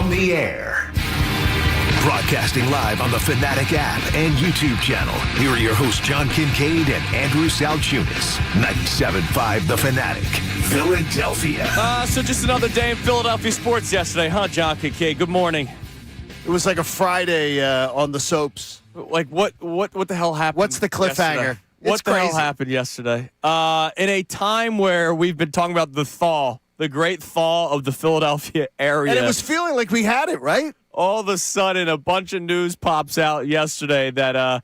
on the air. Broadcasting live on the Fanatic app and YouTube channel. Here are your hosts, John Kincade and Andrew Salciunas. 97.5 The Fanatic, Philadelphia. So just another day in Philadelphia sports yesterday, huh, John Kincade? Good morning. It was like a Friday on the soaps. Like, what the hell happened? What's the cliffhanger? Yesterday? What the hell happened yesterday? In a time where we've been talking about the great thaw of the Philadelphia area. And it was feeling like we had it, right? All of a sudden, a bunch of news pops out yesterday that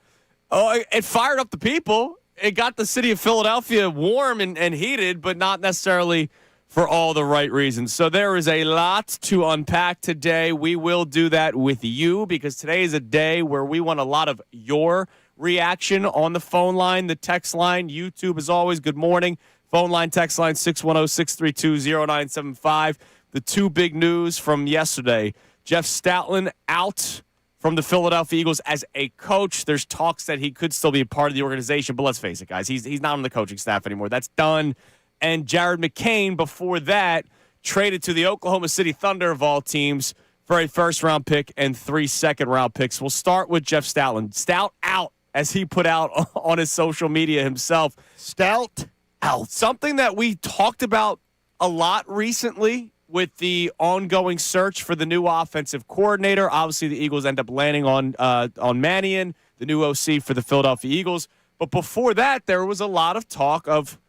it fired up the people. It got the city of Philadelphia warm and heated, but not necessarily for all the right reasons. So there is a lot to unpack today. We will do that with you because today is a day where we want a lot of your reaction on the phone line, the text line, YouTube as always. Good morning. Phone line, text line 610-632-0975. The two big news from yesterday. Jeff Stoutland out from the Philadelphia Eagles as a coach. There's talks that he could still be a part of the organization, but let's face it, guys, he's not on the coaching staff anymore. That's done. And Jared McCain, before that, traded to the Oklahoma City Thunder of all teams for a first-round pick and 3 second-round picks. We'll start with Jeff Stoutland. Stout out, as he put out on his social media himself. Stout out. Something that we talked about a lot recently with the ongoing search for the new offensive coordinator. Obviously, the Eagles end up landing on Mannion, the new OC for the Philadelphia Eagles. But before that, there was a lot of talk of,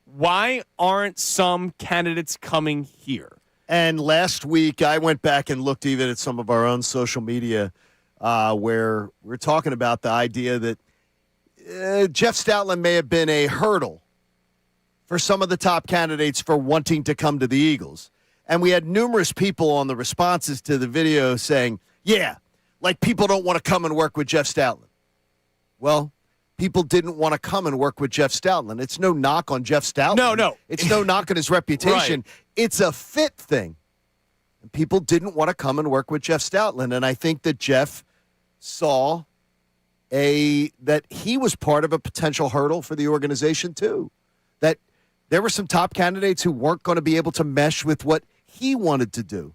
why aren't some candidates coming here? And last week, I went back and looked even at some of our own social media where we're talking about the idea that Jeff Stoutland may have been a hurdle for some of the top candidates for wanting to come to the Eagles. And we had numerous people on the responses to the video saying, yeah, like people don't want to come and work with Jeff Stoutland. Well, people didn't want to come and work with Jeff Stoutland. It's no knock on Jeff Stoutland. No. It's no knock on his reputation. Right. It's a fit thing. And people didn't want to come and work with Jeff Stoutland. And I think that Jeff saw that he was part of a potential hurdle for the organization too. That there were some top candidates who weren't going to be able to mesh with what he wanted to do.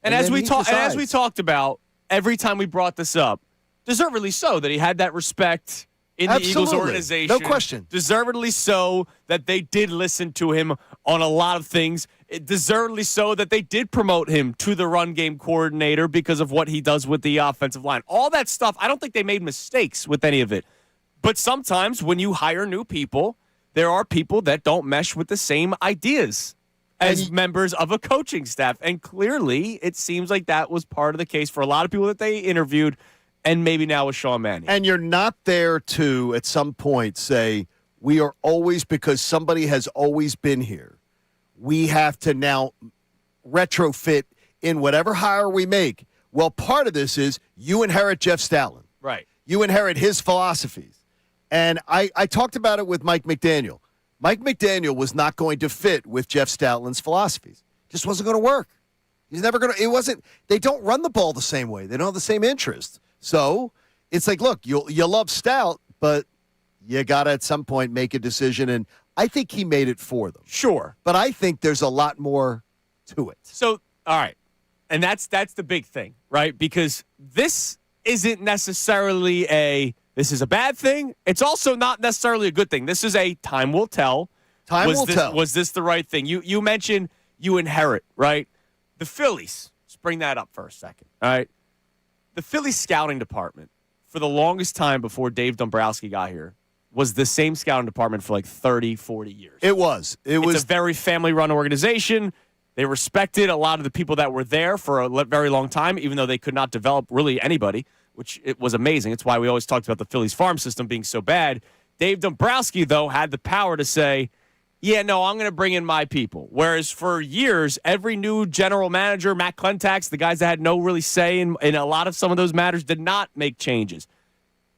And as we talked about, every time we brought this up, deservedly so, that he had that respect in the Eagles organization. No question. Deservedly so that they did listen to him on a lot of things. Deservedly so that they did promote him to the run game coordinator because of what he does with the offensive line. All that stuff, I don't think they made mistakes with any of it. But sometimes when you hire new people, there are people that don't mesh with the same ideas as members of a coaching staff. And clearly, it seems like that was part of the case for a lot of people that they interviewed, and maybe now with Sean Mannion. And you're not there to, at some point, say, we are always, because somebody has always been here, we have to now retrofit in whatever hire we make. Well, part of this is you inherit Jeff Stoutland. Right. You inherit his philosophies. And I talked about it with Mike McDaniel. Mike McDaniel was not going to fit with Jeff Stoutland's philosophies. Just wasn't going to work. He's never going to. It wasn't. They don't run the ball the same way. They don't have the same interests. So it's like, look, you love Stout, but you got to at some point make a decision. And I think he made it for them. Sure. But I think there's a lot more to it. So, all right. And that's the big thing, right? Because this isn't necessarily this is a bad thing. It's also not necessarily a good thing. This is a time will tell. Time will tell. Was this the right thing? You mentioned you inherit, right? The Phillies. Let's bring that up for a second, all right? The Phillies scouting department, for the longest time before Dave Dombrowski got here, was the same scouting department for like 30, 40 years. It was. It's a very family-run organization. They respected a lot of the people that were there for a very long time, even though they could not develop really anybody, which it was amazing. It's why we always talked about the Phillies farm system being so bad. Dave Dombrowski, though, had the power to say, yeah, no, I'm going to bring in my people. Whereas for years, every new general manager, Matt Klentak's, the guys that had no really say in a lot of some of those matters, did not make changes.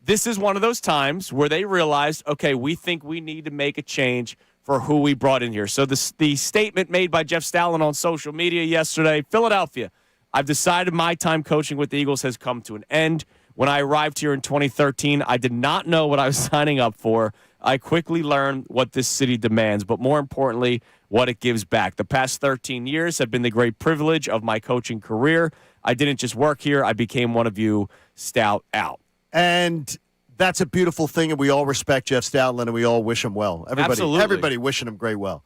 This is one of those times where they realized, okay, we think we need to make a change for who we brought in here. So the statement made by Jeff Stoutland on social media yesterday, Philadelphia, I've decided my time coaching with the Eagles has come to an end. When I arrived here in 2013, I did not know what I was signing up for. I quickly learned what this city demands, but more importantly, what it gives back. The past 13 years have been the great privilege of my coaching career. I didn't just work here. I became one of you. Stout out. And that's a beautiful thing, and we all respect Jeff Stoutland, and we all wish him well. Everybody wishing him great well.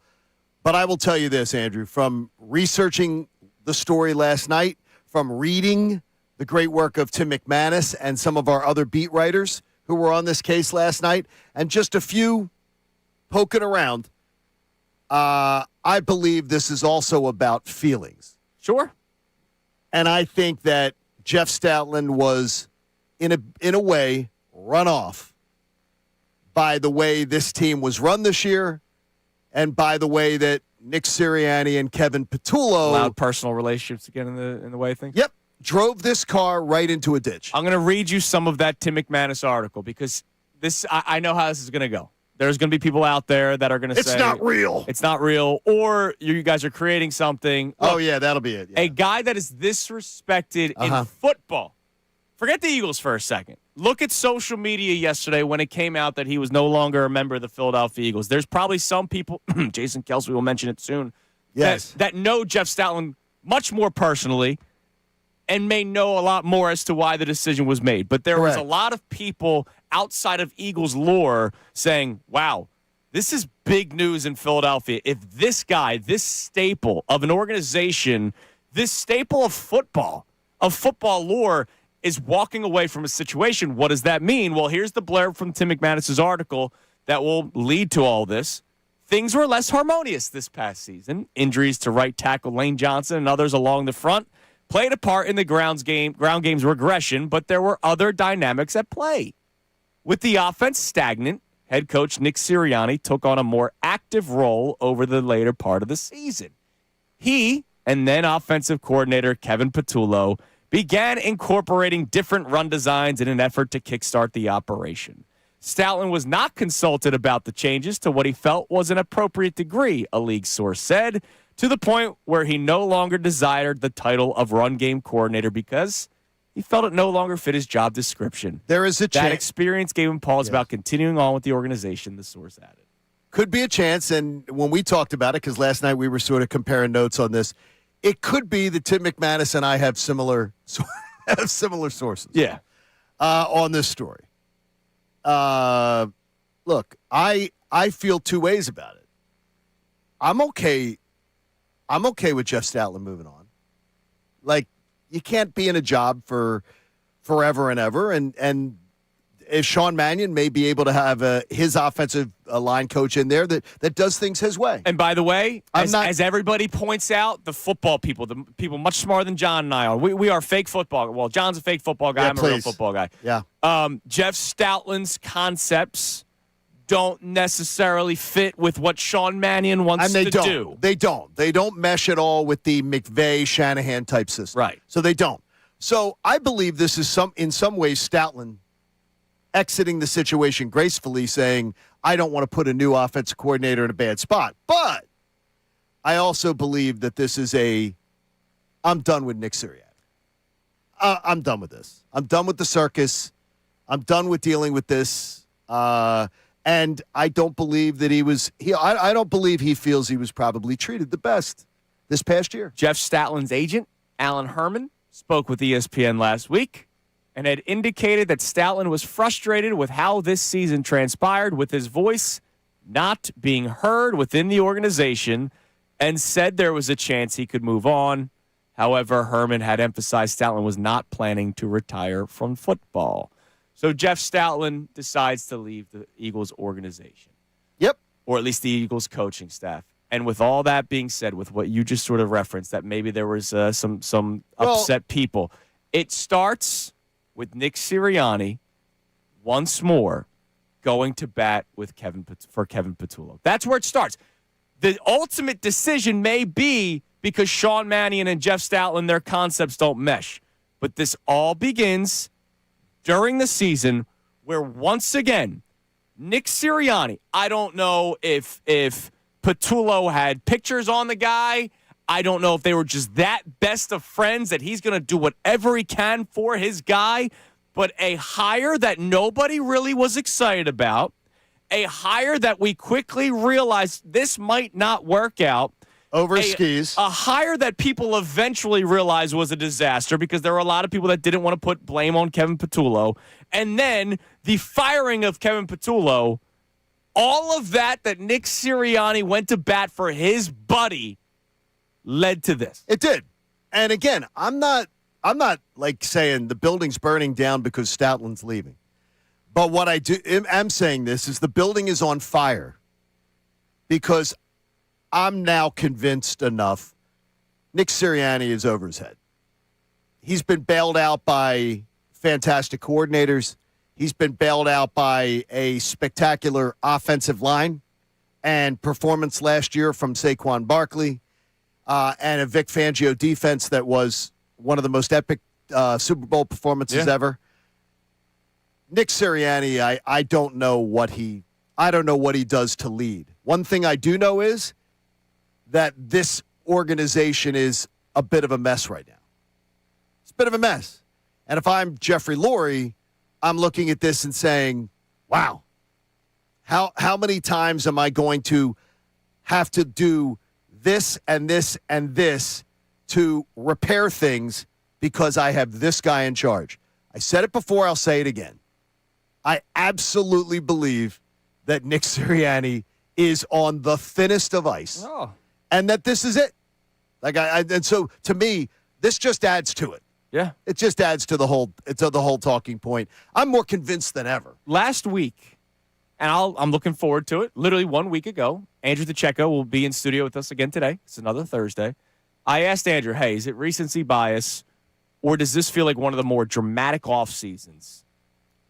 But I will tell you this, Andrew, from researching the story last night, from reading the great work of Tim McManus and some of our other beat writers who were on this case last night, and just a few poking around, I believe this is also about feelings. Sure. And I think that Jeff Stoutland was, in a way, run off by the way this team was run this year and by the way that Nick Sirianni and Kevin Petullo allowed personal relationships again in the way of things. Yep. Drove this car right into a ditch. I'm going to read you some of that Tim McManus article because I know how this is going to go. There's going to be people out there that are going to say, it's not real. It's not real. Or you guys are creating something. Look, oh, yeah, that'll be it. Yeah. A guy that is disrespected in football. Forget the Eagles for a second. Look at social media yesterday when it came out that he was no longer a member of the Philadelphia Eagles. There's probably some people, Jason Kelsey will mention it soon, yes, that know Jeff Stoutland much more personally and may know a lot more as to why the decision was made. But there was a lot of people outside of Eagles lore saying, wow, this is big news in Philadelphia. If this guy, this staple of an organization, this staple of football lore is walking away from a situation, what does that mean? Well, here's the blurb from Tim McManus's article that will lead to all this. Things were less harmonious this past season. Injuries to right tackle Lane Johnson and others along the front played a part in the ground game's regression, but there were other dynamics at play. With the offense stagnant, head coach Nick Sirianni took on a more active role over the later part of the season. He and then offensive coordinator Kevin Petullo began incorporating different run designs in an effort to kickstart the operation. Stoutland was not consulted about the changes to what he felt was an appropriate degree, a league source said, to the point where he no longer desired the title of run game coordinator because he felt it no longer fit his job description. There is a chance. That experience gave him pause about continuing on with the organization, the source added. Could be a chance, and when we talked about it, because last night we were sort of comparing notes on this, it could be that Tim McManus and I have similar sources. Yeah. On this story. Look, I feel two ways about it. I'm okay with Jeff Stoutland moving on. Like, you can't be in a job for forever and ever, and if Sean Mannion may be able to have his offensive line coach in there that does things his way. And by the way, as everybody points out, the football people, the people much smarter than John and I are, we are fake football. Well, John's a fake football guy. I'm a real football guy. Yeah. Jeff Stoutland's concepts don't necessarily fit with what Sean Mannion wants to do. They don't. They don't mesh at all with the McVay-Shanahan type system. Right. So they don't. So I believe this is in some ways Stoutland exiting the situation gracefully, saying, I don't want to put a new offensive coordinator in a bad spot. But I also believe that this is I'm done with Nick Sirianni. I'm done with this. I'm done with the circus. I'm done with dealing with this. And I don't believe that I don't believe he feels he was probably treated the best this past year. Jeff Stoutland's agent, Alan Herman, spoke with ESPN last week and had indicated that Stoutland was frustrated with how this season transpired, with his voice not being heard within the organization, and said there was a chance he could move on. However, Herman had emphasized Stoutland was not planning to retire from football. So Jeff Stoutland decides to leave the Eagles organization. Yep. Or at least the Eagles coaching staff. And with all that being said, with what you just sort of referenced, that maybe there was some upset people, it starts with Nick Sirianni once more going to bat with Kevin Petullo. That's where it starts. The ultimate decision may be because Sean Mannion and Jeff Stoutland, their concepts don't mesh. But this all begins during the season where, once again, Nick Sirianni, I don't know if Petullo had pictures on the guy. I don't know if they were just that best of friends that he's going to do whatever he can for his guy, but a hire that nobody really was excited about, a hire that we quickly realized this might not work out. Over skis. A hire that people eventually realized was a disaster because there were a lot of people that didn't want to put blame on Kevin Patullo. And then the firing of Kevin Patullo, all of that Nick Sirianni went to bat for his buddy led to this. It did. And again, I'm not like saying the building's burning down because Stoutland's leaving. But what I am saying this is the building is on fire because I'm now convinced enough Nick Sirianni is over his head. He's been bailed out by fantastic coordinators. He's been bailed out by a spectacular offensive line and performance last year from Saquon Barkley and a Vic Fangio defense that was one of the most epic Super Bowl performances ever. Nick Sirianni, I don't know what he does to lead. One thing I do know is that this organization is a bit of a mess right now. It's a bit of a mess. And if I'm Jeffrey Lurie, I'm looking at this and saying, wow, how many times am I going to have to do this and this and this to repair things because I have this guy in charge? I said it before, I'll say it again. I absolutely believe that Nick Sirianni is on the thinnest of ice. Oh. And that this is it. And so to me, this just adds to it. Yeah. It just adds to the whole talking point. I'm more convinced than ever. Last week, and I'm looking forward to it, literally 1 week ago, Andrew DeCecco will be in studio with us again today. It's another Thursday. I asked Andrew, hey, is it recency bias, or does this feel like one of the more dramatic off seasons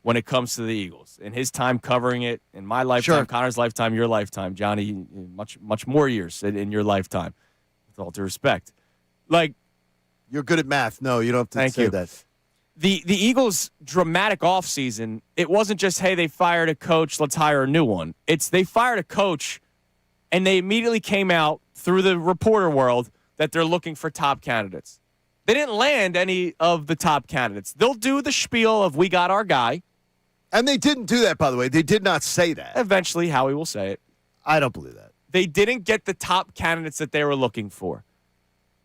when it comes to the Eagles? In his time covering it, in my lifetime, sure. Connor's lifetime, your lifetime, Johnny, much more years in your lifetime, with all due respect. Like, you're good at math. No, you don't have to say that. The Eagles' dramatic offseason, it wasn't just, hey, they fired a coach, let's hire a new one. It's they fired a coach, and they immediately came out through the reporter world that they're looking for top candidates. They didn't land any of the top candidates. They'll do the spiel of, we got our guy. And they didn't do that, by the way. They did not say that. Eventually, Howie will say it. I don't believe that. They didn't get the top candidates that they were looking for.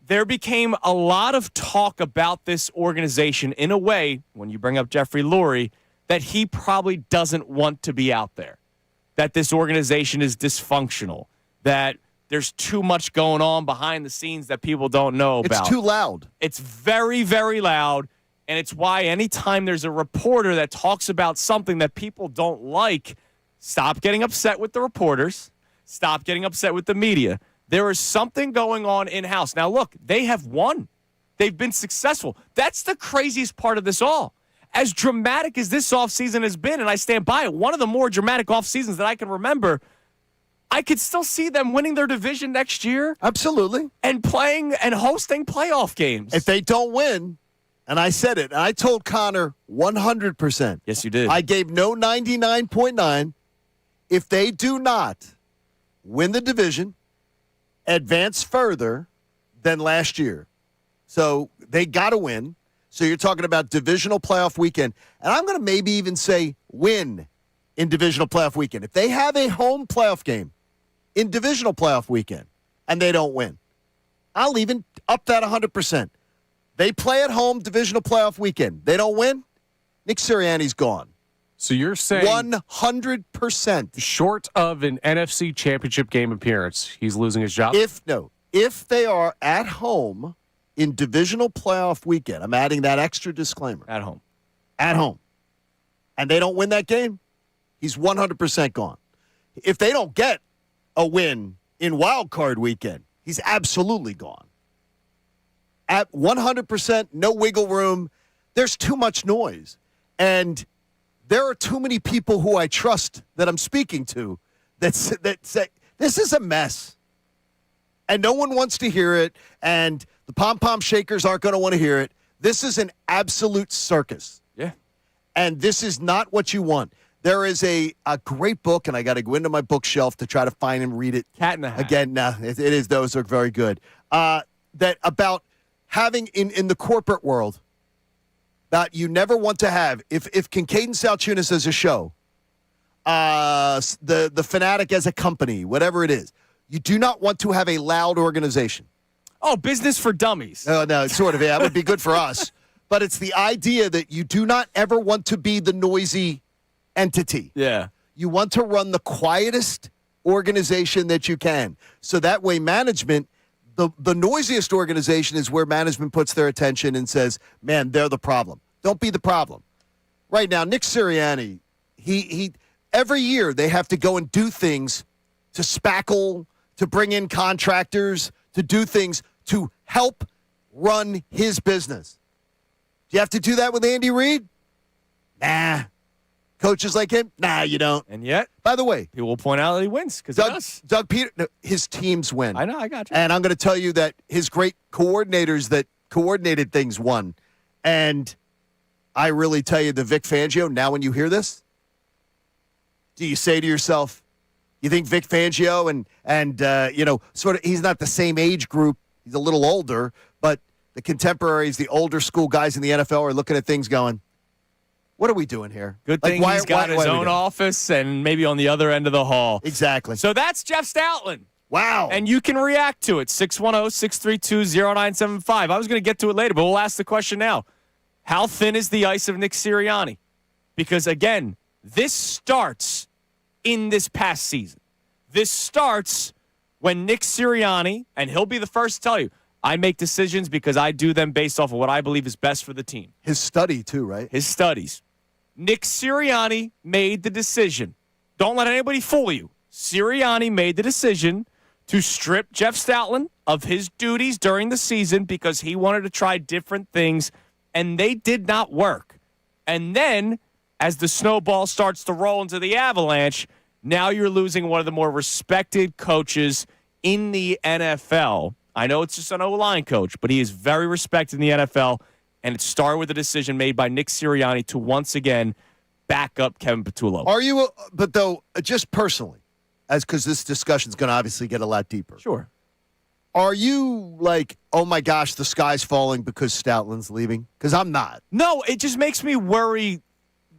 There became a lot of talk about this organization in a way, when you bring up Jeffrey Lurie, that he probably doesn't want to be out there, that this organization is dysfunctional, that there's too much going on behind the scenes that people don't know about. It's too loud. It's very, very loud, and it's why anytime there's a reporter that talks about something that people don't like, stop getting upset with the reporters, stop getting upset with the media. There is something going on in-house. Now, look, they have won. They've been successful. That's the craziest part of this all. As dramatic as this offseason has been, and I stand by it, one of the more dramatic offseasons that I can remember, I could still see them winning their division next year. Absolutely. And playing and hosting playoff games. If they don't win, and I said it, and I told Connor 100%. Yes, you did. I gave no 99.9. If they do not win the division, advance further than last year. So they got to win. So you're talking about divisional playoff weekend. And I'm going to maybe even say win in divisional playoff weekend. If they have a home playoff game in divisional playoff weekend and they don't win, I'll even up that 100%. They play at home divisional playoff weekend. They don't win, Nick Sirianni's gone. So you're saying 100%. Short of an NFC championship game appearance, he's losing his job? If they are at home in divisional playoff weekend, I'm adding that extra disclaimer. At home. At home. And they don't win that game, he's 100% gone. If they don't get a win in wild card weekend, he's absolutely gone. At 100%, no wiggle room. There's too much noise. And there are too many people who I trust that I'm speaking to that say, this is a mess. And no one wants to hear it. And the pom-pom shakers aren't going to want to hear it. This is an absolute circus. Yeah. And this is not what you want. There is a great book, and I got to go into my bookshelf to try to find and read it. Cat in the Hat. Again, no, it is. Those are very good. That about having in the corporate world, that you never want to have, if Kincade Salciunas has a show, the Fanatic as a company, whatever it is. You do not want to have a loud organization. Oh, business for dummies. No, sort of. Yeah, that would be good for us. But it's the idea that you do not ever want to be the noisy entity. Yeah. You want to run the quietest organization that you can. So that way management, the noisiest organization is where management puts their attention and says, man, they're the problem. Don't be the problem. Right now, Nick Sirianni, he every year they have to go and do things to spackle, to bring in contractors, to do things to help run his business. Do you have to do that with Andy Reid? Nah. Coaches like him? Nah, you don't. And yet, by the way, people will point out that he wins because Doug Peter, no, his teams win. I know, I got you. And I'm going to tell you that his great coordinators that coordinated things won. And I really tell you, the Vic Fangio, now when you hear this, do you say to yourself, you think Vic Fangio and sort of, he's not the same age group. He's a little older, but the contemporaries, the older school guys in the NFL are looking at things going, what are we doing here? Good thing he's got his own office and maybe on the other end of the hall. Exactly. So that's Jeff Stoutland. Wow. And you can react to it, 610-632-0975. I was going to get to it later, but we'll ask the question now. How thin is the ice of Nick Sirianni? Because, again, this starts in this past season. This starts when Nick Sirianni, and he'll be the first to tell you, I make decisions because I do them based off of what I believe is best for the team. His study, too, right? His studies. Nick Sirianni made the decision. Don't let anybody fool you. Sirianni made the decision to strip Jeff Stoutland of his duties during the season because he wanted to try different things, and they did not work. And then, as the snowball starts to roll into the avalanche, now you're losing one of the more respected coaches in the NFL. I know it's just an O-line coach, but he is very respected in the NFL, and it started with a decision made by Nick Sirianni to once again back up Kevin Patullo. Are you, but though, just personally, because this discussion is going to obviously get a lot deeper. Sure. Are you like, oh my gosh, the sky's falling because Stoutland's leaving? Because I'm not. No, it just makes me worry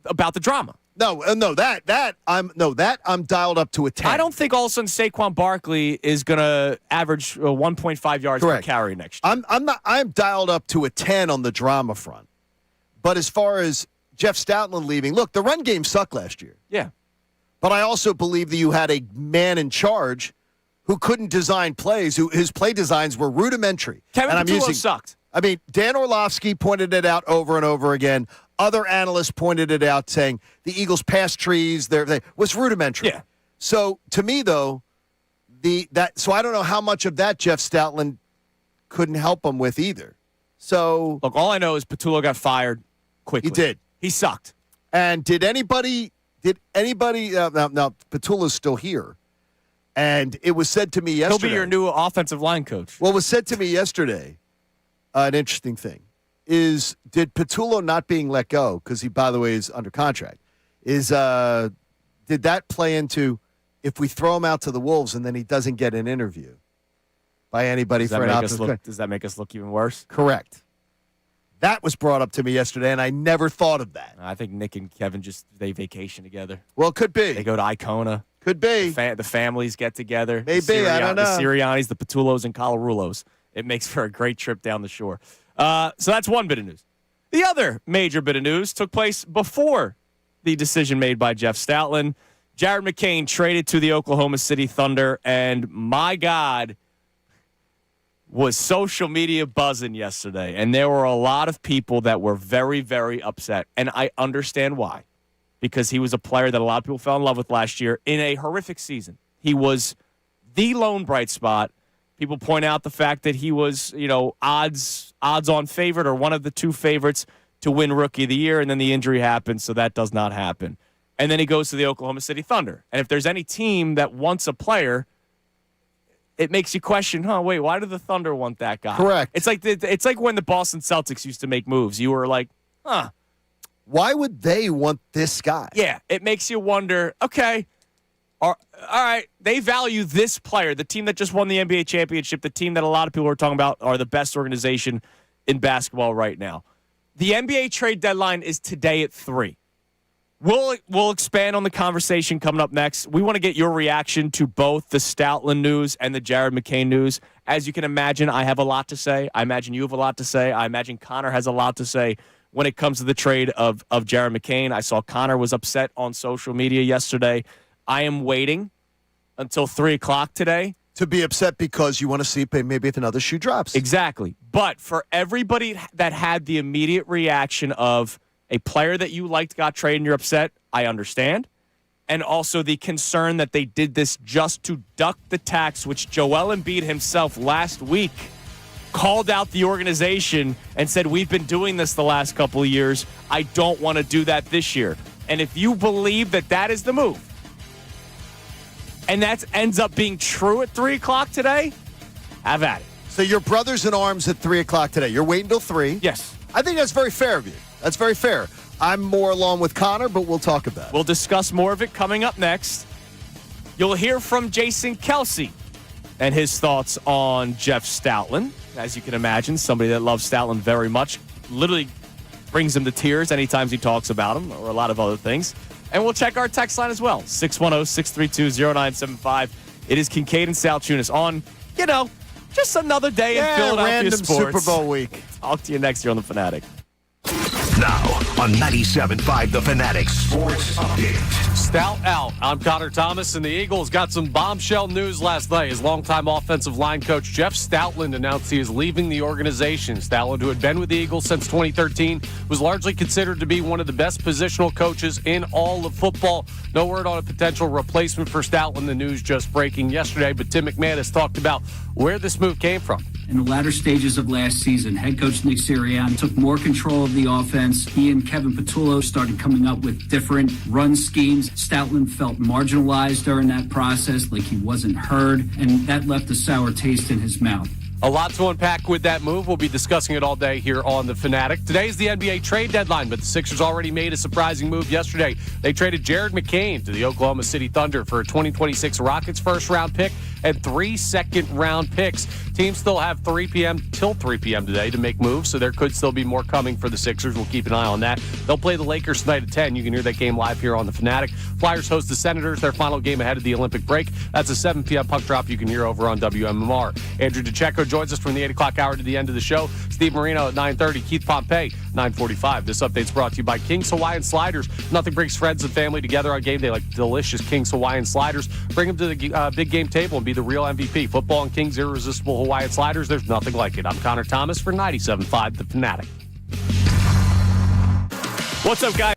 about the drama. No, I'm dialed up to a 10. I don't think all of a sudden Saquon Barkley is going to average 1.5 yards per carry next year. I'm dialed up to a 10 on the drama front. But as far as Jeff Stoutland leaving, look, the run game sucked last year. Yeah. But I also believe that you had a man in charge who couldn't design plays, his play designs were rudimentary. Kevin Patullo sucked. I mean, Dan Orlovsky pointed it out over and over again. Other analysts pointed it out, saying the Eagles' pass trees they was rudimentary. Yeah. So to me, though, so I don't know how much of that Jeff Stoutland couldn't help him with either. So look, all I know is Patullo got fired quickly. He did. He sucked. And did anybody? Now Patullo's still here, and it was said to me yesterday. He'll be your new offensive line coach. What was said to me yesterday, an interesting thing, is did Patullo not being let go, because he, by the way, is under contract, did that play into if we throw him out to the Wolves and then he doesn't get an interview by anybody for an offensive? Does that make us look even worse? Correct. That was brought up to me yesterday, and I never thought of that. I think Nick and Kevin they vacation together. Well, it could be. They go to Icona. Could be. The families get together. Maybe, I don't know. The Siriannis, the Patullos, and Colarulos. It makes for a great trip down the shore. So that's one bit of news. The other major bit of news took place before the decision made by Jeff Stoutland. Jared McCain traded to the Oklahoma City Thunder, and my God, was social media buzzing yesterday. And there were a lot of people that were very, very upset. And I understand why. Because he was a player that a lot of people fell in love with last year in a horrific season. He was the lone bright spot. People point out the fact that he was, odds-on favorite or one of the two favorites to win Rookie of the Year, and then the injury happened, so that does not happen. And then he goes to the Oklahoma City Thunder. And if there's any team that wants a player, it makes you question, wait, why do the Thunder want that guy? Correct. It's like when the Boston Celtics used to make moves. You were like, why would they want this guy? Yeah, it makes you wonder, okay, all right, they value this player, the team that just won the NBA championship, the team that a lot of people are talking about are the best organization in basketball right now. The NBA trade deadline is today at 3. We'll expand on the conversation coming up next. We want to get your reaction to both the Stoutland news and the Jared McCain news. As you can imagine, I have a lot to say. I imagine you have a lot to say. I imagine Connor has a lot to say when it comes to the trade of Jared McCain. I saw Connor was upset on social media yesterday. I am waiting until 3 o'clock today. To be upset because you want to see maybe if another shoe drops. Exactly. But for everybody that had the immediate reaction of a player that you liked got traded and you're upset, I understand. And also the concern that they did this just to duck the tax, which Joel Embiid himself last week called out the organization and said, we've been doing this the last couple of years. I don't want to do that this year. And if you believe that that is the move, and that ends up being true at 3 o'clock today, have at it. So your brother's in arms at 3 o'clock today. You're waiting till 3. Yes. I think that's very fair of you. That's very fair. I'm more along with Connor, but we'll talk about it. We'll discuss more of it coming up next. You'll hear from Jason Kelsey and his thoughts on Jeff Stoutland. As you can imagine, somebody that loves Stoutland very much. Literally brings him to tears anytime he talks about him or a lot of other things. And we'll check our text line as well, 610-632-0975. It is Kincade and Salciunas on, just another day in Philadelphia random sports. Super Bowl week. Talk to you next year on The Fanatic. Now on 97.5 The Fanatic Sports Update. Stout out. I'm Connor Thomas, and the Eagles got some bombshell news last night. His longtime offensive line coach Jeff Stoutland announced he is leaving the organization. Stoutland, who had been with the Eagles since 2013, was largely considered to be one of the best positional coaches in all of football. No word on a potential replacement for Stoutland. The news just breaking yesterday, but Tim McMahon has talked about where this move came from. In the latter stages of last season, head coach Nick Sirianni took more control of the offense. He and Kevin Patullo started coming up with different run schemes. Stoutland felt marginalized during that process, like he wasn't heard, and that left a sour taste in his mouth. A lot to unpack with that move. We'll be discussing it all day here on The Fanatic. Today is the NBA trade deadline, but the Sixers already made a surprising move yesterday. They traded Jared McCain to the Oklahoma City Thunder for a 2026 Rockets first-round pick and 3 second-round picks. Teams still have 3 p.m. till 3 p.m. today to make moves, so there could still be more coming for the Sixers. We'll keep an eye on that. They'll play the Lakers tonight at 10. You can hear that game live here on The Fanatic. Flyers host the Senators, their final game ahead of the Olympic break. That's a 7 p.m. puck drop you can hear over on WMMR. Andrew DeCecco joins us from the 8 o'clock hour to the end of the show. Steve Marino at 9:30. Keith Pompey, 9:45. This update's brought to you by King's Hawaiian Sliders. Nothing brings friends and family together on game day like delicious King's Hawaiian Sliders. Bring them to the big game table and be the real MVP. Football and King's irresistible Hawaiian Sliders. There's nothing like it. I'm Connor Thomas for 97.5 The Fanatic. What's up, guys?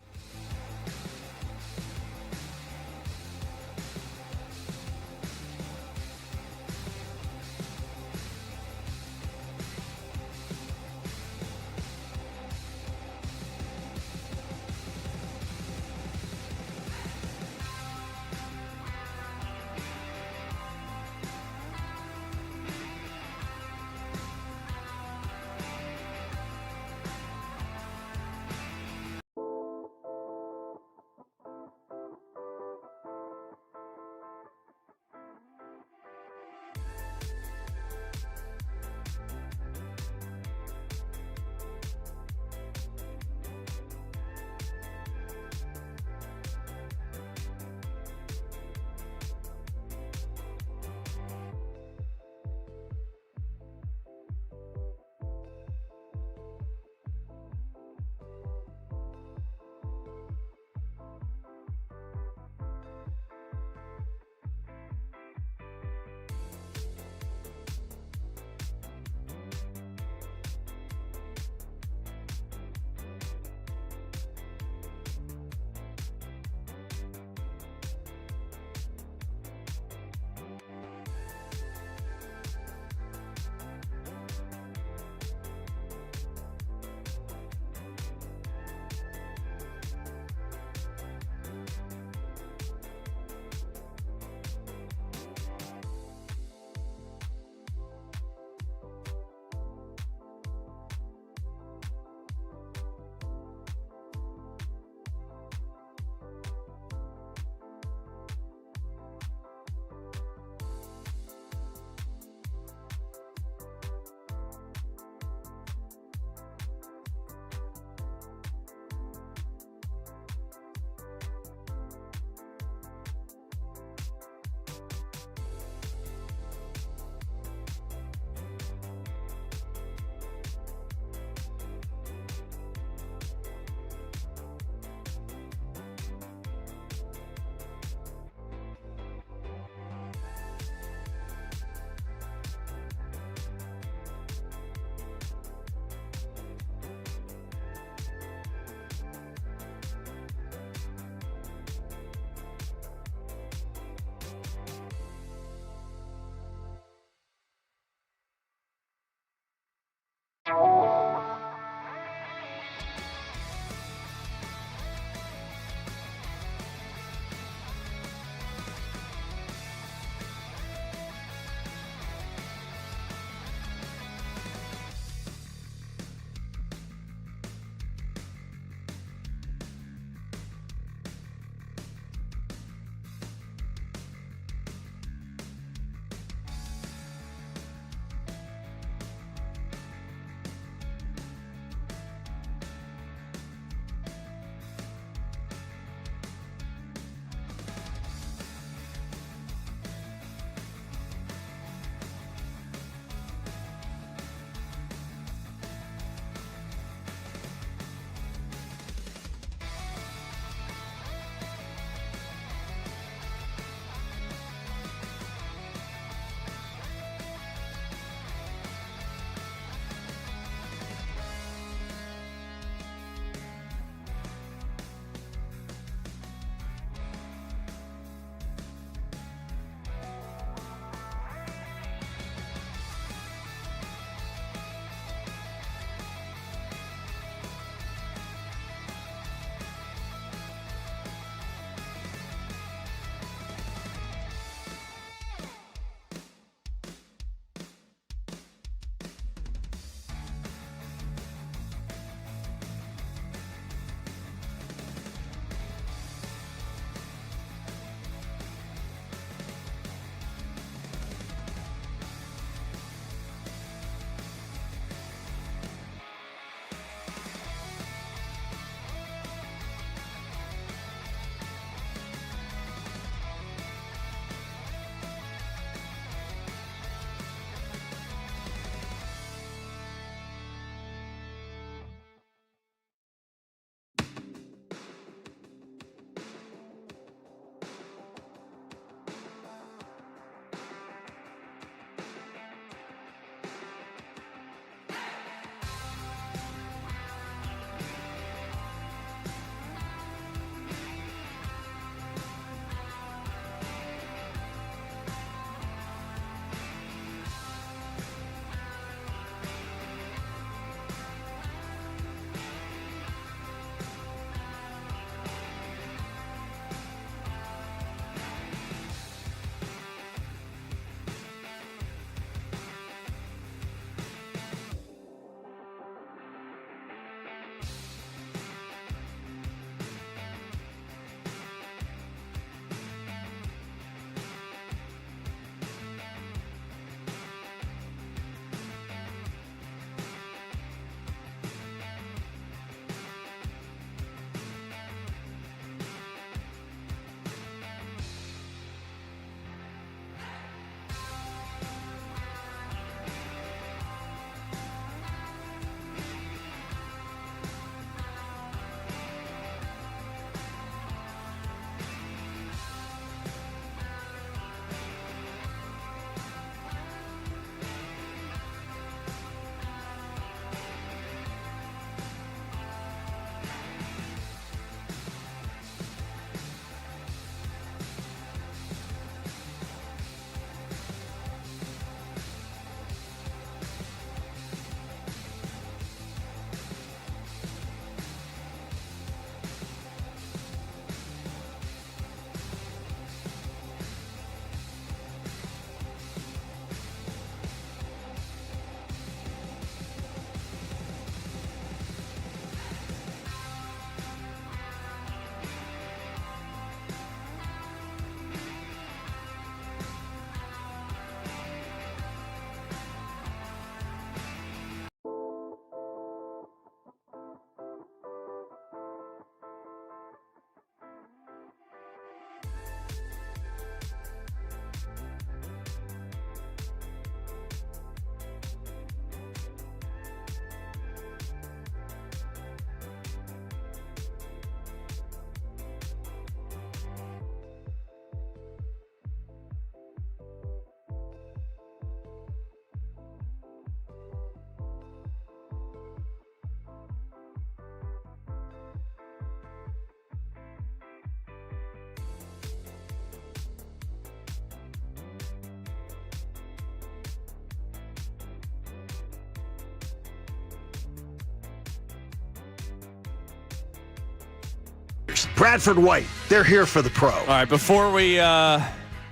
Tigers. Bradford White, they're here for the pro. All right, before we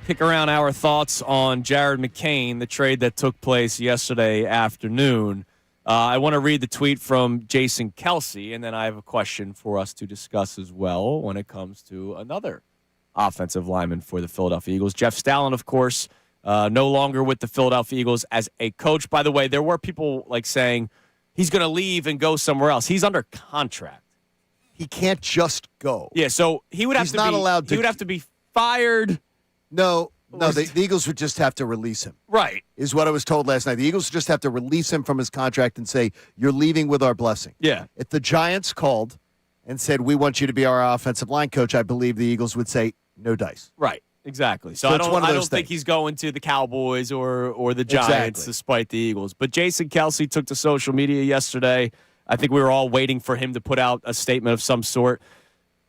kick around our thoughts on Jared McCain, the trade that took place yesterday afternoon, I want to read the tweet from Jason Kelce, and then I have a question for us to discuss as well when it comes to another offensive lineman for the Philadelphia Eagles. Jeff Stalin, of course, no longer with the Philadelphia Eagles as a coach. By the way, there were people saying he's going to leave and go somewhere else. He's under contract. He can't just go. Yeah, so he would have he would have to be fired. No, the Eagles would just have to release him. Right. Is what I was told last night. The Eagles just have to release him from his contract and say, you're leaving with our blessing. Yeah. If the Giants called and said, we want you to be our offensive line coach, I believe the Eagles would say, no dice. Right. Exactly. So it's one of I those don't think things. he's going to the Cowboys or the Giants Exactly. despite the Eagles. But Jason Kelce took to social media yesterday. I think we were all waiting for him to put out a statement of some sort.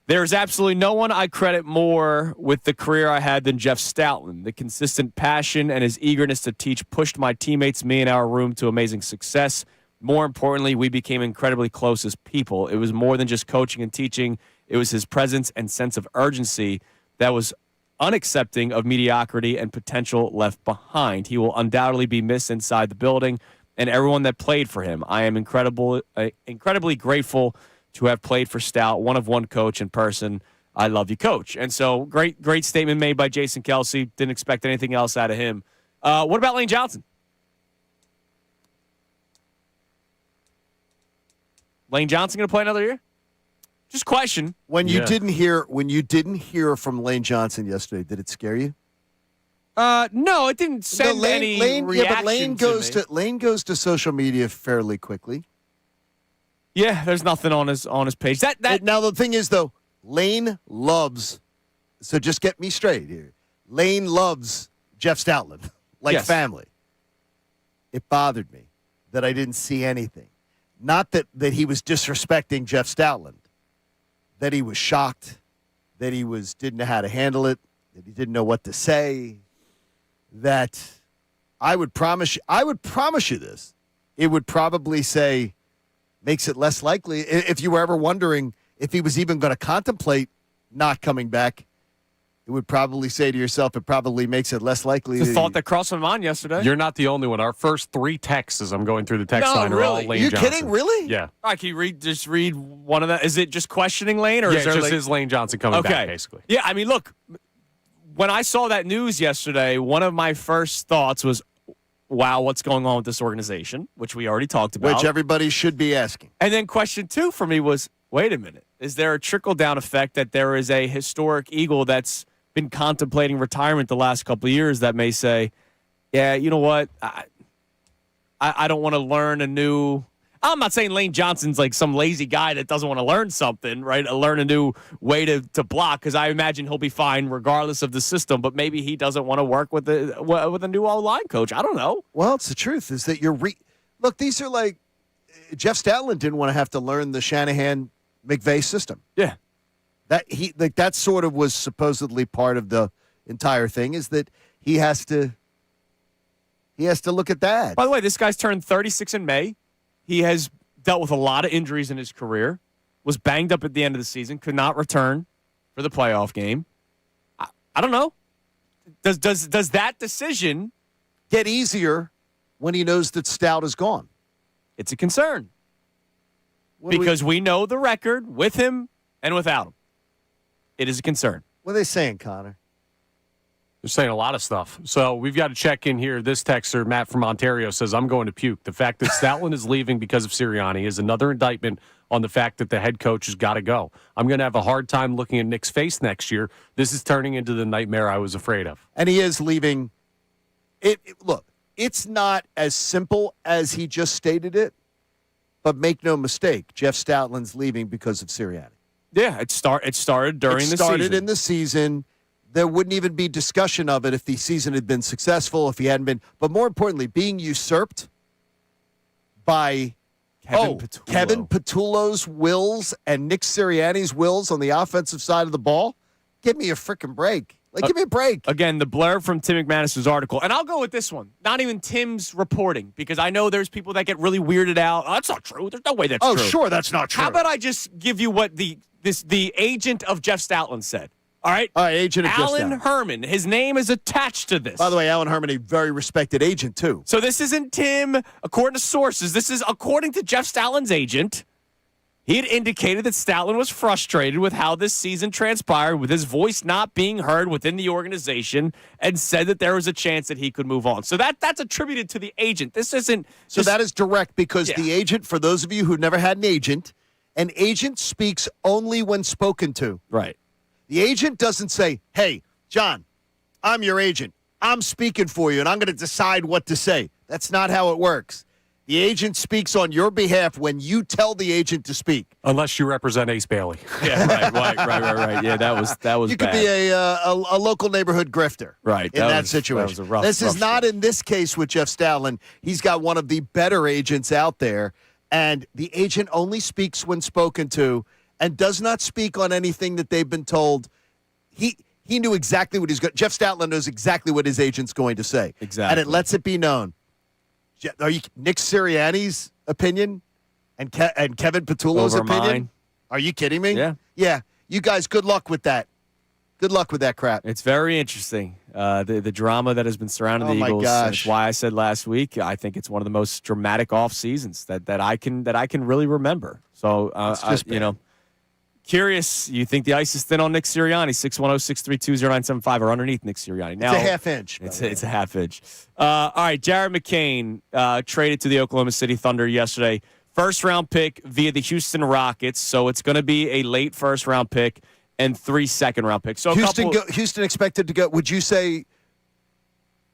There's absolutely no one I credit more with the career I had than Jeff Stoutland. The consistent passion and his eagerness to teach pushed my teammates, me, and our room to amazing success. More importantly, we became incredibly close as people. It was more than just coaching and teaching. It was his presence and sense of urgency that was unaccepting of mediocrity and potential left behind. He will undoubtedly be missed inside the building and everyone that played for him. I am incredibly grateful to have played for Stout, one-of-one coach in person. I love you, coach. And so great statement made by Jason Kelce. Didn't expect anything else out of him. What about Lane Johnson? Lane Johnson going to play another year? Just question. When you didn't hear from Lane Johnson yesterday, did it scare you? No, it didn't send any reaction but Lane goes to social media fairly quickly. Yeah, there's nothing on his page. Now the thing is though, Lane loves. So just get me straight here. Lane loves Jeff Stoutland Yes. family. It bothered me that I didn't see anything. Not that he was disrespecting Jeff Stoutland. That he was shocked. That he didn't know how to handle it. That he didn't know what to say. That I would promise you this. It would probably say, makes it less likely. If you were ever wondering if he was even going to contemplate not coming back, it would probably say to yourself, it probably makes it less likely. The thought that crossed my mind yesterday. You're not the only one. Our first 3 texts as I'm going through the text line are all really? Lane You Johnson. kidding? Really? Yeah. All right, can you just read one of them? Is it just questioning Lane? Or Yeah, is there just his Lane Johnson coming back, basically. Yeah, I mean, look, when I saw that news yesterday, one of my first thoughts was, wow, what's going on with this organization, which we already talked about. Which everybody should be asking. And then question 2 for me was, wait a minute. Is there a trickle-down effect that there is a historic Eagle that's been contemplating retirement the last couple of years that may say, yeah, you know what? I don't want to learn a new – I'm not saying Lane Johnson's like some lazy guy that doesn't want to learn something, right? Learn a new way to block, because I imagine he'll be fine regardless of the system, but maybe he doesn't want to work with a new O-line coach. I don't know. Well, it's the truth is that look, these are like Jeff Stoutland didn't want to have to learn the Shanahan-McVay system. Yeah. That sort of was supposedly part of the entire thing, is that he has to look at that. By the way, this guy's turned 36 in May. He has dealt with a lot of injuries in his career, was banged up at the end of the season, could not return for the playoff game. I don't know. Does that decision get easier when he knows that Stout is gone? It's a concern. Because we know the record with him and without him. It is a concern. What are they saying, Connor? They're saying a lot of stuff. So we've got to check in here. This texter, Matt from Ontario, says, I'm going to puke. The fact that Stoutland is leaving because of Sirianni is another indictment on the fact that the head coach has got to go. I'm going to have a hard time looking at Nick's face next year. This is turning into the nightmare I was afraid of. And he is leaving. Look, it's not as simple as he just stated it, but make no mistake, Jeff Stoutland's leaving because of Sirianni. Yeah, it started during the season. It started in the season. There wouldn't even be discussion of it if the season had been successful, if he hadn't been. But more importantly, being usurped by Kevin Patullo's wills and Nick Sirianni's wills on the offensive side of the ball. Give me a freaking break. Give me a break. Again, the blurb from Tim McManus's article. And I'll go with this one. Not even Tim's reporting, because I know there's people that get really weirded out. Oh, that's not true. There's no way that's true. Oh, sure, that's not true. How about I just give you what the the agent of Jeff Stoutland said. All right? Agent of Jeff Alan Stoutland. Herman. His name is attached to this. By the way, Alan Herman, a very respected agent, too. So this isn't Tim, according to sources. This is according to Jeff Stoutland's agent. He had indicated that Stoutland was frustrated with how this season transpired, with his voice not being heard within the organization, and said that there was a chance that he could move on. So that's attributed to the agent. This isn't. So that is direct because Yeah. the agent, for those of you who've never had an agent speaks only when spoken to. Right. The agent doesn't say, hey, John, I'm your agent. I'm speaking for you, and I'm going to decide what to say. That's not how it works. The agent speaks on your behalf when you tell the agent to speak. Unless you represent Ace Bailey. Yeah, right. Yeah, that was You bad. could be a local neighborhood grifter, Right, in that that was- situation. that was a rough- this is rough not in this case with Jeff Stoutland. He's got one of the better agents out there, and the agent only speaks when spoken to, and does not speak on anything that they've been told. He knew exactly what he's going. Jeff Stoutland knows exactly what his agent's going to say, Exactly. and it lets it be known. Are you Nick Sirianni's opinion and Kevin Patullo's Over opinion? mine. Are you kidding me? Yeah. You guys, good luck with that. Good luck with that crap. It's very interesting. The drama that has been surrounding Oh, the my Eagles. gosh. That's why I said last week I think it's one of the most dramatic off seasons that I can really remember. So just bad. Curious, you think the ice is thin on Nick Sirianni? 610-632-0975 or underneath Nick Sirianni. Now, It's a half inch. It's a half inch. All right, Jared McCain traded to the Oklahoma City Thunder yesterday. First-round pick via the Houston Rockets, so it's going to be a late first-round pick and 3 second-round picks. So Houston expected to go. Would you say,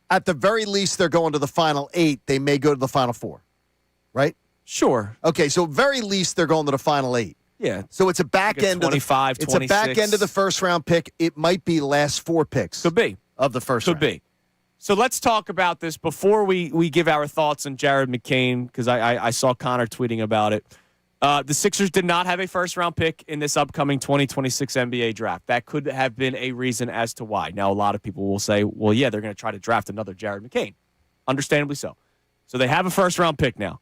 at the very least, they're going to the final 8? They may go to the final 4, right? Sure. Okay, so very least they're going to the final 8. Yeah. So it's a back Like a end of 25, the. It's a back 26. end of the first-round pick. It might be last 4 picks. Could be. Of the first Could round. be. So let's talk about this before we give our thoughts on Jared McCain, because I saw Connor tweeting about it. The Sixers did not have a first-round pick in this upcoming 2026 NBA draft. That could have been a reason as to why. Now, a lot of people will say, well, yeah, they're going to try to draft another Jared McCain. Understandably so. So they have a first-round pick now.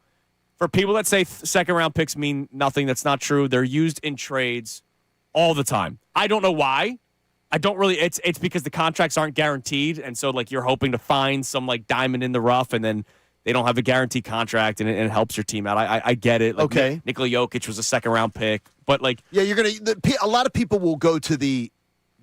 For people that say second-round picks mean nothing, that's not true. They're used in trades all the time. I don't know why. I don't really. It's because the contracts aren't guaranteed, and so like you're hoping to find some like diamond in the rough, and then they don't have a guaranteed contract, and it helps your team out. I get it. Like, Okay. Nikola Jokic was a second-round pick, but like Yeah, a lot of people will go to the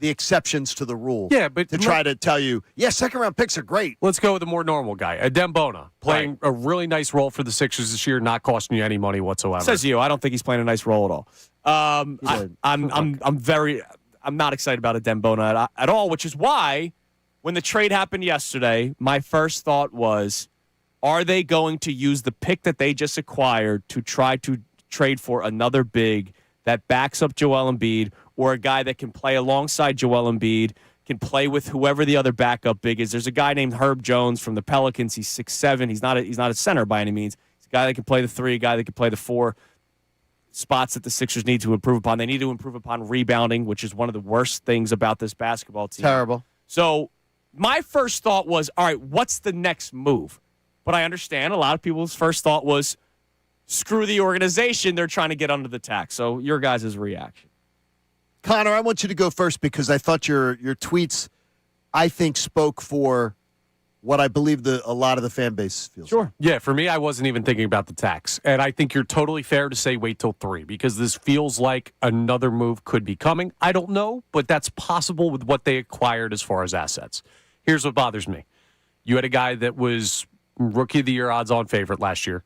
exceptions to the rule. Yeah, but to try to tell you, second-round picks are great. Let's go with a more normal guy. Adem Bona, playing a really nice role for the Sixers this year, not costing you any money whatsoever. says you, I don't think he's playing a nice role at all. I'm not excited about Adem Bona at all, which is why when the trade happened yesterday, my first thought was, are they going to use the pick that they just acquired to try to trade for another big that backs up Joel Embiid, or a guy that can play alongside Joel Embiid, can play with whoever the other backup big is? There's a guy named Herb Jones from the Pelicans. He's 6'7". He's not a center by any means. He's a guy that can play the 3, a guy that can play the 4. Spots that the Sixers need to improve upon. They need to improve upon rebounding, which is one of the worst things about this basketball team. Terrible. So my first thought was, all right, what's the next move? But I understand a lot of people's first thought was, screw the organization. They're trying to get under the tax. So your guys' reaction. Connor, I want you to go first because I thought your tweets, I think, spoke for what I believe a lot of the fan base feels. Sure. Yeah, for me, I wasn't even thinking about the tax. And I think you're totally fair to say wait till 3 because this feels like another move could be coming. I don't know, but that's possible with what they acquired as far as assets. Here's what bothers me. You had a guy that was Rookie of the Year odds-on favorite last year,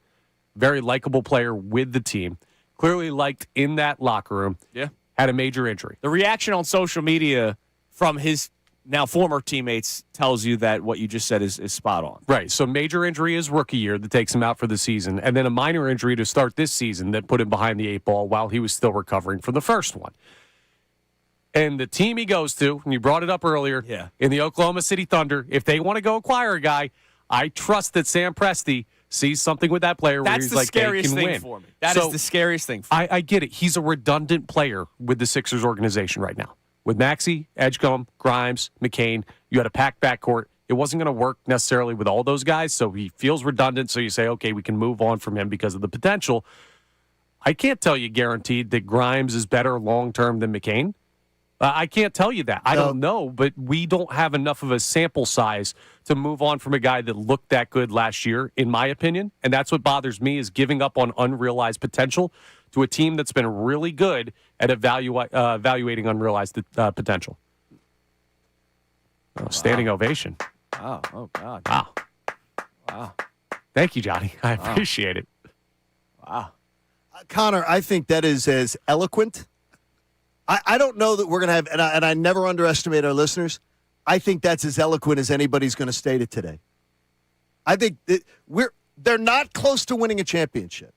very likable player with the team, clearly liked in that locker room. Yeah. Had a major injury. The reaction on social media from his now former teammates tells you that what you just said is spot on. Right. So major injury is rookie year that takes him out for the season, and then a minor injury to start this season that put him behind the 8 ball while he was still recovering from the first one. And the team he goes to, and you brought it up earlier, in the Oklahoma City Thunder, if they want to go acquire a guy, I trust that Sam Presti sees something with that player where he's like, they can win. That's the scariest thing for me. That is the scariest thing for me. I get it. He's a redundant player with the Sixers organization right now. With Maxey, Edgecombe, Grimes, McCain, you had a packed backcourt. It wasn't going to work necessarily with all those guys, so he feels redundant. So you say, okay, we can move on from him because of the potential. I can't tell you guaranteed that Grimes is better long-term than McCain. I can't tell you that. I don't know, but we don't have enough of a sample size to move on from a guy that looked that good last year, in my opinion. And that's what bothers me, is giving up on unrealized potential to a team that's been really good at evaluating unrealized potential. Standing ovation. Wow. Oh, God. Wow. Thank you, Johnny. I appreciate it. Wow. Connor, I think that is as eloquent. I don't know that we're going to have, and I never underestimate our listeners. I think that's as eloquent as anybody's going to state it today. I think that they're not close to winning a championship.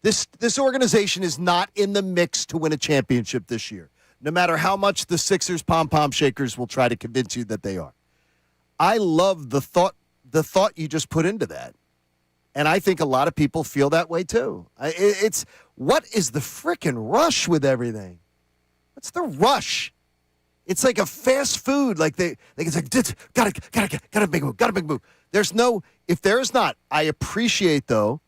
This organization is not in the mix to win a championship this year, no matter how much the Sixers pom-pom shakers will try to convince you that they are. I love the thought you just put into that. And I think a lot of people feel that way too. It's what is the frickin' rush with everything? What's the rush? It's like a fast food. Like it's like got a big move. There's no. If there is not, I appreciate though.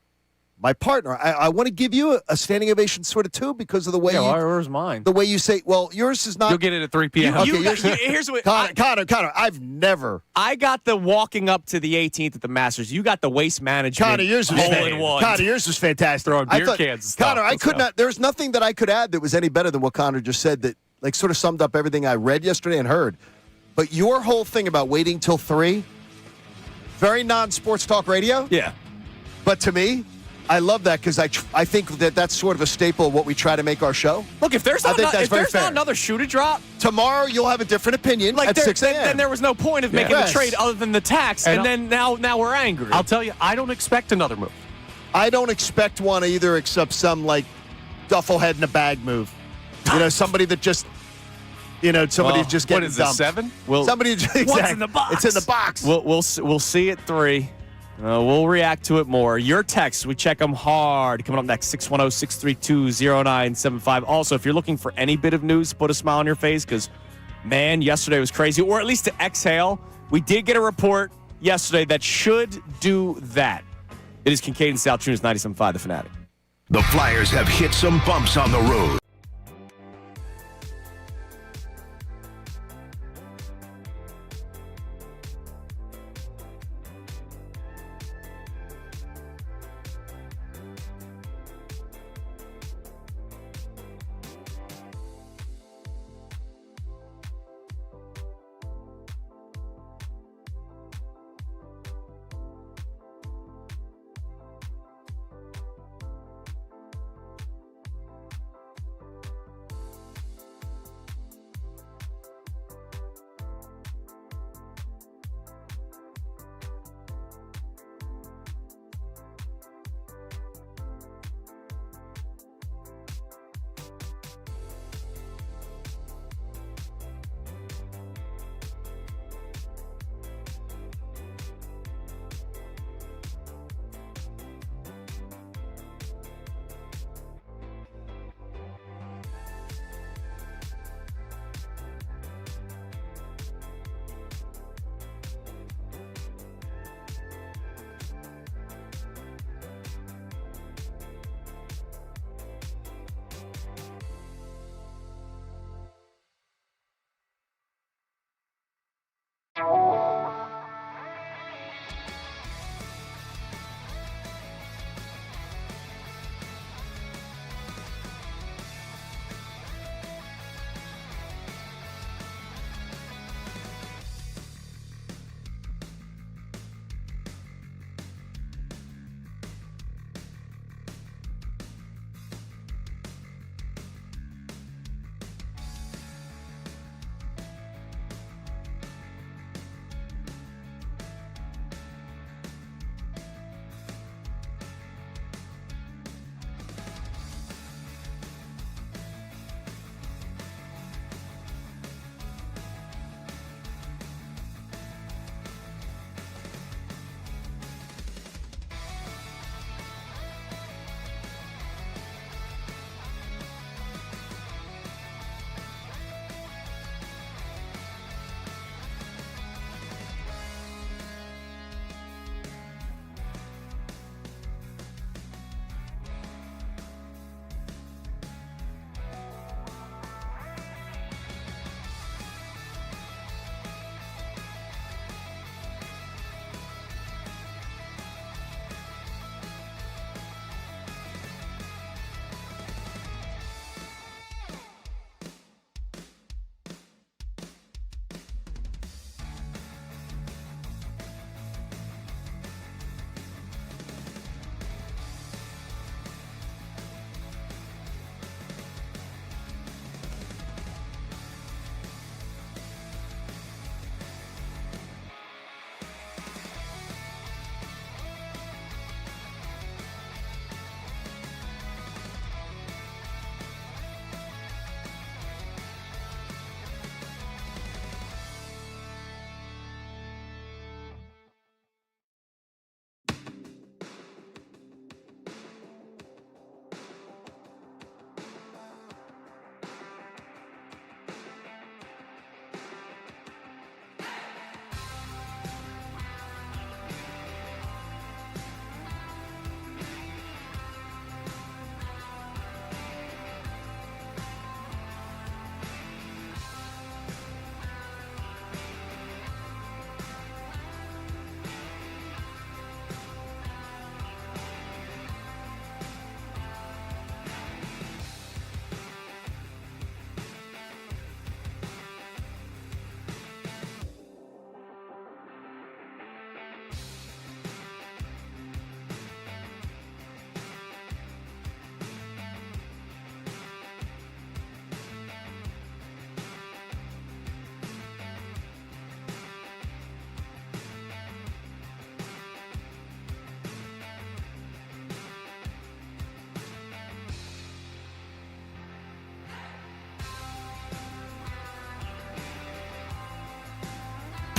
My partner, I want to give you a standing ovation sort of too, because of the way where's mine? The way you say, well, yours is not. You'll get it at 3 p.m. Here's what Connor, I've never. I got the walking up to the 18th at the Masters. You got the waste management. Connor, yours was hole-in-one. Connor, yours was fantastic. Throwing beer cans and stuff. Connor, I could not. There's nothing that I could add that was any better than what Connor just said. That like sort of summed up everything I read yesterday and heard. But your whole thing about waiting till 3, very non-sports talk radio. Yeah. But to me, I love that because I think that's sort of a staple of what we try to make our show. Look, if there's not another shoe to drop tomorrow, you'll have a different opinion at 6 a.m. Then there was no point of making the trade other than the tax, and then now we're angry. I'll tell you, I don't expect another move. I don't expect one either, except some like duffel head in a bag move. Somebody that just, somebody just getting what is dumped. This, 7? Somebody exactly. What's in the box? It's in the box. We'll see at 3. We'll react to it more. Your texts, we check them hard. Coming up next, 610-632-0975. Also, if you're looking for any bit of news, put a smile on your face because, man, yesterday was crazy. Or at least to exhale. We did get a report yesterday that should do that. It is Kincade Salciunas, 97.5, The Fanatic. The Flyers have hit some bumps on the road.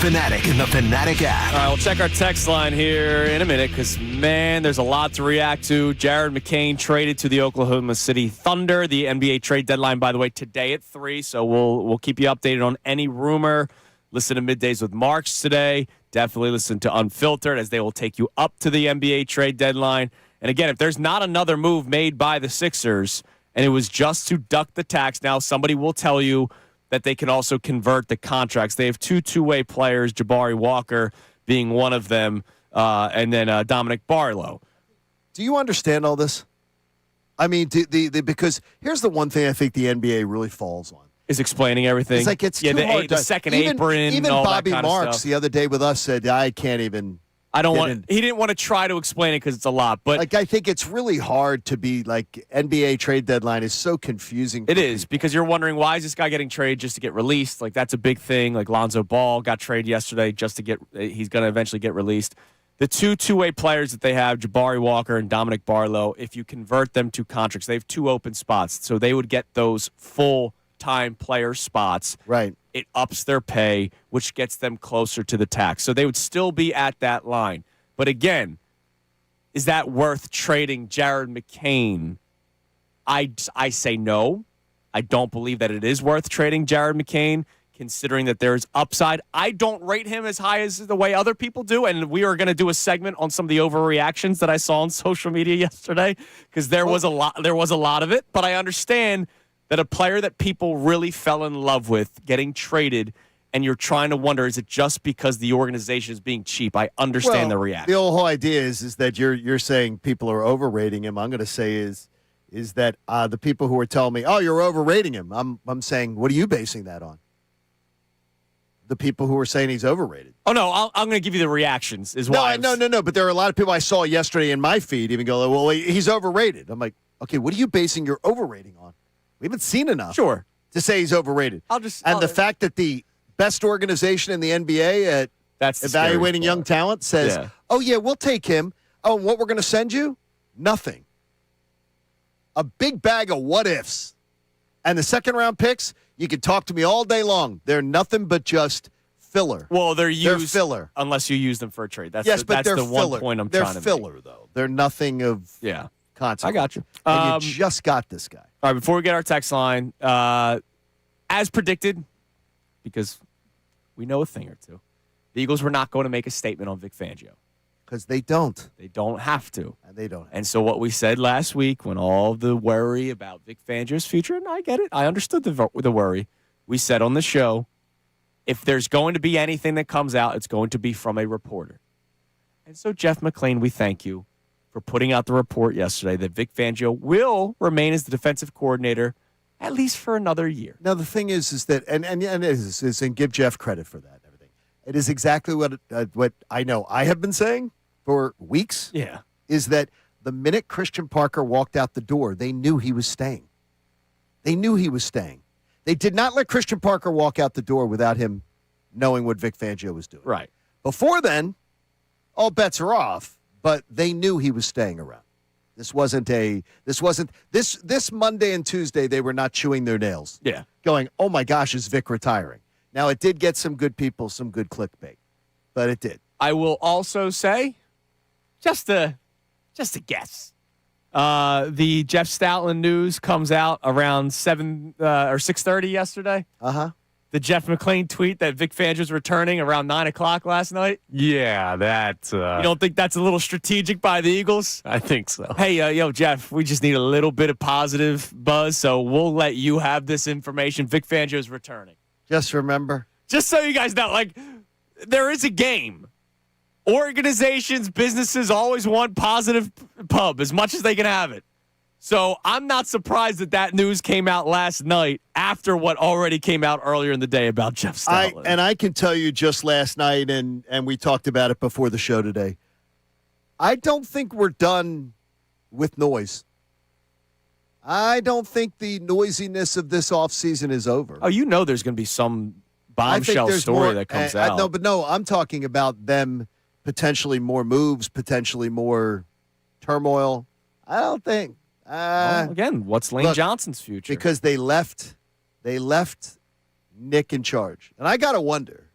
Fanatic in the Fanatic app. All right, we'll check our text line here in a minute because, man, there's a lot to react to. Jared McCain traded to the Oklahoma City Thunder. The NBA trade deadline, by the way, today at 3, so we'll keep you updated on any rumor. Listen to Middays with Marks today. Definitely listen to Unfiltered as they will take you up to the NBA trade deadline. And again, if there's not another move made by the Sixers and it was just to duck the tax, now somebody will tell you that they can also convert the contracts. They have two-way players, Jabari Walker being one of them, and then Dominic Barlow. Do you understand all this? I mean, because here's the one thing I think the NBA really falls on. Is explaining everything. It's like it's too hard. The second apron. Even all Bobby that kind Marks of stuff. the other day with us said, I can't even. He didn't want to try to explain it because it's a lot. But like, I think it's really hard to be like NBA trade deadline is so confusing. It is because you're wondering why is this guy getting traded just to get released? Like that's a big thing. Like Lonzo Ball got traded yesterday just to he's going to eventually get released. The two-way players that they have, Jabari Walker and Dominic Barlow, if you convert them to contracts, they have 2 open spots. So they would get those full-time player spots. Right. It ups their pay, which gets them closer to the tax. So they would still be at that line. But again, is that worth trading Jared McCain? I say no. I don't believe that it is worth trading Jared McCain, considering that there's upside. I don't rate him as high as the way other people do, and we are going to do a segment on some of the overreactions that I saw on social media yesterday because there was a lot of it. But I understand that a player that people really fell in love with getting traded, and you're trying to wonder, is it just because the organization is being cheap? I understand the reaction. The whole idea is that you're saying people are overrating him. I'm going to say is that the people who are telling me, oh, you're overrating him. I'm saying, what are you basing that on? The people who are saying he's overrated. Oh, no, I'm going to give you the reactions. No. But there are a lot of people I saw yesterday in my feed even go, well, he's overrated. I'm like, okay, what are you basing your overrating on? We haven't seen enough to say he's overrated. The fact that the best organization in the NBA at evaluating young talent says, oh, yeah, we'll take him. Oh, and what we're going to send you? Nothing. A big bag of what-ifs. And the second-round picks, you can talk to me all day long. They're nothing but just filler. Well, they're filler. Unless you use them for a trade. That's but that's they're the filler. one point I'm trying to make. They're filler, though. They're nothing of consequence. I got you. And you just got this guy. All right, before we get our text line, as predicted, because we know a thing or two, the Eagles were not going to make a statement on Vic Fangio. Because they don't. They don't have to. And they don't. And so what we said last week when all the worry about Vic Fangio's future, and I get it, I understood the worry, we said on the show, if there's going to be anything that comes out, it's going to be from a reporter. And so, Jeff McClain, we thank you for putting out the report yesterday that Vic Fangio will remain as the defensive coordinator at least for another year. Now, the thing is that, and give Jeff credit for that and everything. It is exactly what I know I have been saying for weeks. Yeah. Is that the minute Christian Parker walked out the door, they knew he was staying. They knew he was staying. They did not let Christian Parker walk out the door without him knowing what Vic Fangio was doing. Right. Before then, all bets are off, but they knew he was staying around. This Monday and Tuesday, they were not chewing their nails. Yeah. Going, oh my gosh, is Vic retiring? Now, it did get some good people, some good clickbait, but it did. I will also say, just a guess. The Jeff Stoutland news comes out around 7 or 6:30 yesterday. The Jeff McClain tweet that Vic Fangio's returning around 9 o'clock last night. Yeah, that. You don't think that's a little strategic by the Eagles? I think so. Hey, Jeff, we just need a little bit of positive buzz, so we'll let you have this information. Vic Fangio's returning. Just remember. Just so you guys know, there is a game. Organizations, businesses always want positive pub as much as they can have it. So I'm not surprised that news came out last night after what already came out earlier in the day about Jeff Stoutland. And I can tell you just last night, and we talked about it before the show today, I don't think we're done with noise. I don't think the noisiness of this offseason is over. Oh, there's going to be some bombshell story that comes out. No, I'm talking about them potentially more moves, potentially more turmoil. I don't think. Again, what's Lane Johnson's future? Because they left Nick in charge. And I got to wonder,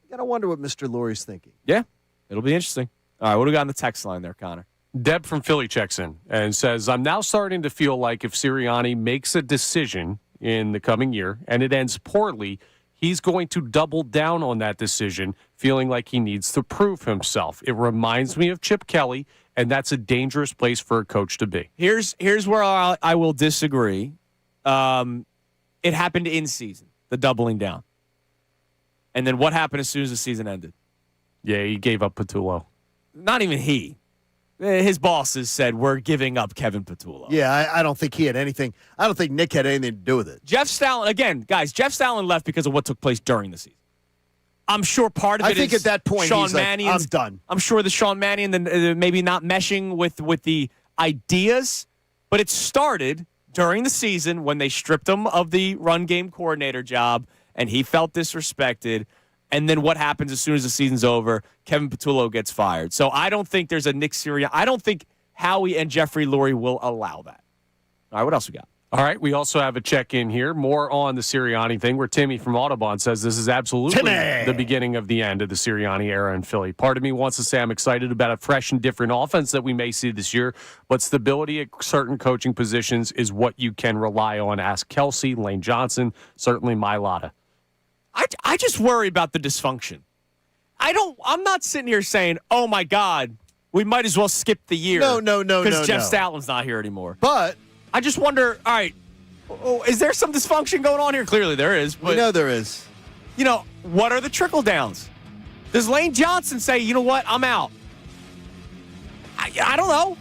You got to wonder what Mr. Lurie's thinking. Yeah, it'll be interesting. All right, what do we got on the text line there, Connor? Deb from Philly checks in and says, I'm now starting to feel like if Sirianni makes a decision in the coming year and it ends poorly, he's going to double down on that decision, feeling like he needs to prove himself. It reminds me of Chip Kelly, and that's a dangerous place for a coach to be. Here's where I will disagree. It happened in season, the doubling down. And then what happened as soon as the season ended? Yeah, he gave up Patullo. Not even he. His bosses said, we're giving up Kevin Patullo. Yeah, I don't think he had anything. I don't think Nick had anything to do with it. Jeff Stoutland, again, guys, Jeff Stoutland left because of what took place during the season. I'm sure part of it is I think at that point Sean he's like, Mannion's, I'm done. I'm sure the Sean Mannion maybe not meshing with the ideas, but it started during the season when they stripped him of the run game coordinator job, and he felt disrespected. And then what happens as soon as the season's over? Kevin Patullo gets fired. So I don't think there's a Nick Sirianni. I don't think Howie and Jeffrey Lurie will allow that. All right, what else we got? All right, we also have a check-in here, more on the Sirianni thing, where Timmy from Audubon says this is absolutely the beginning of the end of the Sirianni era in Philly. Part of me wants to say I'm excited about a fresh and different offense that we may see this year, but stability at certain coaching positions is what you can rely on. Ask Kelsey, Lane Johnson, certainly Mailata. I just worry about the dysfunction. I'm not sitting here saying, oh, my God, we might as well skip the year. No. Because Jeff Stoutland's not here anymore. But I just wonder, all right, is there some dysfunction going on here? Clearly there is. But, we know there is. You know, what are the trickle downs? Does Lane Johnson say, you know what, I'm out? I don't know.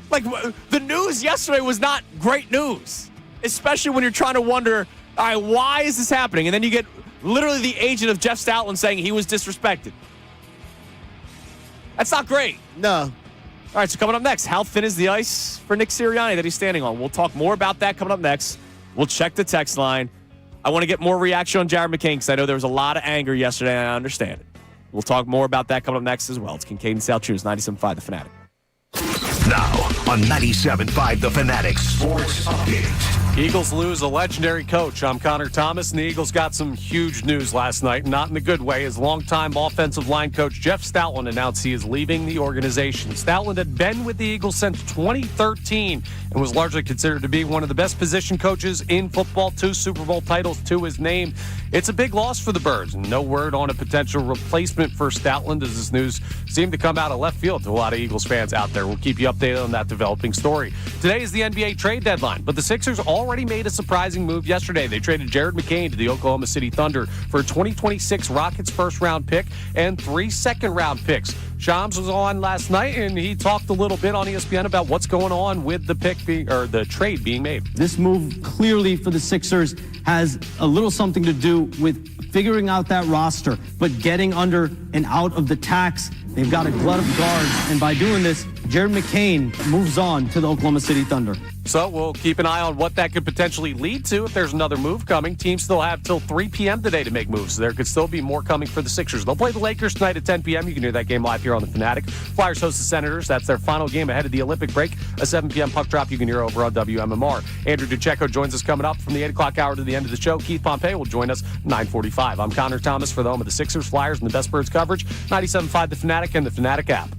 Like, the news yesterday was not great news, especially when you're trying to wonder, all right, why is this happening? And then you get literally the agent of Jeff Stoutland saying he was disrespected. That's not great. No. All right, so coming up next, how thin is the ice for Nick Sirianni that he's standing on? We'll talk more about that coming up next. We'll check the text line. I want to get more reaction on Jared McCain because I know there was a lot of anger yesterday, and I understand it. We'll talk more about that coming up next as well. It's Kincade Salciunas, 97.5 The Fanatic. Now on 97.5 The Fanatic Sports Update. Eagles lose a legendary coach. I'm Connor Thomas, and the Eagles got some huge news last night, not in the good way, as longtime offensive line coach Jeff Stoutland announced he is leaving the organization. Stoutland had been with the Eagles since 2013 and was largely considered to be one of the best position coaches in football. 2 Super Bowl titles to his name. It's a big loss for the Birds, and no word on a potential replacement for Stoutland as this news seemed to come out of left field to a lot of Eagles fans out there. We'll keep you updated on that developing story. Today is the NBA trade deadline, but the Sixers already made a surprising move yesterday. They traded Jared McCain to the Oklahoma City Thunder for a 2026 Rockets first-round pick and 3 second-round picks. Shams was on last night, and he talked a little bit on ESPN about what's going on with the the trade being made. This move clearly for the Sixers has a little something to do with figuring out that roster, but getting under and out of the tax. They've got a glut of guards, and by doing this, Jared McCain moves on to the Oklahoma City Thunder. So we'll keep an eye on what that could potentially lead to if there's another move coming. Teams still have till 3 p.m. today to make moves. There could still be more coming for the Sixers. They'll play the Lakers tonight at 10 p.m. You can hear that game live here on the Fanatic. Flyers host the Senators. That's their final game ahead of the Olympic break. A 7 p.m. puck drop you can hear over on WMMR. Andrew DiCecco joins us coming up from the 8 o'clock hour to the end of the show. Keith Pompey will join us 9:45. I'm Connor Thomas for the home of the Sixers, Flyers, and the Best Birds coverage. 97.5 The Fanatic and the Fanatic app.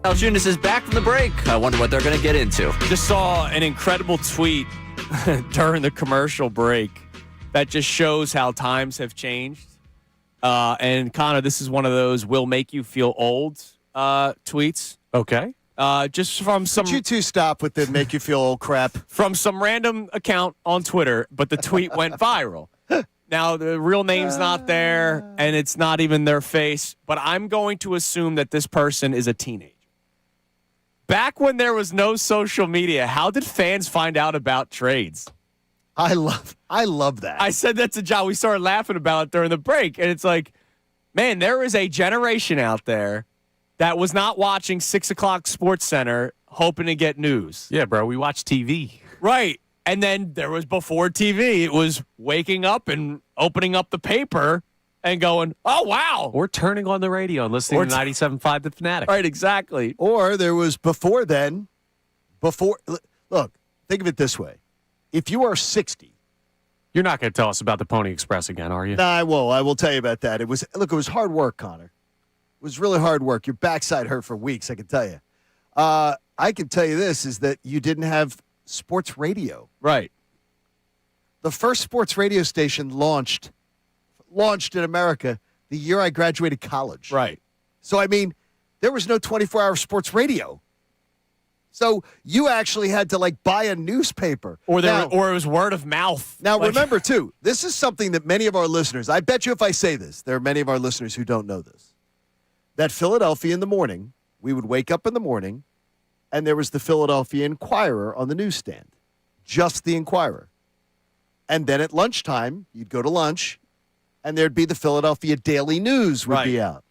Salciunas is back from the break. I wonder what they're going to get into. Just saw an incredible tweet during the commercial break that just shows how times have changed. And Connor, this is one of those will make you feel old tweets. Okay. Just from some. Could you two stop with the make you feel old crap? From some random account on Twitter, but the tweet went viral. Now, the real name's not there, and it's not even their face, but I'm going to assume that this person is a teenager. Back when there was no social media, how did fans find out about trades? I love that. I said that to John. We started laughing about it during the break, and it's like, man, there is a generation out there that was not watching 6 o'clock Sports Center hoping to get news. Yeah, bro, we watch TV. Right. And then there was before TV. It was waking up and opening up the paper and going, oh, wow. Or turning on the radio and listening to 97.5 The Fanatic. Right, exactly. Or there was before then, look, think of it this way. If you are 60. You're not going to tell us about the Pony Express again, are you? No, I will. I will tell you about that. It was hard work, Connor. It was really hard work. Your backside hurt for weeks, I can tell you. I can tell you this, is that you didn't have sports radio. Right. The first sports radio station launched in America the year I graduated college. Right. So, I mean, there was no 24-hour sports radio. So you actually had to, buy a newspaper. Or it was word of mouth. Now, remember, too, this is something that many of our listeners, I bet you if I say this, there are many of our listeners who don't know this, that Philadelphia in the morning, we would wake up in the morning, and there was the Philadelphia Inquirer on the newsstand. Just the Inquirer. And then at lunchtime, you'd go to lunch, and there'd be the Philadelphia Daily News would be out.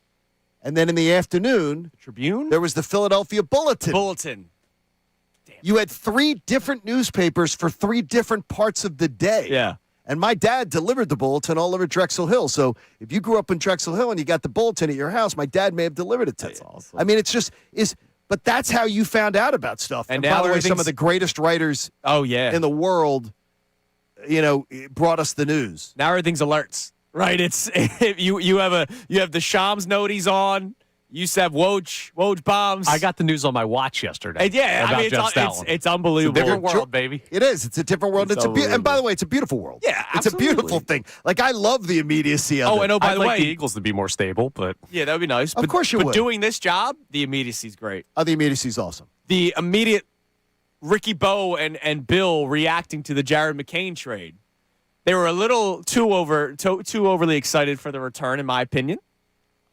And then in the afternoon, Tribune? There was the Philadelphia Bulletin. You had 3 different newspapers for 3 different parts of the day. Yeah. And my dad delivered the Bulletin all over Drexel Hill. So if you grew up in Drexel Hill and you got the Bulletin at your house, my dad may have delivered it to you. That's awesome. I mean, but that's how you found out about stuff. And now by the way, some of the greatest writers in the world, brought us the news. Now everything's alerts. Right. It's you have the Shams noties on. You used to have Woj bombs. I got the news on my watch yesterday. And it's unbelievable. It's a different world, baby. It is. It's a different world. And by the way, it's a beautiful world. Yeah, absolutely. It's a beautiful thing. I love the immediacy of it. And by the way, the Eagles to be more stable, but yeah, that would be nice. Of course you would. But doing this job, the immediacy is great. Oh, the immediacy is awesome. The immediate Ricky Bo and Bill reacting to the Jared McCain trade. They were a little too overly excited for the return, in my opinion.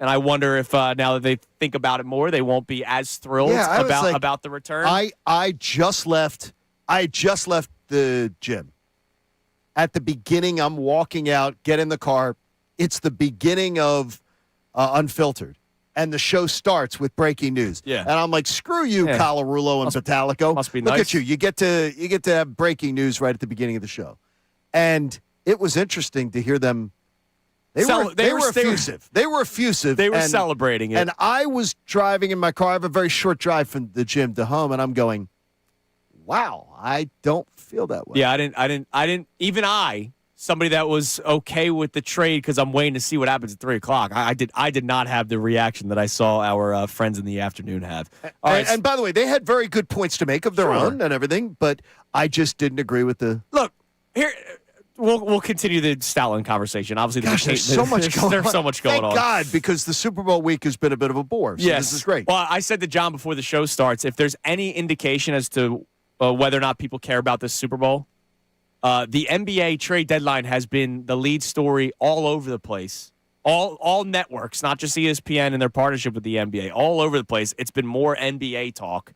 And I wonder if now that they think about it more, they won't be as thrilled about the return. I just left the gym. At the beginning, I'm walking out, get in the car. It's the beginning of Unfiltered. And the show starts with breaking news. Yeah. And I'm like, screw you, Colarulo and Vitalico. Must be Look nice. at you. You get to have breaking news right at the beginning of the show. And it was interesting to hear them. They were effusive. They were effusive. They were celebrating it. And I was driving in my car. I have a very short drive from the gym to home, and I'm going, wow, I don't feel that way. Yeah, I didn't. Even somebody that was okay with the trade because I'm waiting to see what happens at 3:00. I did not have the reaction that I saw our friends in the afternoon have. All right. And by the way, they had very good points to make of their own and everything, but I just didn't agree with the. Look here. We'll continue the Stoutland conversation. Obviously, there's so much going on. There's so much going on. Thank God, because the Super Bowl week has been a bit of a bore. So yes. This is great. Well, I said to John before the show starts, if there's any indication as to whether or not people care about this Super Bowl, the NBA trade deadline has been the lead story all over the place. All networks, not just ESPN and their partnership with the NBA, all over the place. It's been more NBA talk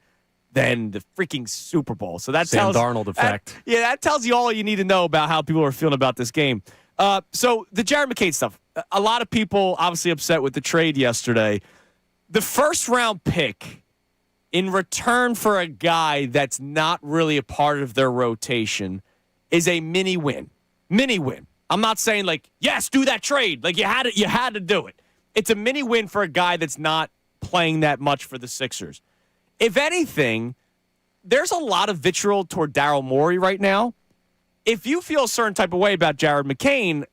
than the freaking Super Bowl. So that Sam tells Darnold effect. That tells you all you need to know about how people are feeling about this game. So the Jared McCain stuff. A lot of people obviously upset with the trade yesterday. The first round pick in return for a guy that's not really a part of their rotation is a mini win. Mini win. I'm not saying yes, do that trade. You had to do it. It's a mini win for a guy that's not playing that much for the Sixers. If anything, there's a lot of vitriol toward Daryl Morey right now. If you feel a certain type of way about Jared McCain,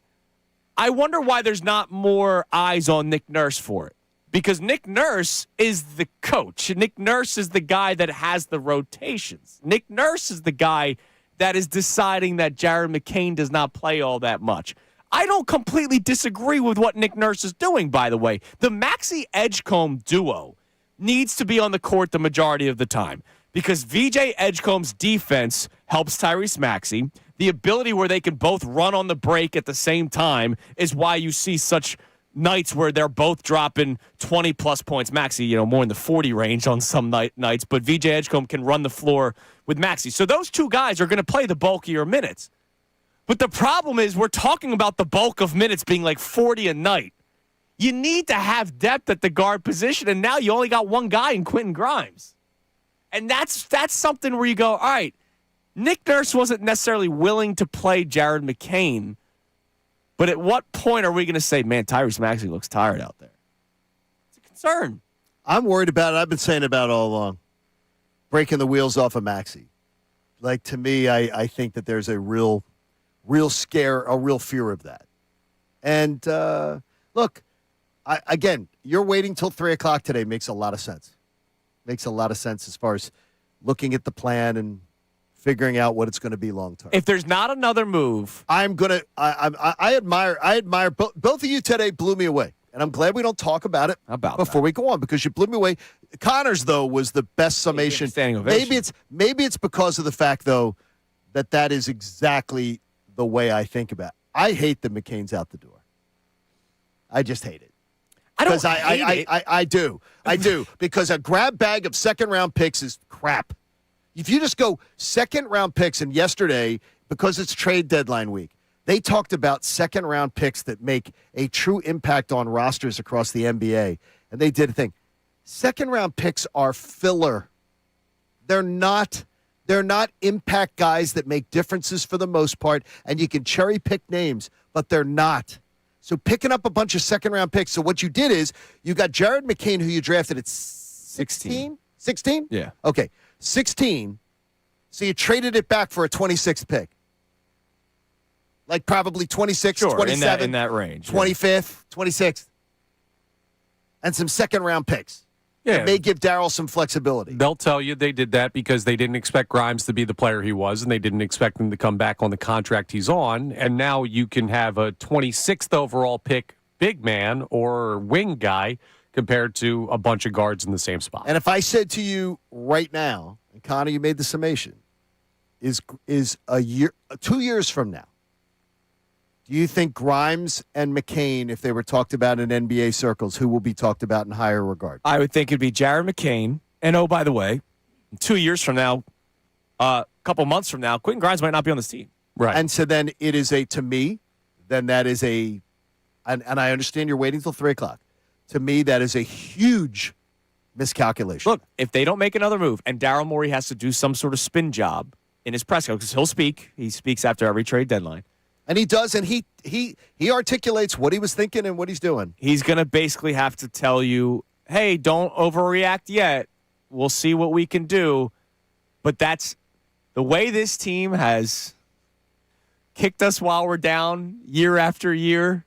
I wonder why there's not more eyes on Nick Nurse for it. because Nick Nurse is the coach. Nick Nurse is the guy that has the rotations. Nick Nurse is the guy that is deciding that Jared McCain does not play all that much. I don't completely disagree with what Nick Nurse is doing, by the way. The Maxey Edgecombe duo needs to be on the court the majority of the time because VJ Edgecombe's defense helps Tyrese Maxey. The ability where they can both run on the break at the same time is why you see such nights where they're both dropping 20-plus points. Maxey, more in the 40 range on some nights, but VJ Edgecombe can run the floor with Maxey. So those two guys are going to play the bulkier minutes. But the problem is we're talking about the bulk of minutes being like 40 a night. You need to have depth at the guard position, and now you only got one guy in Quentin Grimes. And that's something where you go, all right, Nick Nurse wasn't necessarily willing to play Jared McCain, but at what point are we going to say, man, Tyrese Maxey looks tired out there? It's a concern. I'm worried about it. I've been saying about it all along. Breaking the wheels off of Maxey. Like, to me, I think that there's a real scare, a real fear of that. And, look, again, you're waiting till 3 o'clock today makes a lot of sense. Makes a lot of sense as far as looking at the plan and figuring out what it's going to be long term. If there's not another move, I admire both of you today. Blew me away, and I'm glad we don't talk about it before we go on because you blew me away. Connors though was the best summation. Standing ovation. Maybe it's because of the fact though that is exactly the way I think about it. I hate that McCain's out the door. I just hate it. I do because a grab bag of second-round picks is crap. If you just go second-round picks, and yesterday, because it's trade deadline week, they talked about second-round picks that make a true impact on rosters across the NBA, and they did a thing. Second-round picks are filler. They're not impact guys that make differences for the most part, and you can cherry-pick names, but they're not. So picking up a bunch of second-round picks. So what you did is you got Jared McCain, who you drafted at 16? 16? Yeah. Okay, 16. So you traded it back for a 26th pick. Like probably 26, sure, 27. In that range. 25th, 26th. And some second-round picks. Yeah. It may give Darryl some flexibility. They'll tell you they did that because they didn't expect Grimes to be the player he was, and they didn't expect him to come back on the contract he's on. And now you can have a 26th overall pick big man or wing guy compared to a bunch of guards in the same spot. And if I said to you right now, and Connor, you made the summation, is a year, 2 years from now, do you think Grimes and McCain, if they were talked about in NBA circles, who will be talked about in higher regard? I would think it'd be Jared McCain. And, oh, by the way, 2 years from now, a couple months from now, Quentin Grimes might not be on this team. Right. And so then it is to me, then that is and I understand you're waiting till 3 o'clock. To me, that is a huge miscalculation. Look, if they don't make another move and Daryl Morey has to do some sort of spin job in his press conference, because he'll speak. He speaks after every trade deadline. And he does, and he articulates what he was thinking and what he's doing. He's going to basically have to tell you, hey, don't overreact yet. We'll see what we can do. But that's the way this team has kicked us while we're down year after year.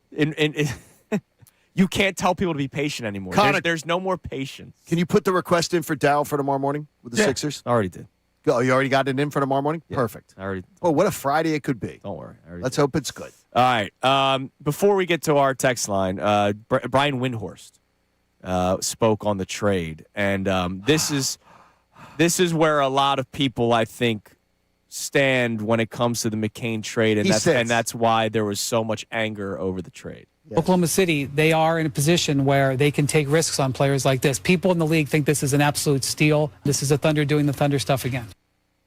You can't tell people to be patient anymore. Connor, there's no more patience. Can you put the request in for Dow for tomorrow morning with the Sixers? I already did. Oh, you already got it in for tomorrow morning? Yeah, Perfect. I already. Oh, what a Friday it could be. Don't worry. Let's hope it's good. All right. Before we get to our text line, Brian Windhorst spoke on the trade, and this is where a lot of people, I think, stand when it comes to the McCain trade, and that's why there was so much anger over the trade. Yes. Oklahoma City, they are in a position where they can take risks on players like this. People in the league think this is an absolute steal. This is the Thunder doing the Thunder stuff again.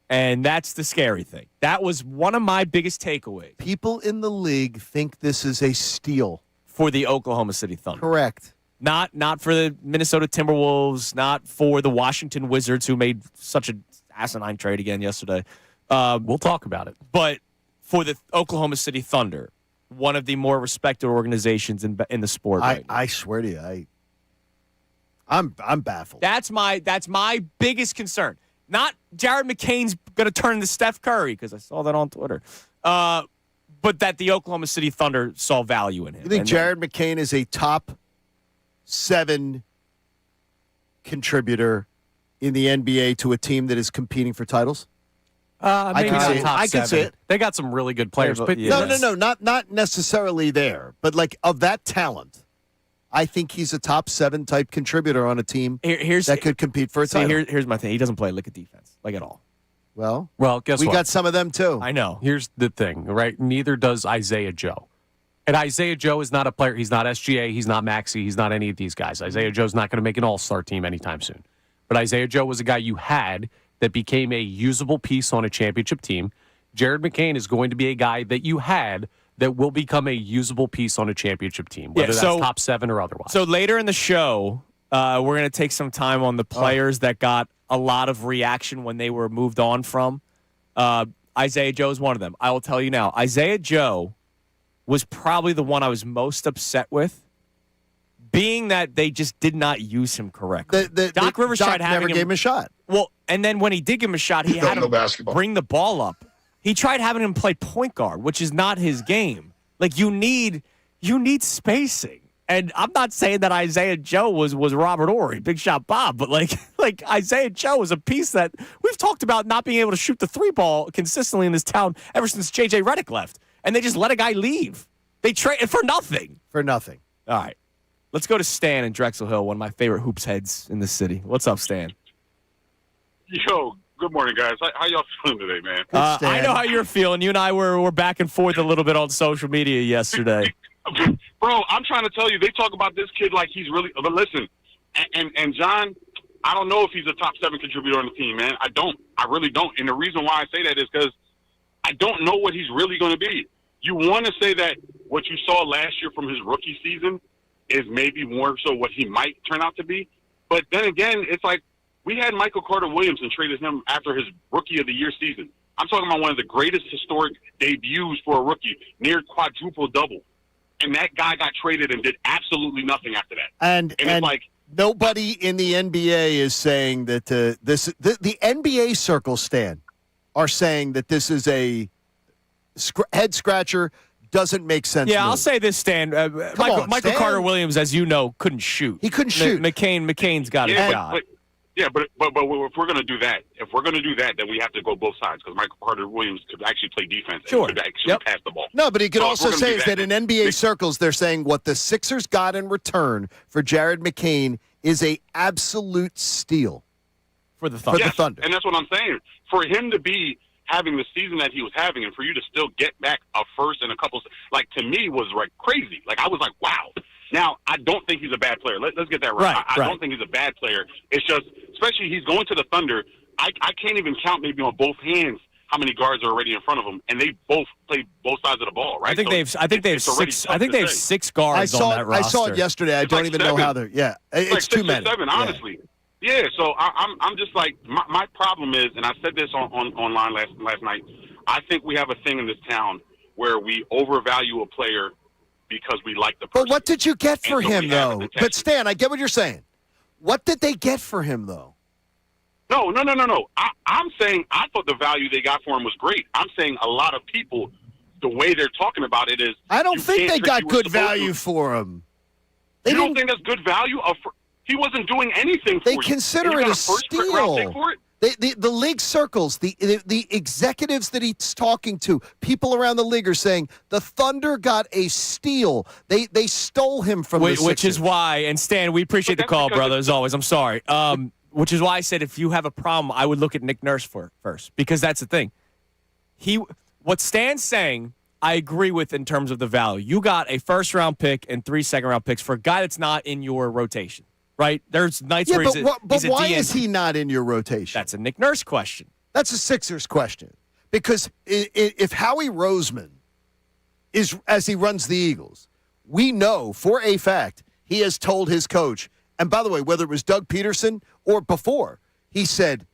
And that's the scary thing. That was one of my biggest takeaways. People in the league think this is a steal. For the Oklahoma City Thunder. Correct. Not for the Minnesota Timberwolves, not for the Washington Wizards, who made such an asinine trade again yesterday. We'll talk about it. But for the Oklahoma City Thunder, one of the more respected organizations in the sport right now. I swear to you, I'm baffled. That's my biggest concern. Not Jared McCain's going to turn into Steph Curry, because I saw that on Twitter. But that the Oklahoma City Thunder saw value in him. You think Jared McCain is a top 7 contributor in the NBA to a team that is competing for titles? Maybe can not see it. top I can 7. see it. They got some really good players, but Yeah. No, not necessarily there, but like of that talent, I think he's a top 7 type contributor on a team that could compete for a title. Here's my thing. He doesn't play lick of defense, like at all. Well, guess we what? got some of them too. I know. Here's the thing, right? Neither does Isaiah Joe. And Isaiah Joe is not a player. He's not SGA. He's not Maxey. He's not any of these guys. Isaiah Joe's not going to make an all-star team anytime soon. But Isaiah Joe was a guy you had that became a usable piece on a championship team. Jared McCain is going to be a guy that you had that will become a usable piece on a championship team, whether that's top 7 or otherwise. So later in the show, we're going to take some time on the players that got a lot of reaction when they were moved on from. Isaiah Joe is one of them. I will tell you now, Isaiah Joe was probably the one I was most upset with, being that they just did not use him correctly. Doc Rivers tried having never gave him a shot. Well, and then when he did give him a shot, he had him bring the ball up. He tried having him play point guard, which is not his game. Like you need spacing. And I'm not saying that Isaiah Joe was Robert Horry, Big Shot Bob, but like Isaiah Joe is a piece that we've talked about not being able to shoot the 3 ball consistently in this town ever since JJ Redick left. And they just let a guy leave. They traded for nothing. For nothing. All right. Let's go to Stan in Drexel Hill, one of my favorite hoops heads in the city. What's up, Stan? Yo, good morning, guys. How y'all feeling today, man? I know how you're feeling. You and I were back and forth a little bit on social media yesterday. Bro, I'm trying to tell you, they talk about this kid like he's really – but listen, and John, I don't know if he's a top 7 contributor on the team, man. I don't. I really don't. And the reason why I say that is because I don't know what he's really going to be. You want to say that what you saw last year from his rookie season is maybe more so what he might turn out to be. But then again, it's like we had Michael Carter-Williams and traded him after his Rookie of the Year season. I'm talking about one of the greatest historic debuts for a rookie, near quadruple-double. And that guy got traded and did absolutely nothing after that. And it's like nobody in the NBA is saying that the NBA circle, Stan, are saying that this is a head scratcher, doesn't make sense. Yeah, move. I'll say this, Stan. Michael Stan. Carter-Williams, as you know, couldn't shoot. He couldn't shoot. McCain's got a shot. But if we're going to do that, then we have to go both sides because Michael Carter-Williams could actually play defense and could actually pass the ball. No, but he could So also if we're gonna say do is that in NBA circles, they're saying what the Sixers got in return for Jared McCain is a absolute steal for the Thunder. Yes, and that's what I'm saying. For him to be having the season that he was having and for you to still get back a first and a couple, like to me was like crazy. Like I was like, wow. Now, I don't think he's a bad player. Let's get that right. I don't think he's a bad player. It's just, especially he's going to the Thunder, I can't even count maybe on both hands how many guards are already in front of him, and they both play both sides of the ball, right? I think they have 6 guards on that roster. I saw it yesterday. I don't even know how they're. Yeah, it's like too 6 many. or 7, honestly. Yeah. So I'm just like my problem is, and I said this online last night. I think we have a thing in this town where we overvalue a player because we like the person. But what did you get for him, though? But, Stan, I get what you're saying. What did they get for him, though? No. I'm saying I thought the value they got for him was great. I'm saying a lot of people, the way they're talking about it is I don't think they got good value for him. You don't think that's good value? He wasn't doing anything for you. They consider it a steal. The league circles, the executives that he's talking to, people around the league are saying the Thunder got a steal. They stole him from the Sixers. Which is why, and Stan, we appreciate the call, brother, as always. I'm sorry. Which is why I said if you have a problem, I would look at Nick Nurse first, because that's the thing. What Stan's saying, I agree with in terms of the value. You got a first-round pick and 3 second-round picks for a guy that's not in your rotation. Right? There's nights where he's a why DN. is he not in your rotation? That's a Nick Nurse question. That's a Sixers question. Because if Howie Roseman is, as he runs the Eagles, we know for a fact he has told his coach, and by the way, whether it was Doug Peterson or before, he said,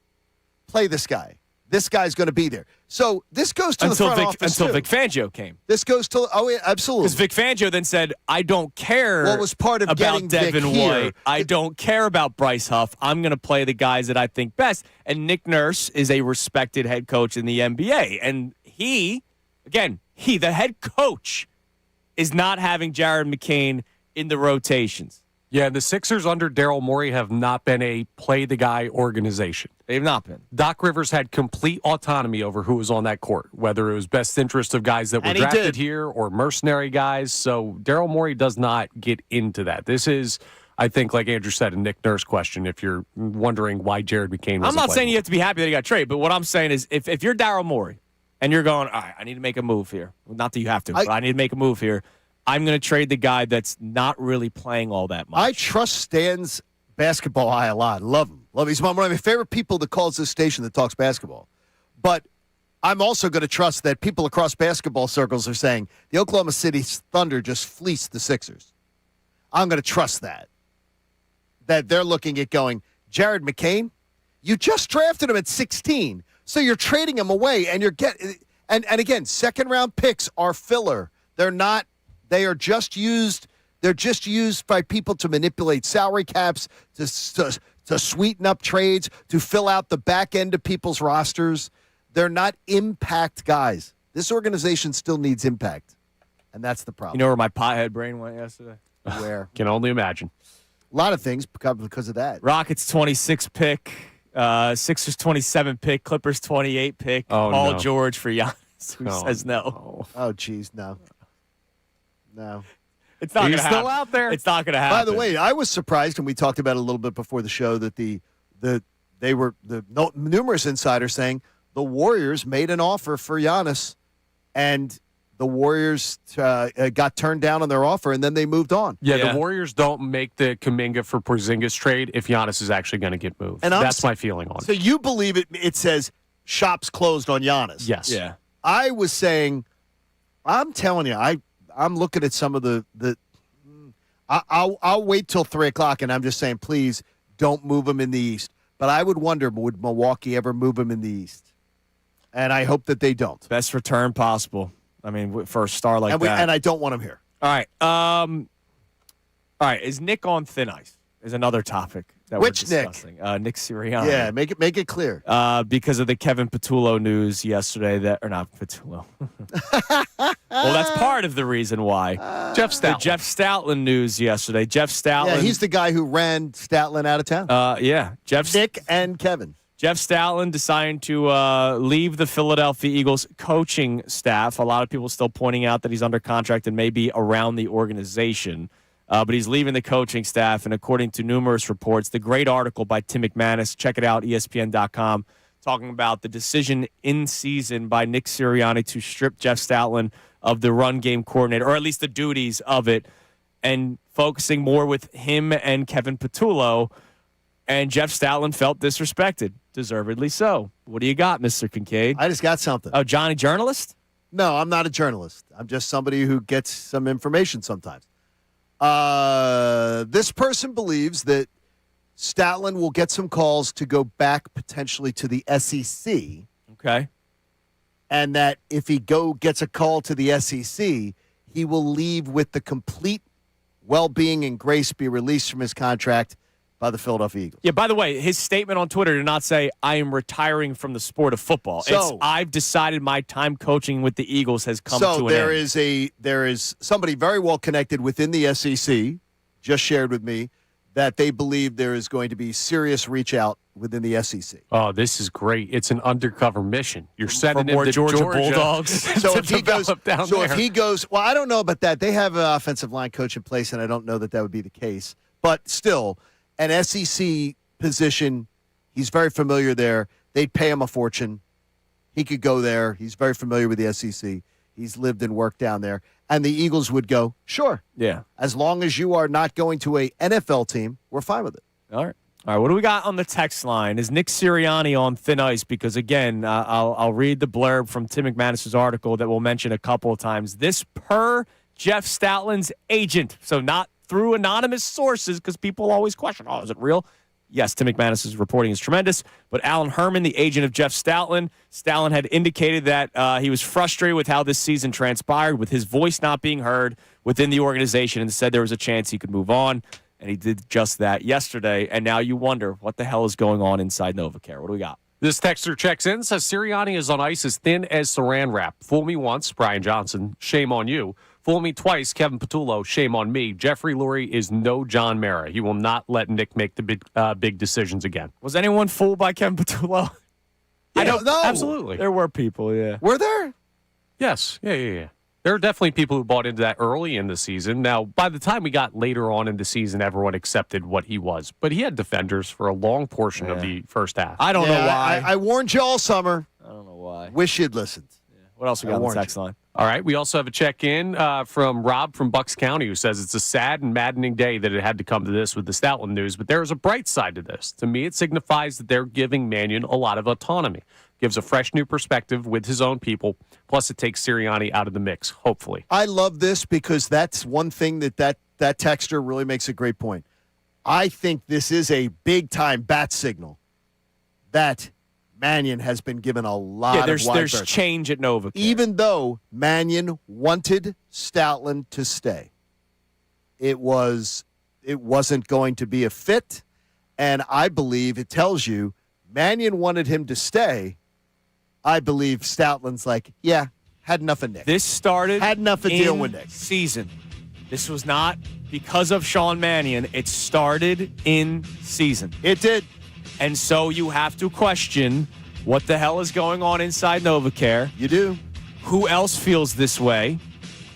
play this guy. This guy's going to be there. So this goes to the front office, until too. Vic Fangio came. This goes to absolutely. Because Vic Fangio then said, I don't care what was part of about getting Devin Vic here. White. I don't care about Bryce Huff. I'm going to play the guys that I think best. And Nick Nurse is a respected head coach in the NBA. And he, the head coach, is not having Jared McCain in the rotations. Yeah, the Sixers under Daryl Morey have not been a play-the-guy organization. They've not been. Doc Rivers had complete autonomy over who was on that court, whether it was best interest of guys that were drafted here or mercenary guys. So Daryl Morey does not get into that. This is, I think, like Andrew said, a Nick Nurse question if you're wondering why Jared McCain was I'm not saying you have to be happy that he got traded, but what I'm saying is if you're Daryl Morey and you're going, all right, I need to make a move here. Well, not that you have to, but I need to make a move here. I'm going to trade the guy that's not really playing all that much. I trust Stan's basketball eye a lot. Love him. He's one of my favorite people that calls this station that talks basketball. But I'm also going to trust that people across basketball circles are saying the Oklahoma City Thunder just fleeced the Sixers. I'm going to trust that. That they're looking at going, Jared McCain, you just drafted him at 16, so you're trading him away, and you're getting and again, second-round picks are filler. They're not. They are just used. They're just used by people to manipulate salary caps, to sweeten up trades, to fill out the back end of people's rosters. They're not impact guys. This organization still needs impact, and that's the problem. You know where my pothead brain went yesterday? Where? Can only imagine. A lot of things because of that. Rockets 26 pick, Sixers 27 pick, Clippers 28 pick. Paul George for Giannis, who says no. Oh, geez, no. No. It's not going to happen. Still out there. It's not going to happen. By the way, I was surprised, and we talked about it a little bit before the show, that numerous insiders saying the Warriors made an offer for Giannis, and the Warriors got turned down on their offer, and then they moved on. Yeah, the Warriors don't make the Kuminga for Porzingis trade if Giannis is actually going to get moved. And that's my feeling on it. So you believe it says shops closed on Giannis? Yes. Yeah. I was saying, I'm telling you, I'm looking at some of the I'll wait till 3 o'clock, and I'm just saying, please don't move him in the East. But I would wonder, would Milwaukee ever move him in the East? And I hope that they don't. Best return possible. I mean, for a star like that. And I don't want him here. All right. All right. Is Nick on thin ice? Is another topic that Which we're discussing. Nick Sirianni. Yeah, make it clear. Because of the Kevin Patullo news yesterday or not Patullo. Well, that's part of the reason why. Jeff Stoutland. The Jeff Stoutland news yesterday. Jeff Stoutland. Yeah, he's the guy who ran Stoutland out of town. Yeah. Nick and Kevin. Jeff Stoutland deciding to leave the Philadelphia Eagles coaching staff. A lot of people still pointing out that he's under contract and maybe around the organization. But he's leaving the coaching staff, and according to numerous reports, the great article by Tim McManus, check it out, ESPN.com, talking about the decision in season by Nick Sirianni to strip Jeff Stoutland of the run game coordinator, or at least the duties of it, and focusing more with him and Kevin Patullo. And Jeff Stoutland felt disrespected, deservedly so. What do you got, Mr. Kincade? I just got something. Oh, Johnny, journalist? No, I'm not a journalist. I'm just somebody who gets some information sometimes. This person believes that Stoutland will get some calls to go back potentially to the SEC. Okay. And that if he gets a call to the SEC, he will leave with the complete well-being and grace, be released from his contract by the Philadelphia Eagles. Yeah, by the way, his statement on Twitter did not say, I am retiring from the sport of football. It's, I've decided my time coaching with the Eagles has come to an end. So there is somebody very well connected within the SEC, just shared with me, that they believe there is going to be serious reach out within the SEC. Oh, this is great. It's an undercover mission. You're sending him to Georgia Bulldogs. So if he goes, well, I don't know about that. They have an offensive line coach in place, and I don't know that would be the case. But still, an SEC position, he's very familiar there. They'd pay him a fortune. He could go there. He's very familiar with the SEC. He's lived and worked down there. And the Eagles would go, sure. Yeah. As long as you are not going to a NFL team, we're fine with it. All right. All right, what do we got on the text line? Is Nick Sirianni on thin ice? Because, again, I'll read the blurb from Tim McManus' article that we'll mention a couple of times. This per Jeff Stoutland's agent, so not through anonymous sources, because people always question, is it real? Yes, Tim McManus' reporting is tremendous, but Alan Herman, the agent of Jeff Stoutland, had indicated that he was frustrated with how this season transpired, with his voice not being heard within the organization, and said there was a chance he could move on, and he did just that yesterday, and now you wonder what the hell is going on inside NovaCare. What do we got? This texter checks in, says Sirianni is on ice as thin as saran wrap. Fool me once, Brian Johnson, shame on you. Fool me twice, Kevin Patullo, shame on me. Jeffrey Lurie is no John Mara. He will not let Nick make the big decisions again. Was anyone fooled by Kevin Patullo? Yeah, I don't no. Absolutely. There were people, yeah. Were there? Yes. Yeah. There are definitely people who bought into that early in the season. Now, by the time we got later on in the season, everyone accepted what he was. But he had defenders for a long portion of the first half. I don't know why. I warned you all summer. I don't know why. Wish you'd listened. What else we got on the text line? All right. We also have a check-in from Rob from Bucks County who says it's a sad and maddening day that it had to come to this with the Stoutland news, but there is a bright side to this. To me, it signifies that they're giving Mannion a lot of autonomy. Gives a fresh new perspective with his own people. Plus, it takes Sirianni out of the mix, hopefully. I love this because that's one thing that texter really makes a great point. I think this is a big-time bat signal that Mannion has been given a lot of wide there's berth. change at Novacare. Even though Mannion wanted Stoutland to stay, it wasn't going to be a fit, and I believe it tells you Mannion wanted him to stay. I believe Stoutland's like, yeah, had enough of Nick. This started had enough of dealing with Nick. Season. This was not because of Sean Mannion. It started in season. It did. And so you have to question what the hell is going on inside Novacare. You do. Who else feels this way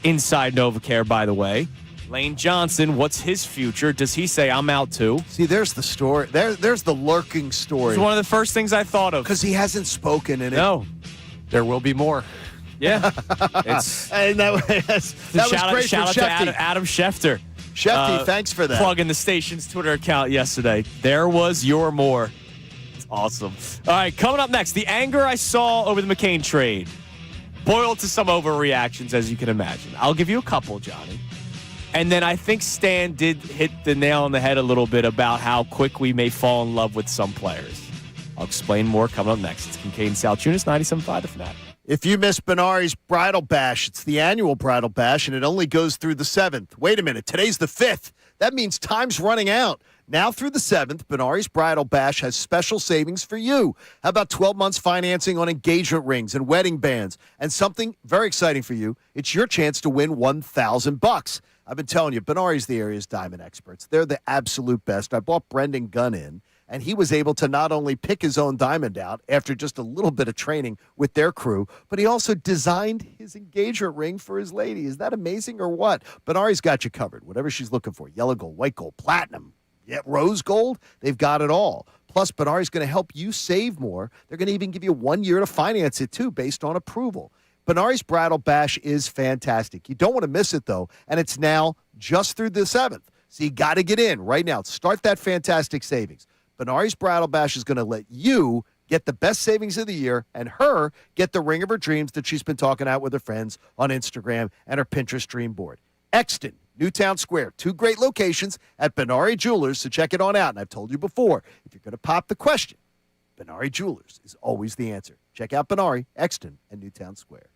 inside Novacare, by the way? Lane Johnson, what's his future? Does he say, I'm out too? See, there's the story. There's the lurking story. It's one of the first things I thought of. Because he hasn't spoken in it. No. There will be more. Yeah. It's And that was great shout for out Shefty. to Adam Schefter. Shefty, thanks for that. Plugging the station's Twitter account yesterday. There was your more. It's awesome. All right, coming up next, the anger I saw over the McCain trade boiled to some overreactions, as you can imagine. I'll give you a couple, Johnny. And then I think Stan did hit the nail on the head a little bit about how quick we may fall in love with some players. I'll explain more coming up next. It's Kincade Salciunas, 97.5 The Fanatic. If you missed Benari's Bridal Bash, it's the annual Bridal Bash, and it only goes through the 7th. Wait a minute. Today's the 5th. That means time's running out. Now through the 7th, Benari's Bridal Bash has special savings for you. How about 12 months financing on engagement rings and wedding bands? And something very exciting for you, it's your chance to win $1,000. I've been telling you, Benari's the area's diamond experts. They're the absolute best. I brought Brendan Gunn in, and he was able to not only pick his own diamond out after just a little bit of training with their crew, but he also designed his engagement ring for his lady. Is that amazing or what? Benari's got you covered. Whatever she's looking for, yellow gold, white gold, platinum, rose gold, they've got it all. Plus, Benari's going to help you save more. They're going to even give you 1 year to finance it, too, based on approval. Benari's Bridal Bash is fantastic. You don't want to miss it, though, and it's now just through the 7th. So you got to get in right now. Start that fantastic savings. Benari's Bridal Bash is going to let you get the best savings of the year and her get the ring of her dreams that she's been talking out with her friends on Instagram and her Pinterest dream board. Exton, Newtown Square, 2 great locations at Benari Jewelers, so check it on out. And I've told you before, if you're going to pop the question, Benari Jewelers is always the answer. Check out Benari, Exton, and Newtown Square.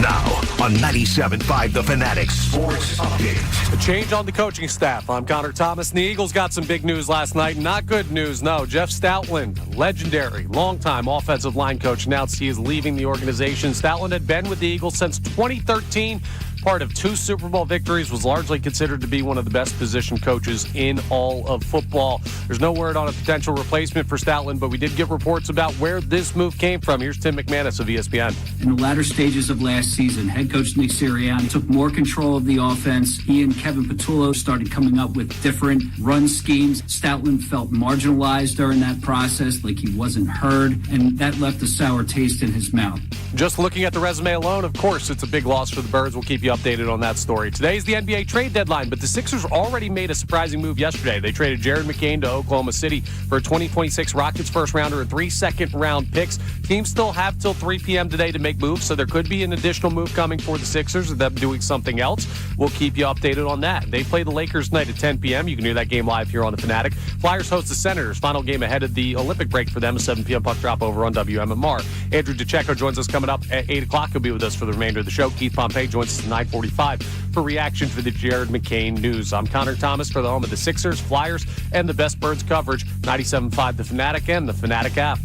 Now on 97.5 The Fanatic Sports Update. A change on the coaching staff. I'm Connor Thomas, and the Eagles got some big news last night. Not good news, no. Jeff Stoutland, legendary, longtime offensive line coach, announced he is leaving the organization. Stoutland had been with the Eagles since 2013. Part of 2 Super Bowl victories, was largely considered to be one of the best position coaches in all of football. There's no word on a potential replacement for Stoutland, but we did get reports about where this move came from. Here's Tim McManus of ESPN. In the latter stages of last season, head coach Nick Sirianni took more control of the offense. He and Kevin Patullo started coming up with different run schemes. Stoutland felt marginalized during that process, like he wasn't heard, and that left a sour taste in his mouth. Just looking at the resume alone, of course, it's a big loss for the Birds. We'll keep you updated on that story. Today is the NBA trade deadline, but the Sixers already made a surprising move yesterday. They traded Jared McCain to Oklahoma City for a 2026 Rockets first-rounder and 3 second-round picks. Teams still have till 3 p.m. today to make moves, so there could be an additional move coming for the Sixers or them doing something else. We'll keep you updated on that. They play the Lakers tonight at 10 p.m. You can hear that game live here on the Fanatic. Flyers host the Senators. Final game ahead of the Olympic break for them, a 7 p.m. puck drop over on WMMR. Andrew DeCecco joins us coming up at 8 o'clock. He'll be with us for the remainder of the show. Keith Pompey joins us at 9:45 for reaction to the Jared McCain news. I'm Connor Thomas for the home of the Sixers, Flyers, and the best Birds coverage, 97.5 The Fanatic and the Fanatic app.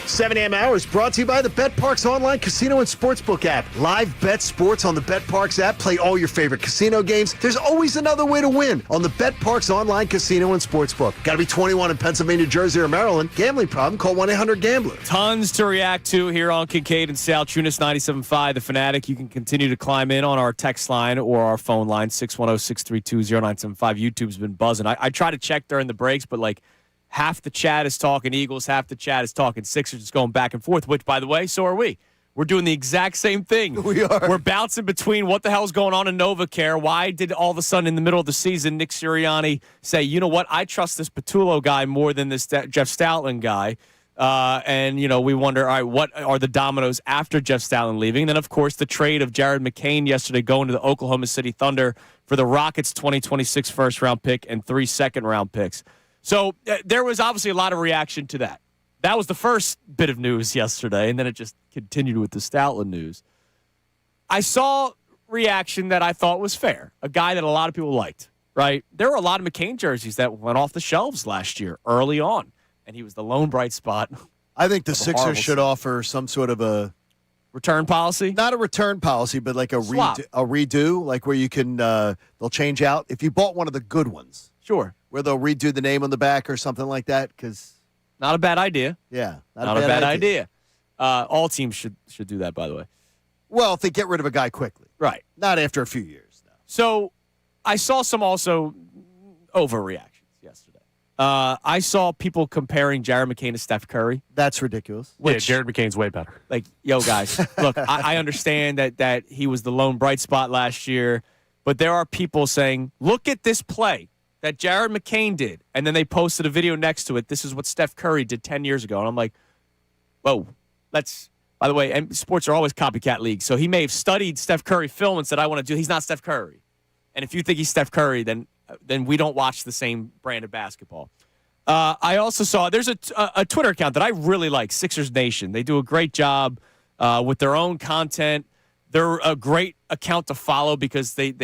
7 a.m. hour is brought to you by the BetParks online casino and sportsbook app. Live bet sports on the BetParks app. Play all your favorite casino games. There's always another way to win on the BetParks online casino and sportsbook. Got to be 21 in Pennsylvania, Jersey, or Maryland. Gambling problem? Call 1-800-GAMBLER. Tons to react to here on Kincade and Salciunas 97.5 The Fanatic. You can continue to climb in on our text line or our phone line 610-632-0975. YouTube's been buzzing. I try to check during the breaks, but like half the chat is talking Eagles, half the chat is talking Sixers, just going back and forth, which, by the way, so are we. We're doing the exact same thing. We are. We're bouncing between what the hell's going on in NovaCare. Why did all of a sudden in the middle of the season Nick Sirianni say, you know what, I trust this Patullo guy more than this Jeff Stoutland guy. And, we wonder, all right, what are the dominoes after Jeff Stoutland leaving? And then, of course, the trade of Jared McCain yesterday going to the Oklahoma City Thunder for the Rockets' 2026 first-round pick and 3 second-round picks. So there was obviously a lot of reaction to that. That was the first bit of news yesterday, and then it just continued with the Stoutland news. I saw reaction that I thought was fair, a guy that a lot of people liked, right? There were a lot of McCain jerseys that went off the shelves last year early on, and he was the lone bright spot. I think the Sixers should offer some sort of a return policy. Not a return policy, but like a redo, like where you can they'll change out if you bought one of the good ones. Sure, where they'll redo the name on the back or something like that. Because not a bad idea. Yeah, not a bad idea. All teams should do that, by the way. Well, if they get rid of a guy quickly, right? Not after a few years. No. So, I saw some also overreactions yesterday. I saw people comparing Jared McCain to Steph Curry. That's ridiculous. Which, Jared McCain's way better. Like, yo, guys, look, I understand that he was the lone bright spot last year, but there are people saying, look at this play that Jared McCain did, and then they posted a video next to it. This is what Steph Curry did 10 years ago. And I'm like, whoa, by the way, and sports are always copycat leagues, so he may have studied Steph Curry film and said, I want to do, he's not Steph Curry. And if you think he's Steph Curry, then we don't watch the same brand of basketball. I also saw, there's a Twitter account that I really like, Sixers Nation. They do a great job with their own content. They're a great account to follow because they're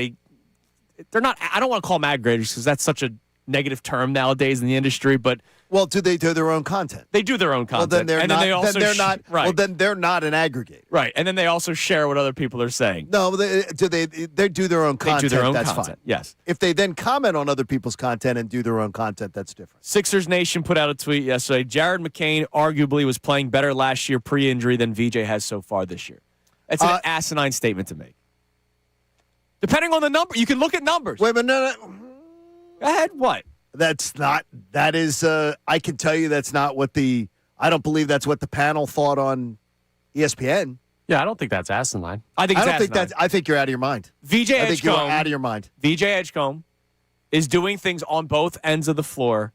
not, I don't want to call them aggregators because that's such a negative term nowadays in the industry, but well, do they do their own content? They do their own content. Well, then they're not. Right. Well, then they're not an aggregator. Right, and then they also share what other people are saying. No, they do their own content. They do their own that's content. Fine. Yes. If they then comment on other people's content and do their own content, that's different. Sixers Nation put out a tweet yesterday. Jared McCain arguably was playing better last year pre-injury than VJ has so far this year. That's an asinine statement to make. Depending on the number, you can look at numbers. Wait a minute. No. Go ahead. What? That is, I can tell you that's not what I don't believe that's what the panel thought on ESPN. Yeah, I don't think that's asinine. I think you're out of your mind. VJ Edgecombe. I think you're out of your mind. VJ Edgecombe is doing things on both ends of the floor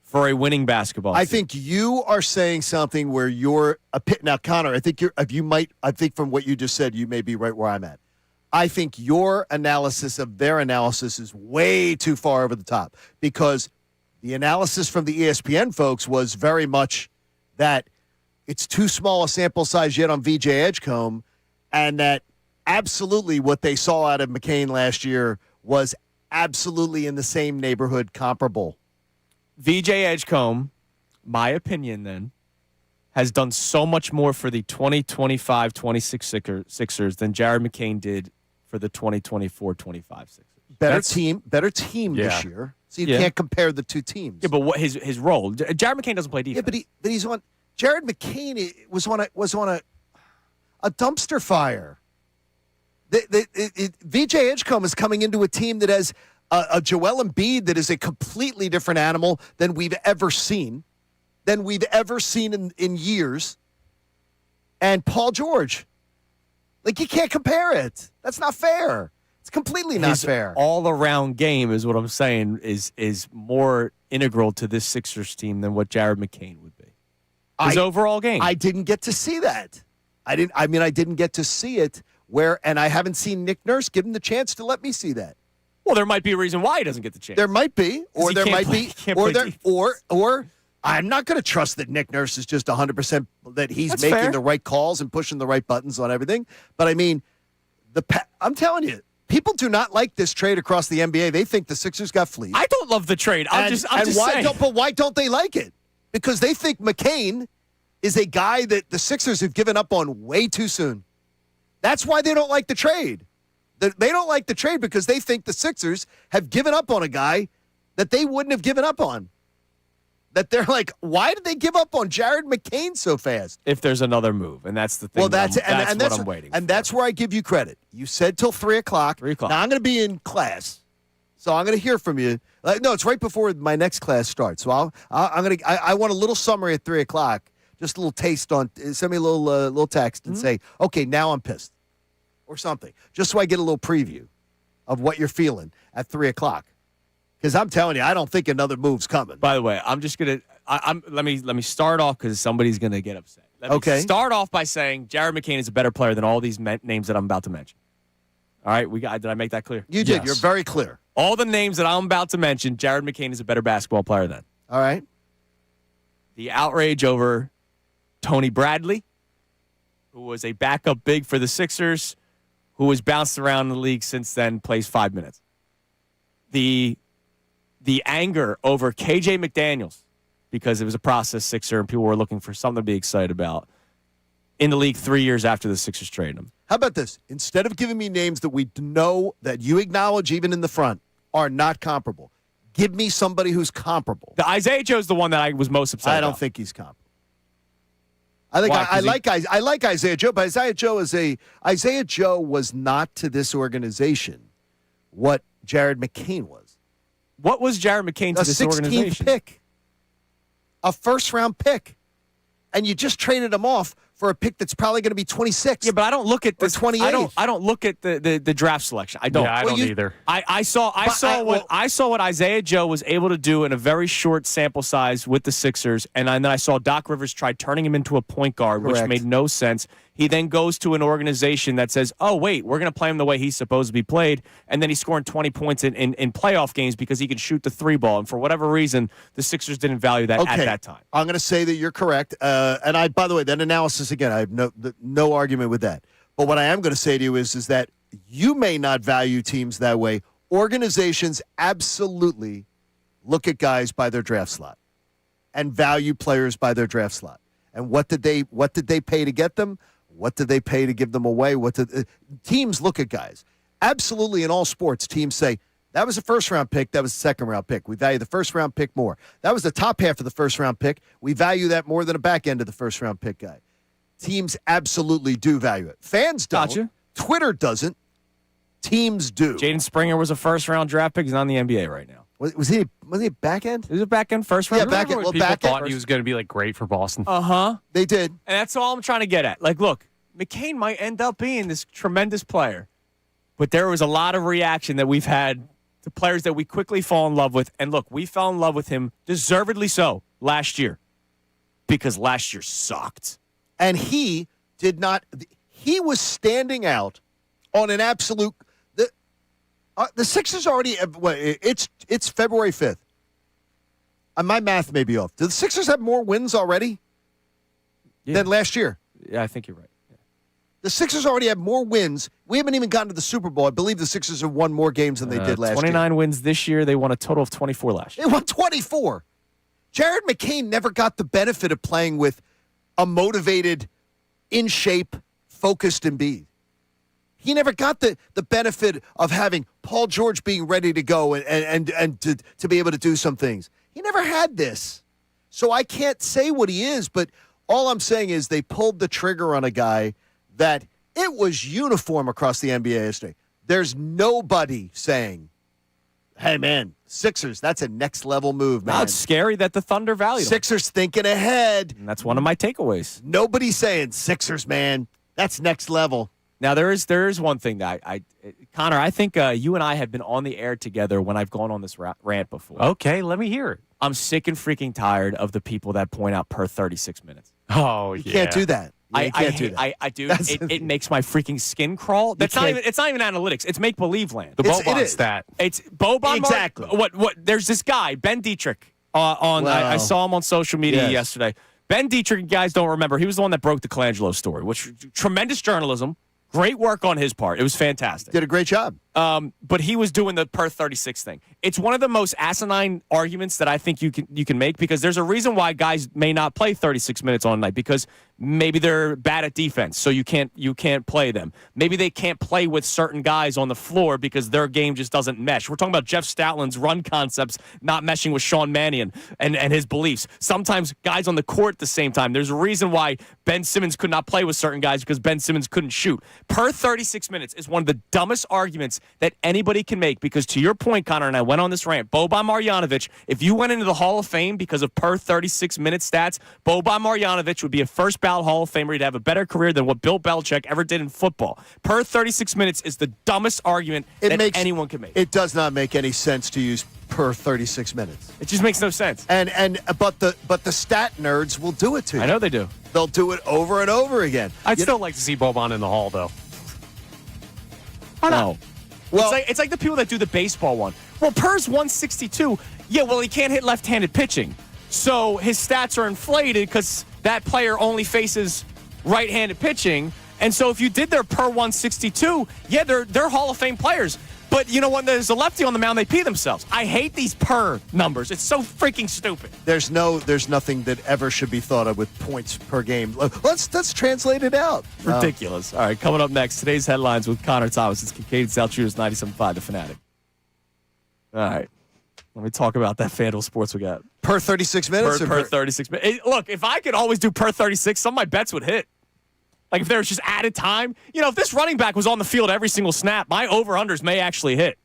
for a winning basketball team. I think you are saying something where you're now, Connor, I think from what you just said, you may be right where I'm at. I think your analysis of their analysis is way too far over the top because the analysis from the ESPN folks was very much that it's too small a sample size yet on VJ Edgecombe and that absolutely what they saw out of McCain last year was absolutely in the same neighborhood comparable. VJ Edgecombe, my opinion then, has done so much more for the 2025-26 Sixers than Jared McCain did for the 2024-25 Sixers. Better team this year. So you can't compare the two teams. Yeah, but what his role? Jared McCain doesn't play defense. Yeah, but he's on. Jared McCain was on a dumpster fire. VJ Edgecombe is coming into a team that has a Joel Embiid that is a completely different animal than we've ever seen, in years, and Paul George. Like, you can't compare it. That's not fair. It's completely not fair. All-around game is what I'm saying is more integral to this Sixers team than what Jared McCain would be. His overall game. I didn't get to see that. I didn't get to see it and I haven't seen Nick Nurse give him the chance to let me see that. Well, there might be a reason why he doesn't get the chance. There might be, or there might be, or I'm not going to trust that Nick Nurse is just 100% that he's That's making fair. the right calls and pushing the right buttons on everything. But I mean, I'm telling you, people do not like this trade across the NBA. They think the Sixers got fleeced. I don't love the trade. I'm just saying. But why don't they like it? Because they think McCain is a guy that the Sixers have given up on way too soon. That's why they don't like the trade. They don't like the trade because they think the Sixers have given up on a guy that they wouldn't have given up on. That they're like, why did they give up on Jared McCain so fast? If there's another move, and that's the thing. Well, that's what I'm waiting. And that's where I give you credit. You said till 3 o'clock. 3 o'clock. Now I'm going to be in class, so I'm going to hear from you. No, it's right before my next class starts. So I want a little summary at 3 o'clock, just a little taste on. Send me a little text and say, okay, now I'm pissed, or something, just so I get a little preview of what you're feeling at 3 o'clock. Because I'm telling you, I don't think another move's coming. By the way, I'm just gonna. Let me start off because somebody's gonna get upset. Let me start off by saying Jared McCain is a better player than all these names that I'm about to mention. All right, did I make that clear? You did. Yes. You're very clear. All the names that I'm about to mention, Jared McCain is a better basketball player than. All right. The outrage over Tony Bradley, who was a backup big for the Sixers, who has bounced around the league since then, plays 5 minutes. The anger over KJ McDaniels, because it was a process Sixer and people were looking for something to be excited about, in the league 3 years after the Sixers traded him. How about this? Instead of giving me names that we know that you acknowledge even in the front are not comparable, give me somebody who's comparable. The Isaiah Joe's the one that I was most upset about. I don't think he's comparable. I like Isaiah Joe, but Isaiah Joe was not to this organization what Jared McCain was. What was Jared McCain to this organization? A 16th pick. A first-round pick. And you just traded him off for a pick that's probably going to be 26. Yeah, but I don't look at this. 28. I don't look at the draft selection. I don't. Yeah, I don't either. I saw what Isaiah Joe was able to do in a very short sample size with the Sixers, and then I saw Doc Rivers try turning him into a point guard, which made no sense. He then goes to an organization that says, oh, wait, we're going to play him the way he's supposed to be played. And then he's scoring 20 points in playoff games because he can shoot the three ball. And for whatever reason, the Sixers didn't value that at that time. I'm going to say that you're correct. And by the way, that analysis, again, I have no argument with that. But what I am going to say to you is that you may not value teams that way. Organizations absolutely look at guys by their draft slot and value players by their draft slot. And what did they pay to get them? What did they pay to give them away? Teams look at guys. Absolutely, in all sports, teams say, that was a first-round pick, that was a second-round pick. We value the first-round pick more. That was the top half of the first-round pick. We value that more than a back end of the first-round pick guy. Teams absolutely do value it. Fans don't. Gotcha. Twitter doesn't. Teams do. Jaden Springer was a first-round draft pick. He's not in the NBA right now. Was he a back end? He was a back end first round. Yeah, back end. Well, people back thought end. he was going to be like great for Boston. They did. And that's all I'm trying to get at. Like, look, McCain might end up being this tremendous player, but there was a lot of reaction that we've had to players that we quickly fall in love with. And look, we fell in love with him, deservedly so, last year, because last year sucked. And he did not. He was standing out on an absolute. The Sixers already. It's February 5th. My math may be off. Do the Sixers have more wins already than last year? Yeah, I think you're right. Yeah. The Sixers already have more wins. We haven't even gotten to the Super Bowl. I believe the Sixers have won more games than they did last year. 29 wins this year. They won a total of 24 last year. They won 24. Jared McCain never got the benefit of playing with a motivated, in shape, focused Embiid. He never got the benefit of having Paul George being ready to go and to be able to do some things. He never had this. So I can't say what he is, but all I'm saying is they pulled the trigger on a guy that it was uniform across the NBA yesterday. There's nobody saying, hey, man, Sixers, that's a next-level move, man. Now it's scary that the Thunder valued him. Sixers thinking ahead. And that's one of my takeaways. Nobody's saying, Sixers, man, that's next level. Now, there is one thing that Connor, I think you and I have been on the air together when I've gone on this rant before. Okay, let me hear it. I'm sick and freaking tired of the people that point out per 36 minutes. Oh, You can't do that. You can't do that. I do. It makes my freaking skin crawl. It's not even analytics. It's make-believe land. The Boban stat. It's Boban. Exactly. What? There's this guy, Ben Dietrich, I saw him on social media yesterday. Ben Dietrich, guys don't remember, he was the one that broke the Colangelo story, which tremendous journalism. Great work on his part. It was fantastic. Did a great job. But he was doing the per 36 thing. It's one of the most asinine arguments that I think you can make, because there's a reason why guys may not play 36 minutes on a night, because maybe they're bad at defense, so you can't play them. Maybe they can't play with certain guys on the floor because their game just doesn't mesh. We're talking about Jeff Stoutland's run concepts not meshing with Sean Mannion and his beliefs. Sometimes guys on the court at the same time. There's a reason why Ben Simmons could not play with certain guys, because Ben Simmons couldn't shoot. Per 36 minutes is one of the dumbest arguments that anybody can make, because to your point, Connor, and I went on this rant, Boban Marjanovic, if you went into the Hall of Fame because of per 36 minute stats, Boban Marjanovic would be a first ballot Hall of Famer. He'd have a better career than what Bill Belichick ever did in football. Per 36 minutes is the dumbest argument anyone can make. It does not make any sense to use per 36 minutes. It just makes no sense. But the stat nerds will do it to you. I know they do. They'll do it over and over again. I'd still like to see Boban in the Hall, though. No. Well, it's like the people that do the baseball one. Well, Per's 162. Yeah, well, he can't hit left-handed pitching. So his stats are inflated because that player only faces right-handed pitching. And so if you did their per 162, yeah, they're Hall of Fame players. But, you know, when there's a lefty on the mound, they pee themselves. I hate these per numbers. It's so freaking stupid. There's nothing that ever should be thought of with points per game. Let's translate it out. Ridiculous. All right, coming up next, today's headlines with Connor Thomas. It's Kincade Salciunas, 97.5, The Fanatic. All right. Let me talk about that FanDuel Sports we got. Per 36 minutes? Per 36 minutes. Look, if I could always do per 36, some of my bets would hit. Like if there was just added time. You know, if this running back was on the field every single snap, my over-unders may actually hit.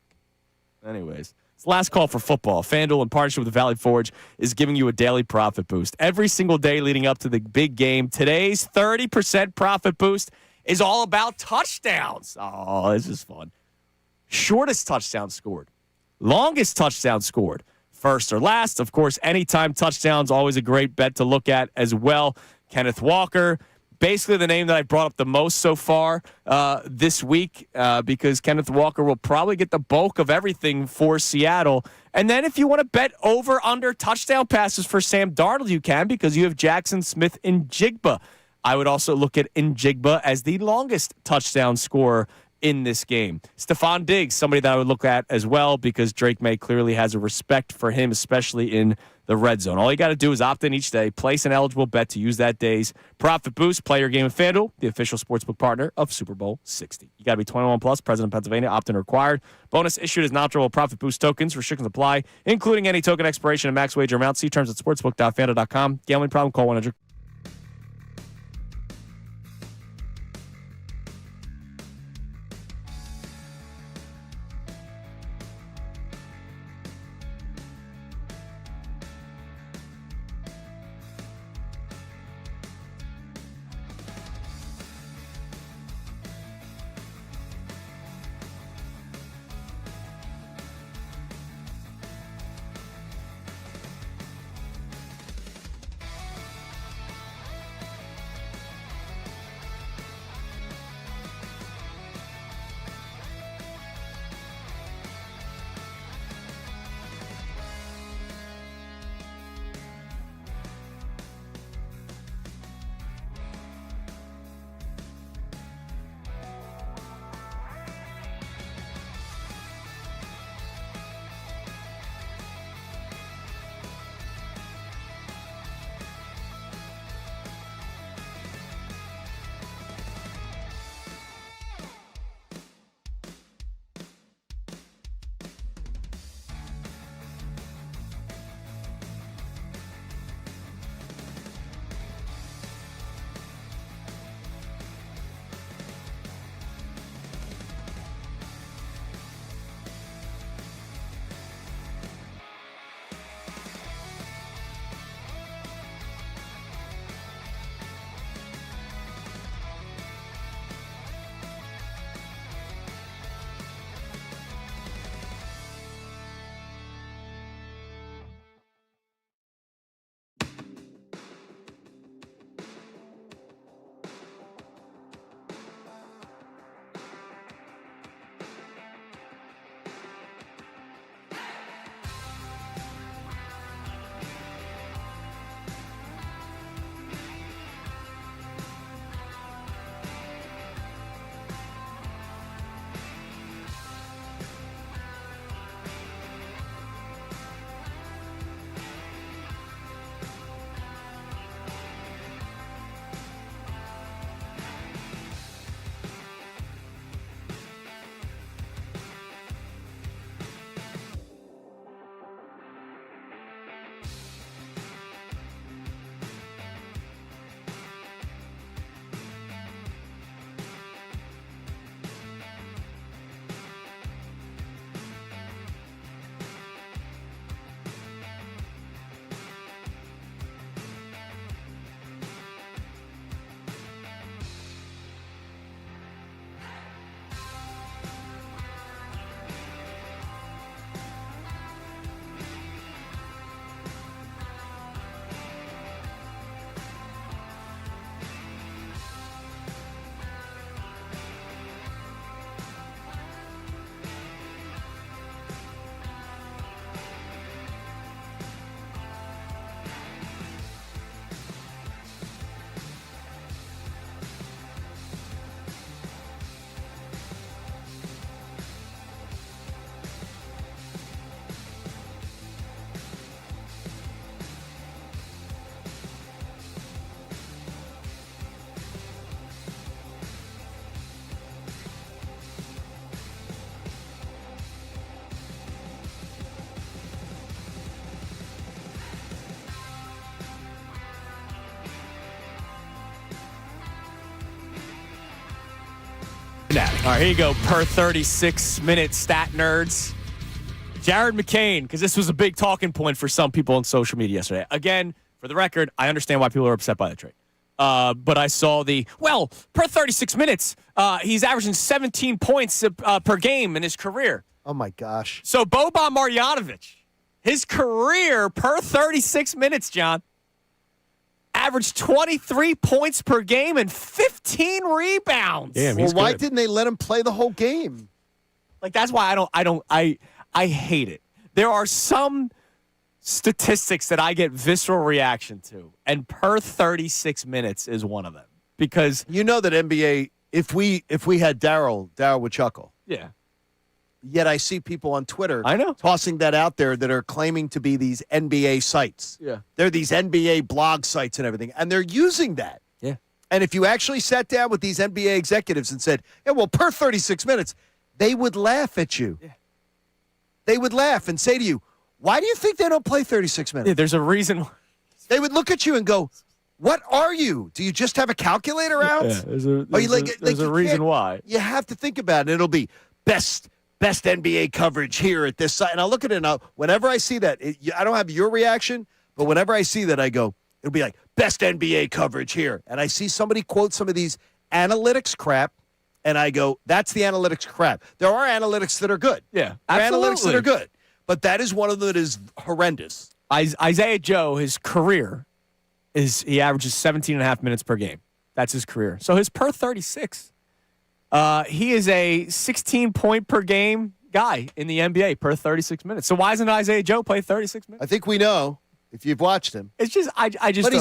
Anyways, it's the last call for football. FanDuel, in partnership with the Valley Forge, is giving you a daily profit boost. Every single day leading up to the big game, today's 30% profit boost is all about touchdowns. Oh, this is fun. Shortest touchdown scored. Longest touchdown scored. First or last. Of course, anytime touchdowns, always a great bet to look at as well. Kenneth Walker, basically the name that I brought up the most so far this week, because Kenneth Walker will probably get the bulk of everything for Seattle. And then if you want to bet over under touchdown passes for Sam Darnold, you can, because you have Jackson Smith and Njigba. I would also look at Njigba as the longest touchdown scorer in this game. Stephon Diggs, somebody that I would look at as well, because Drake May clearly has a respect for him, especially in the red zone. All you got to do is opt in each day, place an eligible bet to use that day's profit boost. Play your game with FanDuel, the official sportsbook partner of Super Bowl 60. You got to be 21 plus, present in Pennsylvania, opt-in required. Bonus issued as non-withdrawable profit boost tokens. Restrictions apply, including any token expiration and max wager amount. See terms at sportsbook.fanduel.com. Gambling problem? Call 100. Fanatic. All right, here you go. Per 36-minute stat nerds. Jared McCain, because this was a big talking point for some people on social media yesterday. Again, for the record, I understand why people are upset by the trade. But I saw per 36 minutes, he's averaging 17 points per game in his career. Oh, my gosh. So Boban Marjanovic, his career per 36 minutes, John, averaged 23 points per game and 15 rebounds. Damn, Well, why didn't they let him play the whole game? Like, that's why I hate it. There are some statistics that I get visceral reaction to, and per 36 minutes is one of them. Because you know that NBA, if we had Daryl would chuckle. Yeah. Yet I see people on Twitter I know. tossing that out there that are claiming to be these NBA sites. Yeah. They're these NBA blog sites and everything, and they're using that. Yeah. And if you actually sat down with these NBA executives and said, yeah, well, per 36 minutes, they would laugh at you. Yeah. They would laugh and say to you, why do you think they don't play 36 minutes? Yeah, there's a reason. They would look at you and go, what are you? Do you just have a calculator out? Yeah, there's a you reason can't- why. You have to think about it. It'll be best NBA coverage here at this site. And I'll look at it and whenever I see that, I don't have your reaction, but whenever I see that, I go, it'll be like best NBA coverage here. And I see somebody quote some of these analytics crap, and I go, that's the analytics crap. There are analytics that are good. Yeah, There are absolutely. analytics that are good. But that is one of them that is horrendous. Isaiah Joe, his career he averages 17.5 minutes per game. That's his career. So his per 36, he is a 16-point per game guy in the NBA per 36 minutes. So why isn't Isaiah Joe play 36 minutes? I think we know if you've watched him. It's just I just. But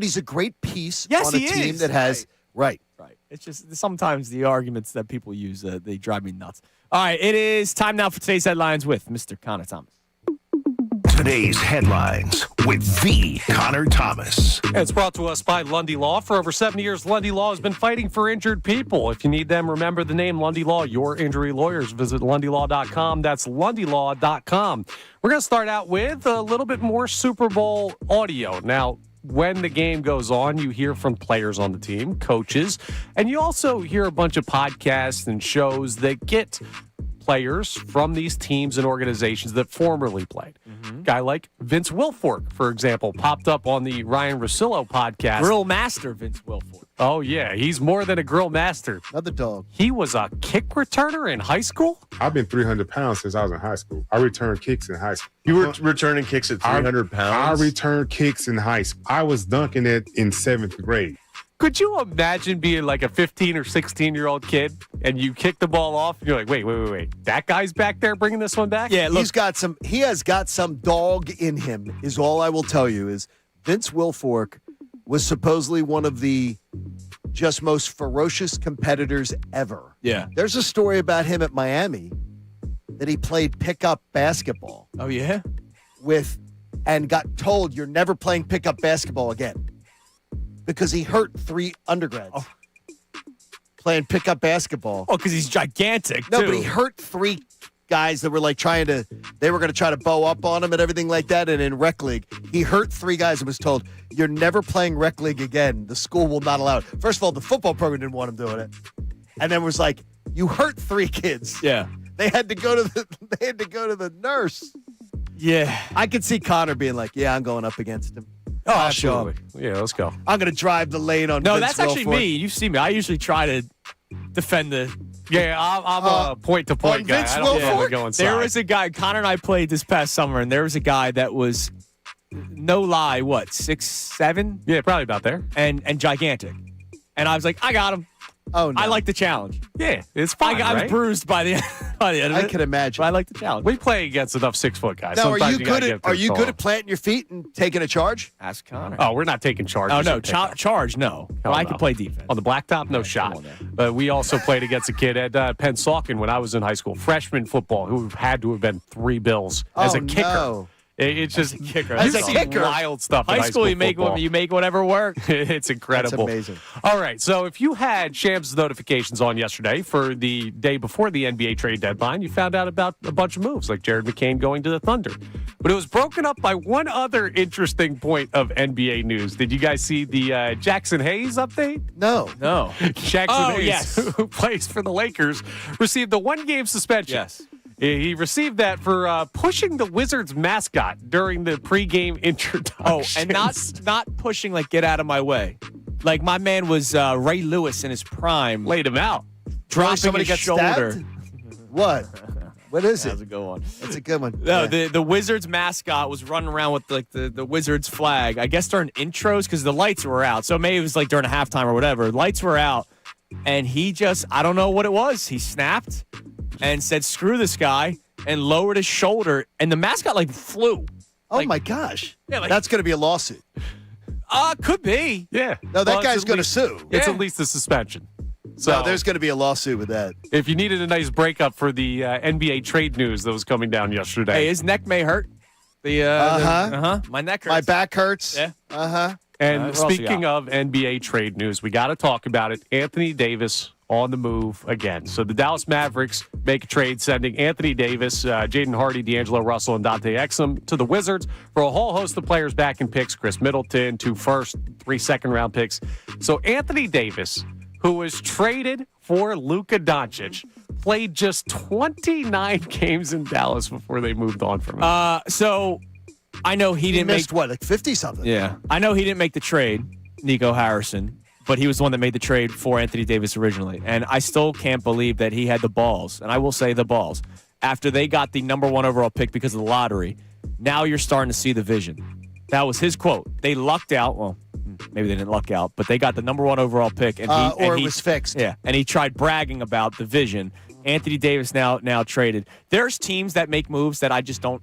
he's a great piece Yes, on a he team is. that has right. Right. It's just sometimes the arguments that people use, they drive me nuts. All right, it is time now for today's headlines with Mr. Connor Thomas. Today's headlines with the Connor Thomas. It's brought to us by Lundy Law. For over 70 years, Lundy Law has been fighting for injured people. If you need them, remember the name Lundy Law, your injury lawyers. Visit LundyLaw.com. That's LundyLaw.com. We're going to start out with a little bit more Super Bowl audio. Now, when the game goes on, you hear from players on the team, coaches, and you also hear a bunch of podcasts and shows that get players from these teams and organizations that formerly played. Guy like Vince Wilfork, for example, popped up on the Ryan Russillo podcast. Grill master Vince Wilfork. Oh, yeah. He's more than a grill master. Another dog. He was a kick returner in high school? I've been 300 pounds since I was in high school. I returned kicks in high school. You were returning kicks at 300 pounds? I returned kicks in high school. I was dunking it in 7th grade. Could you imagine being like a 15 or 16-year-old kid and you kick the ball off and you're like, wait. That guy's back there bringing this one back? Yeah, look. He has got some dog in him, is all I will tell you, is Vince Wilfork was supposedly one of the just most ferocious competitors ever. Yeah. There's a story about him at Miami that he played pickup basketball Oh, yeah? and got told, you're never playing pickup basketball again. Because he hurt 3 undergrads playing pickup basketball. Oh, because he's gigantic, No, too. but he hurt 3 guys that were like they were going to try to bow up on him and everything like that. And in rec league, he hurt 3 guys and was told, you're never playing rec league again. The school will not allow it. First of all, the football program didn't want him doing it. And then was like, you hurt 3 kids. Yeah. They had to go to the nurse. Yeah. I could see Connor being like, yeah, I'm going up against him. Oh, I'll show him. absolutely. Yeah, let's go. I'm going to drive the lane on No, Vince that's actually Wilfork. me. You see me. I usually try to defend the. Yeah, I'm a point-to-point on guy. Vince I don't Wilfork? want to go inside. There was a guy, Connor and I played this past summer, and there was a guy that was, no lie, 6'7"? Yeah, probably about there. And gigantic. And I was like, I got him. Oh, no. I like the challenge. Yeah, it's fine, I was right? bruised by the end of I it. can imagine. But I like the challenge. We play against enough 6-foot guys. Now, Sometimes are you gotta good get at through the good phone. at planting your feet and taking a charge? Ask Connor. Oh, we're not taking charges. Oh, no. and pickup. Charge, no. But Hell I no. can play defense. On the blacktop, no shot. on there. But we also played against a kid at Pennsauken when I was in high school, freshman football, who had to have been 3 bills as Oh, a kicker. no. It's just kicker. You've As a seen kicker. wild stuff. in High school, you make football. you make whatever work. It's incredible. That's amazing. All right, so if you had Shams' notifications on yesterday for the day before the NBA trade deadline, you found out about a bunch of moves, like Jared McCain going to the Thunder. But it was broken up by one other interesting point of NBA news. Did you guys see the Jackson Hayes update? No. Jackson Hayes, yes. who plays for the Lakers, received a one-game suspension. Yes. He received that for pushing the Wizards mascot during the pregame introduction. Oh, and not pushing like get out of my way. Like my man was Ray Lewis in his prime. Laid him out. Dropping Somebody his got shoulder. stabbed? What? What is That's it? a good one. That's a good one. No, Yeah. the Wizards mascot was running around with like the Wizards flag. I guess during intros because the lights were out. So maybe it was like during a halftime or whatever. Lights were out, and he just I don't know what it was. He snapped and said screw this guy and lowered his shoulder, and the mascot like flew. Oh Like- my gosh. Yeah, like- That's going to be a lawsuit. Could be. Yeah. No, that Well, guy's it's at going to least- sue. It's Yeah. at least a suspension. So No, there's going to be a lawsuit with that. if you needed a nice breakup for the NBA trade news that was coming down yesterday. Hey, his neck may hurt. My neck hurts. My back hurts. Yeah. Uh-huh. And what else we speaking of NBA trade news, we got to talk about it. Anthony Davis on the move again. So the Dallas Mavericks make a trade sending Anthony Davis, Jaden Hardy, D'Angelo Russell, and Dante Exum to the Wizards for a whole host of players back in picks, Chris Middleton, 2 first, 3 second-round picks. So Anthony Davis, who was traded for Luka Doncic, played just 29 games in Dallas before they moved on from him. So I know he He didn't missed make. what, like 50-something? Yeah, I know he didn't make the trade, Nico Harrison, but he was the one that made the trade for Anthony Davis originally. And I still can't believe that he had the balls, and I will say the balls, after they got the number 1 overall pick because of the lottery. Now you're starting to see the vision. That was his quote. They lucked out. Well, maybe they didn't luck out, but they got the number 1 overall pick. And it was fixed. Yeah, and he tried bragging about the vision. Anthony Davis now traded. There's teams that make moves that I just don't.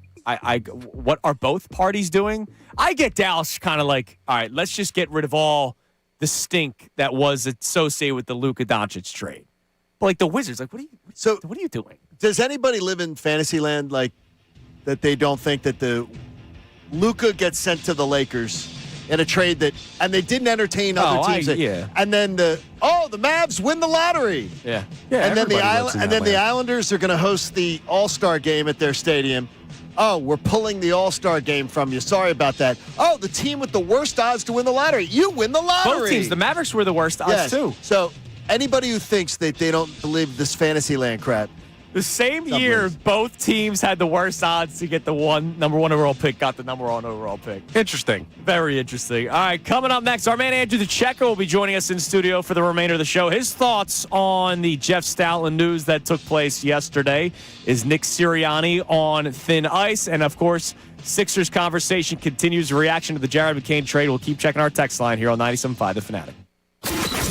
What are both parties doing? I get Dallas kind of like, all right, let's just get rid of all the stink that was associated with the Luka Doncic trade. But like the Wizards, like, what are you doing? Does anybody live in fantasy land like that they don't think that the Luka gets sent to the Lakers in a trade and they didn't entertain other teams? And then the Mavs win the lottery. Yeah. And then the the Islanders are going to host the All-Star game at their stadium. Oh, we're pulling the All-Star game from you. Sorry about that. Oh, the team with the worst odds to win the lottery. You win the lottery. Both teams. The Mavericks were the worst odds, too. So anybody who thinks that they don't believe this fantasy land crap, the same year, both teams had the worst odds to get the number 1 overall pick, got the number 1 overall pick. Interesting. Very interesting. All right, coming up next, our man Andrew DeCecco will be joining us in studio for the remainder of the show. His thoughts on the Jeff Stoutland news that took place yesterday. Is Nick Sirianni on thin ice? And, of course, Sixers conversation continues. Reaction to the Jared McCain trade. We'll keep checking our text line here on 97.5 The Fanatic.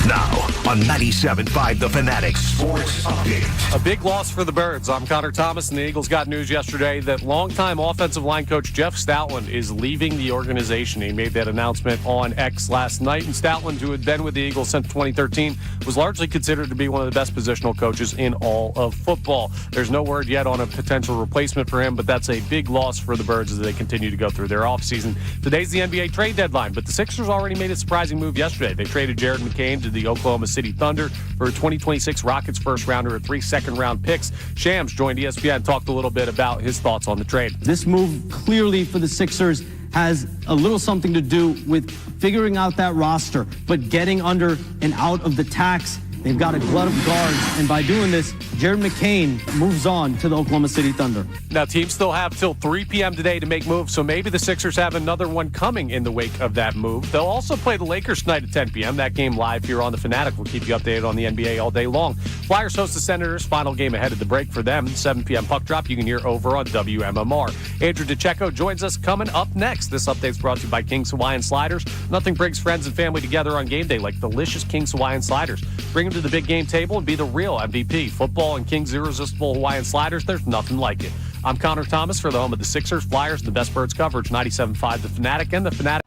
Now on 97.5 The Fanatic Sports Update. A big loss for the Birds. I'm Connor Thomas, and the Eagles got news yesterday that longtime offensive line coach Jeff Stoutland is leaving the organization. He made that announcement on X last night, and Stoutland, who had been with the Eagles since 2013, was largely considered to be one of the best positional coaches in all of football. There's no word yet on a potential replacement for him, but that's a big loss for the Birds as they continue to go through their offseason. Today's the NBA trade deadline, but the Sixers already made a surprising move yesterday. They traded Jared McCain to the Oklahoma City Thunder for a 2026 Rockets first-rounder and 3 second-round picks. Shams joined ESPN and talked a little bit about his thoughts on the trade. This move clearly for the Sixers has a little something to do with figuring out that roster, but getting under and out of the tax. They've got a glut of guards, and by doing this, Jared McCain moves on to the Oklahoma City Thunder. Now, teams still have till 3 p.m. today to make moves, so maybe the Sixers have another one coming in the wake of that move. They'll also play the Lakers tonight at 10 p.m. That game live here on The Fanatic. We'll keep you updated on the NBA all day long. Flyers host the Senators. Final game ahead of the break for them. 7 p.m. puck drop. You can hear over on WMMR. Andrew DeCecco joins us coming up next. This update's brought to you by King's Hawaiian Sliders. Nothing brings friends and family together on game day like delicious King's Hawaiian Sliders. Bring them to the big game table and be the real MVP. Football and King's Irresistible Hawaiian Sliders, there's nothing like it. I'm Connor Thomas for the home of the Sixers, Flyers, and the best Birds coverage, 97.5 The Fanatic and The Fanatic.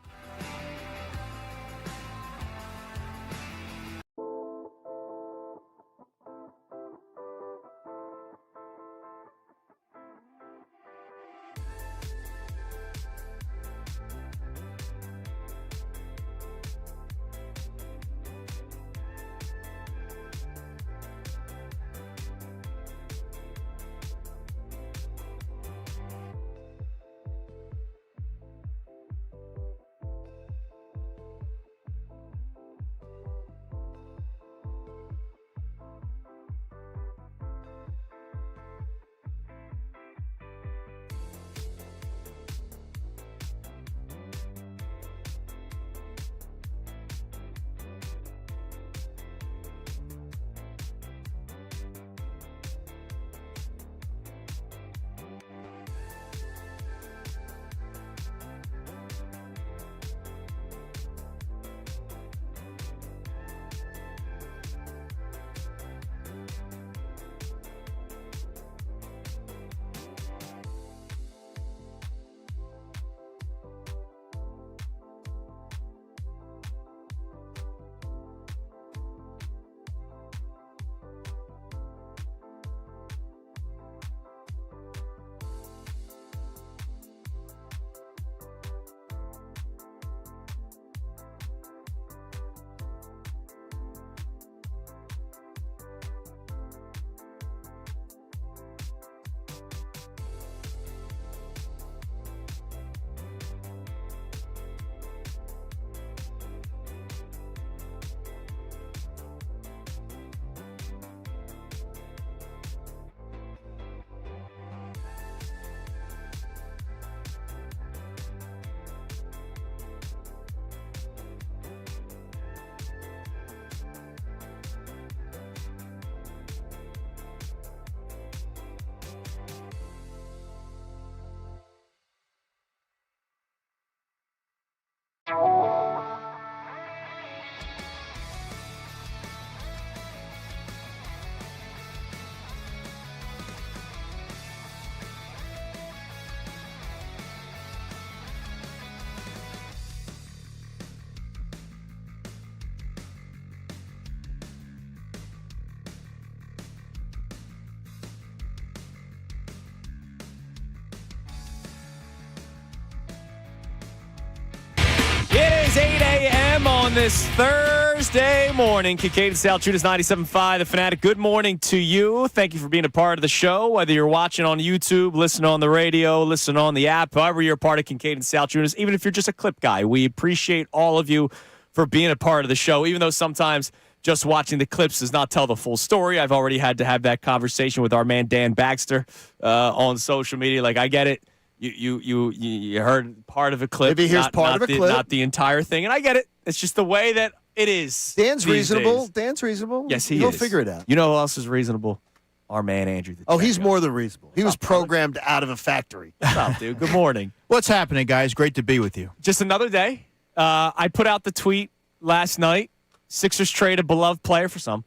this Thursday morning. Kincade Salciunas, 97.5, The Fanatic. Good morning to you. Thank you for being a part of the show, whether you're watching on YouTube, listening on the radio, listening on the app, however you're a part of Kincade Salciunas, even if you're just a clip guy. We appreciate all of you for being a part of the show, even though sometimes just watching the clips does not tell the full story. I've already had to have that conversation with our man Dan Baxter on social media. Like, I get it. You heard part of a clip. Maybe here's part of a clip. Not the entire thing. And I get it. It's just the way that it is. Dan's reasonable. Days. Dan's reasonable. Yes, He'll is. figure it out. You know who else is reasonable? Our man, Andrew. He's more than reasonable. He was programmed out of a factory. What's up, dude? Good morning. What's happening, guys? Great to be with you. Just another day. I put out the tweet last night. Sixers trade a beloved player for some.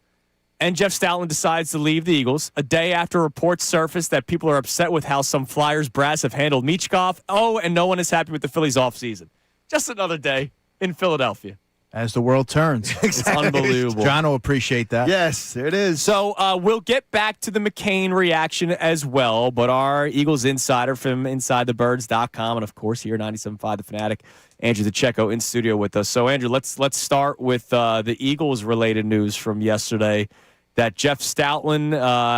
And Jeff Stoutland decides to leave the Eagles a day after reports surfaced that people are upset with how some Flyers brass have handled Michkov. Oh, and no one is happy with the Phillies offseason. Just another day in Philadelphia. As the world turns. It's unbelievable. John will appreciate that. Yes, there it is. So we'll get back to the McCain reaction as well, but our Eagles insider from InsideTheBirds.com, and of course here 97.5 The Fanatic, Andrew DeCecco in studio with us. So Andrew, let's start with the Eagles-related news from yesterday, that Jeff Stoutland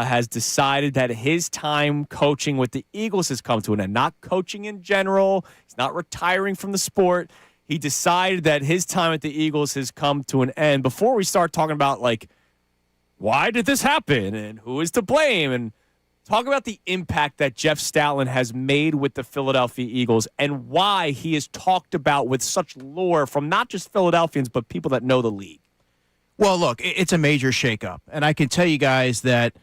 has decided that his time coaching with the Eagles has come to an end. Not coaching in general. He's not retiring from the sport. He decided that his time at the Eagles has come to an end. Before we start talking about, like, why did this happen and who is to blame, and talk about the impact that Jeff Stoutland has made with the Philadelphia Eagles and why he is talked about with such lore from not just Philadelphians but people that know the league. Well, look, it's a major shakeup. And I can tell you guys that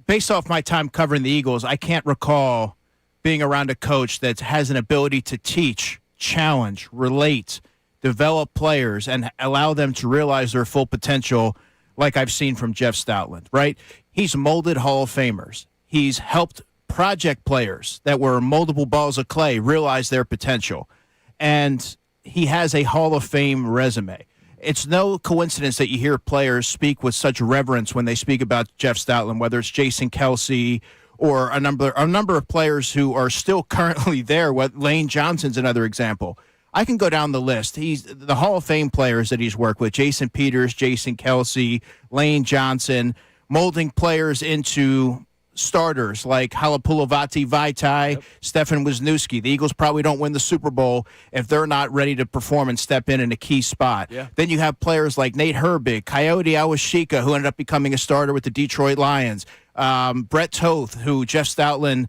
based off my time covering the Eagles, I can't recall being around a coach that has an ability to teach, challenge, relate, develop players, and allow them to realize their full potential like I've seen from Jeff Stoutland, right? He's molded Hall of Famers. He's helped project players that were moldable balls of clay realize their potential. And he has a Hall of Fame resume. It's no coincidence that you hear players speak with such reverence when they speak about Jeff Stoutland, whether it's Jason Kelsey or a number of players who are still currently there. Lane Johnson's another example. I can go down the list. He's the Hall of Fame players that he's worked with: Jason Peters, Jason Kelsey, Lane Johnson, molding players into starters like Halapulavati Vaitai, Stefan Wisniewski. The Eagles probably don't win the Super Bowl if they're not ready to perform and step in a key spot. Yeah. Then you have players like Nate Herbig, Coyote Awashika, who ended up becoming a starter with the Detroit Lions, Brett Toth, who Jeff Stoutland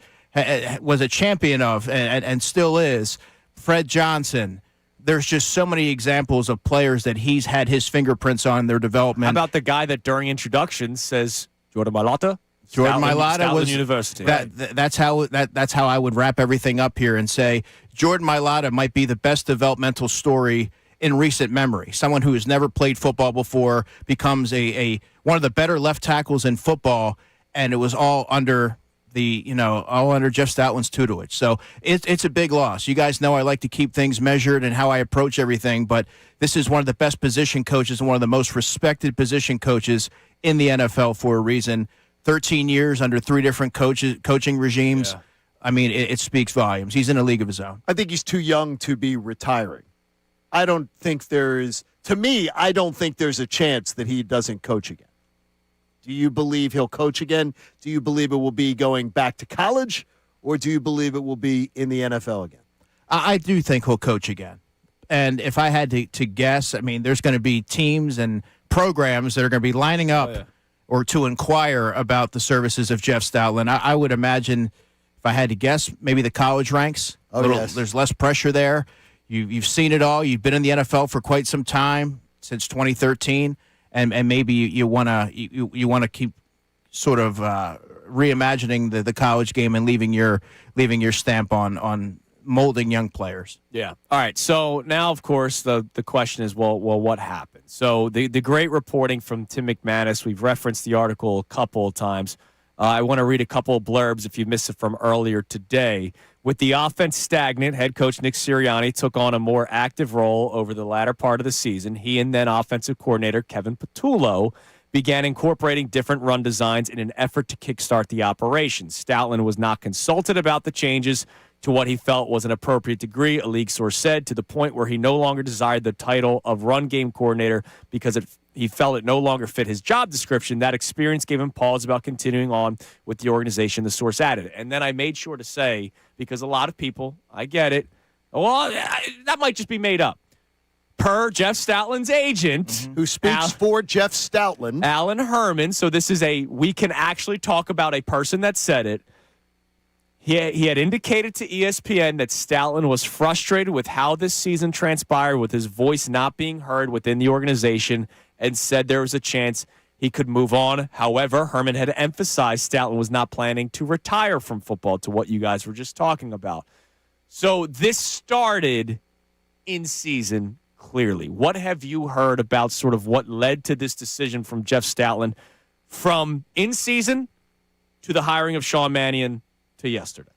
was a champion of and still is, Fred Johnson. There's just so many examples of players that he's had his fingerprints on in their development. How about the guy that during introductions says, Jordan Mailata? Jordan Mailata was University. That's how I would wrap everything up here and say Jordan Mailata might be the best developmental story in recent memory. Someone who has never played football before becomes a one of the better left tackles in football, and it was all under Jeff Stoutland's tutelage. So it's a big loss. You guys know I like to keep things measured and how I approach everything, but this is one of the best position coaches and one of the most respected position coaches in the NFL for a reason. 13 years under 3 different coaching regimes. Yeah. I mean, it speaks volumes. He's in a league of his own. I think he's too young to be retiring. I don't think there's a chance that he doesn't coach again. Do you believe he'll coach again? Do you believe it will be going back to college? Or do you believe it will be in the NFL again? I do think he'll coach again. And if I had to guess, I mean, there's going to be teams and programs that are going to be lining up or to inquire about the services of Jeff Stoutland. I would imagine, if I had to guess, maybe the college ranks. Yes. There's less pressure there. You've seen it all. You've been in the NFL for quite some time, since 2013, and maybe you want to keep sort of reimagining the college game and leaving your stamp on molding young players. Yeah. All right. So now, of course, the question is, well, what happened? So the great reporting from Tim McManus, we've referenced the article a couple of times. I want to read a couple of blurbs if you missed it from earlier today. With the offense stagnant, head coach Nick Sirianni took on a more active role over the latter part of the season. He and then offensive coordinator Kevin Patullo began incorporating different run designs in an effort to kickstart the operation. Stoutland was not consulted about the changes to what he felt was an appropriate degree, a league source said, to the point where he no longer desired the title of run game coordinator because he felt it no longer fit his job description. That experience gave him pause about continuing on with the organization, the source added. And then I made sure to say, because a lot of people, I get it, well, that might just be made up. Per Jeff Stoutland's agent, who speaks for Jeff Stoutland, Alan Herman. So this is we can actually talk about a person that said it. He had indicated to ESPN that Stoutland was frustrated with how this season transpired, with his voice not being heard within the organization, and said there was a chance he could move on. However, Herman had emphasized Stoutland was not planning to retire from football, to what you guys were just talking about. So this started in season, clearly. What have you heard about sort of what led to this decision from Jeff Stoutland from in season to the hiring of Sean Mannion to yesterday?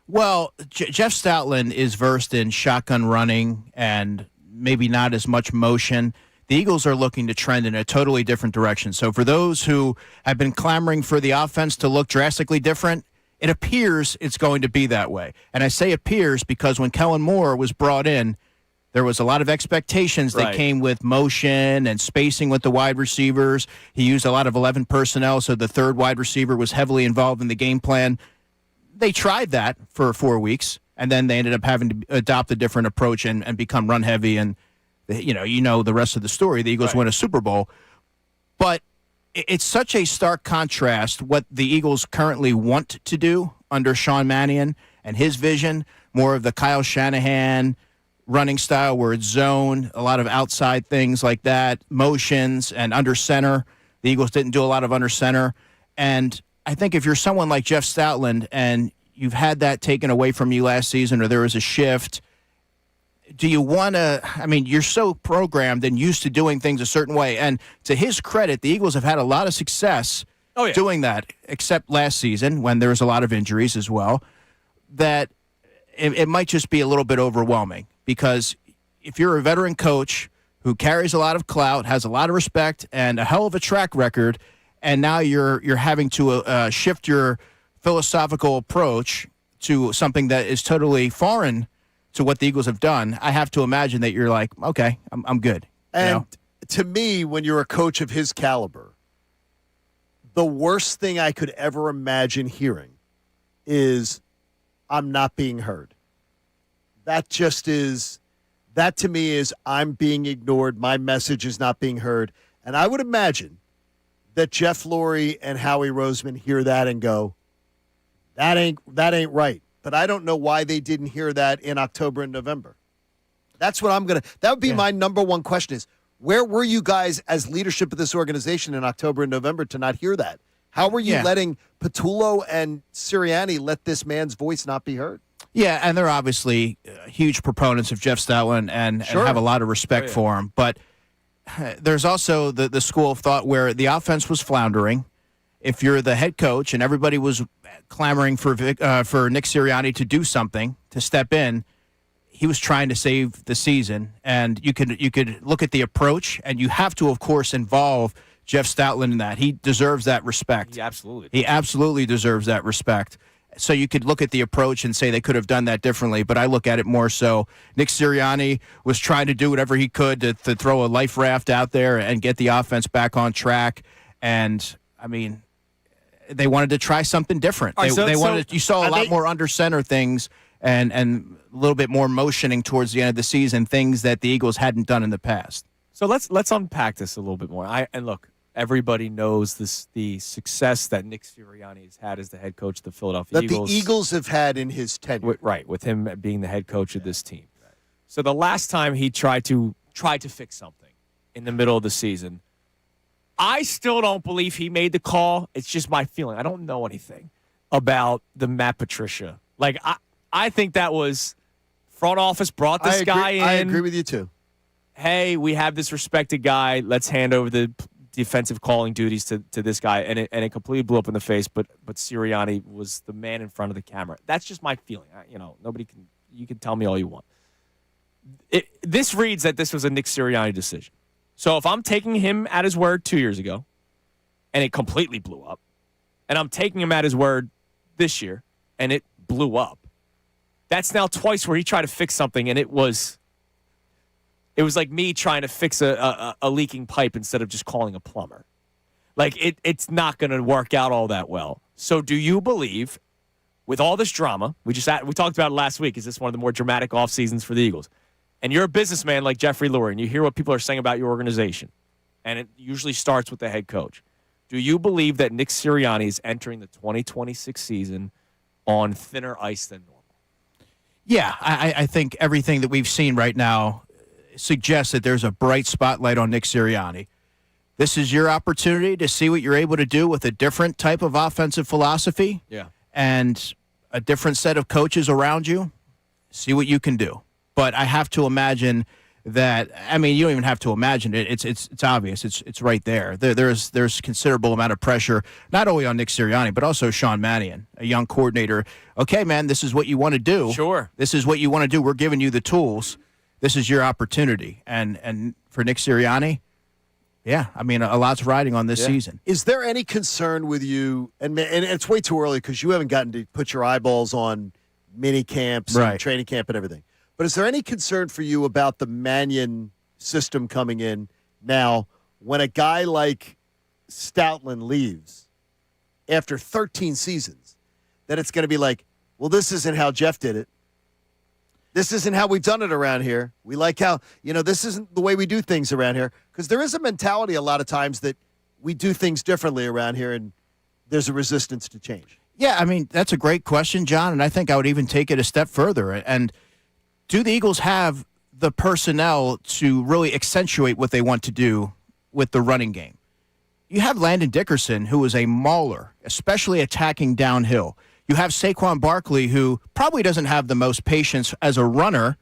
Well, Jeff Stoutland is versed in shotgun running and maybe not as much motion. The Eagles are looking to trend in a totally different direction. So for those who have been clamoring for the offense to look drastically different, it appears it's going to be that way. And I say appears because when Kellen Moore was brought in, there was a lot of expectations that came with motion and spacing with the wide receivers. He used a lot of 11 personnel, so the third wide receiver was heavily involved in the game plan. They tried that for 4 weeks, and then they ended up having to adopt a different approach and become run heavy. And you know the rest of the story. The Eagles win a Super Bowl, but it's such a stark contrast what the Eagles currently want to do under Sean Mannion and his vision, more of the Kyle Shanahan running style where it's zone, a lot of outside things like that, motions, and under center. The Eagles didn't do a lot of under center. And I think if you're someone like Jeff Stoutland and you've had that taken away from you last season or there was a shift, do you want to, you're so programmed and used to doing things a certain way. And to his credit, the Eagles have had a lot of success doing that, except last season when there was a lot of injuries as well, that it might just be a little bit overwhelming. Because if you're a veteran coach who carries a lot of clout, has a lot of respect, and a hell of a track record, and now you're having to shift your philosophical approach to something that is totally foreign to what the Eagles have done, I have to imagine that you're like, okay, I'm good. And to me, when you're a coach of his caliber, the worst thing I could ever imagine hearing is, I'm not being heard. That to me is, I'm being ignored. My message is not being heard. And I would imagine that Jeff Lurie and Howie Roseman hear that and go, that ain't right. But I don't know why they didn't hear that in October and November. That's what that would be my number one question is, where were you guys as leadership of this organization in October and November to not hear that? How were you letting Patullo and Sirianni let this man's voice not be heard? Yeah, and they're obviously huge proponents of Jeff Stoutland and have a lot of respect for him. But there's also the school of thought where the offense was floundering. If you're the head coach and everybody was clamoring for Nick Sirianni to do something, to step in, he was trying to save the season. And you could look at the approach, and you have to, of course, involve Jeff Stoutland in that. He deserves that respect. He absolutely deserves that respect. So you could look at the approach and say they could have done that differently, but I look at it more so Nick Sirianni was trying to do whatever he could to throw a life raft out there and get the offense back on track. And, they wanted to try something different. You saw a lot more under center things and a little bit more motioning towards the end of the season, things that the Eagles hadn't done in the past. So let's unpack this a little bit more. And look, everybody knows the success that Nick Sirianni has had as the head coach of the Philadelphia Eagles. That the Eagles have had in his tenure. With him being the head coach of this team. Right. So the last time he tried to fix something in the middle of the season, I still don't believe he made the call. It's just my feeling. I don't know anything about the Matt Patricia. Like, I think that was front office brought this guy in. I agree with you, too. Hey, we have this respected guy. Let's hand over the defensive calling duties to this guy. And it completely blew up in the face, but Sirianni was the man in front of the camera. That's just my feeling. You can tell me all you want. This reads that this was a Nick Sirianni decision. So if I'm taking him at his word 2 years ago, and it completely blew up, and I'm taking him at his word this year, and it blew up, That's now twice where he tried to fix something, and it was like me trying to fix a leaking pipe instead of just calling a plumber. Like, it's not going to work out all that well. So do you believe, with all this drama, we talked about it last week, is this one of the more dramatic off seasons for the Eagles? And you're a businessman like Jeffrey Lurie, and you hear what people are saying about your organization, and it usually starts with the head coach. Do you believe that Nick Sirianni is entering the 2026 season on thinner ice than normal? Yeah, I think everything that we've seen right now suggests that there's a bright spotlight on Nick Sirianni. This is your opportunity to see what you're able to do with a different type of offensive philosophy and a different set of coaches around you. See what you can do. But I have to imagine that, I mean, you don't even have to imagine it. It's obvious. It's right there. There's considerable amount of pressure, not only on Nick Sirianni, but also Sean Mannion, a young coordinator. Okay, man, this is what you want to do. Sure. This is what you want to do. We're giving you the tools. This is your opportunity. And for Nick Sirianni, yeah, I mean, a lot's riding on this season. Is there any concern with you, and it's way too early because you haven't gotten to put your eyeballs on mini camps and training camp and everything, but is there any concern for you about the Mannion system coming in now when a guy like Stoutland leaves after 13 seasons, that it's going to be like, well, this isn't how Jeff did it. This isn't how we've done it around here. We like how, this isn't the way we do things around here. Because there is a mentality a lot of times that we do things differently around here, and there's a resistance to change. Yeah, I mean, that's a great question, John, and I think I would even take it a step further. And do the Eagles have the personnel to really accentuate what they want to do with the running game? You have Landon Dickerson, who is a mauler, especially attacking downhill. You have Saquon Barkley, who probably doesn't have the most patience as a runner,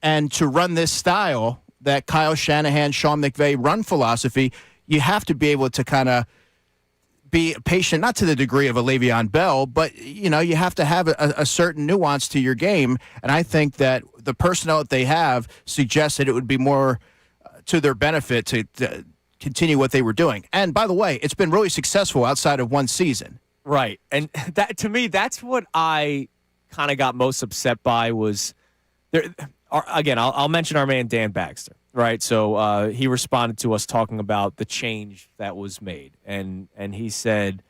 and to run this style, that Kyle Shanahan, Sean McVay run philosophy, you have to be able to kind of be patient, not to the degree of a Le'Veon Bell, but, you have to have a certain nuance to your game, and I think that the personnel that they have suggests that it would be more to their benefit to continue what they were doing. And, by the way, it's been really successful outside of one season. Right. And that, to me, that's what I kind of got most upset by was there. Again, I'll mention our man Dan Baxter, right? So he responded to us talking about the change that was made, and he said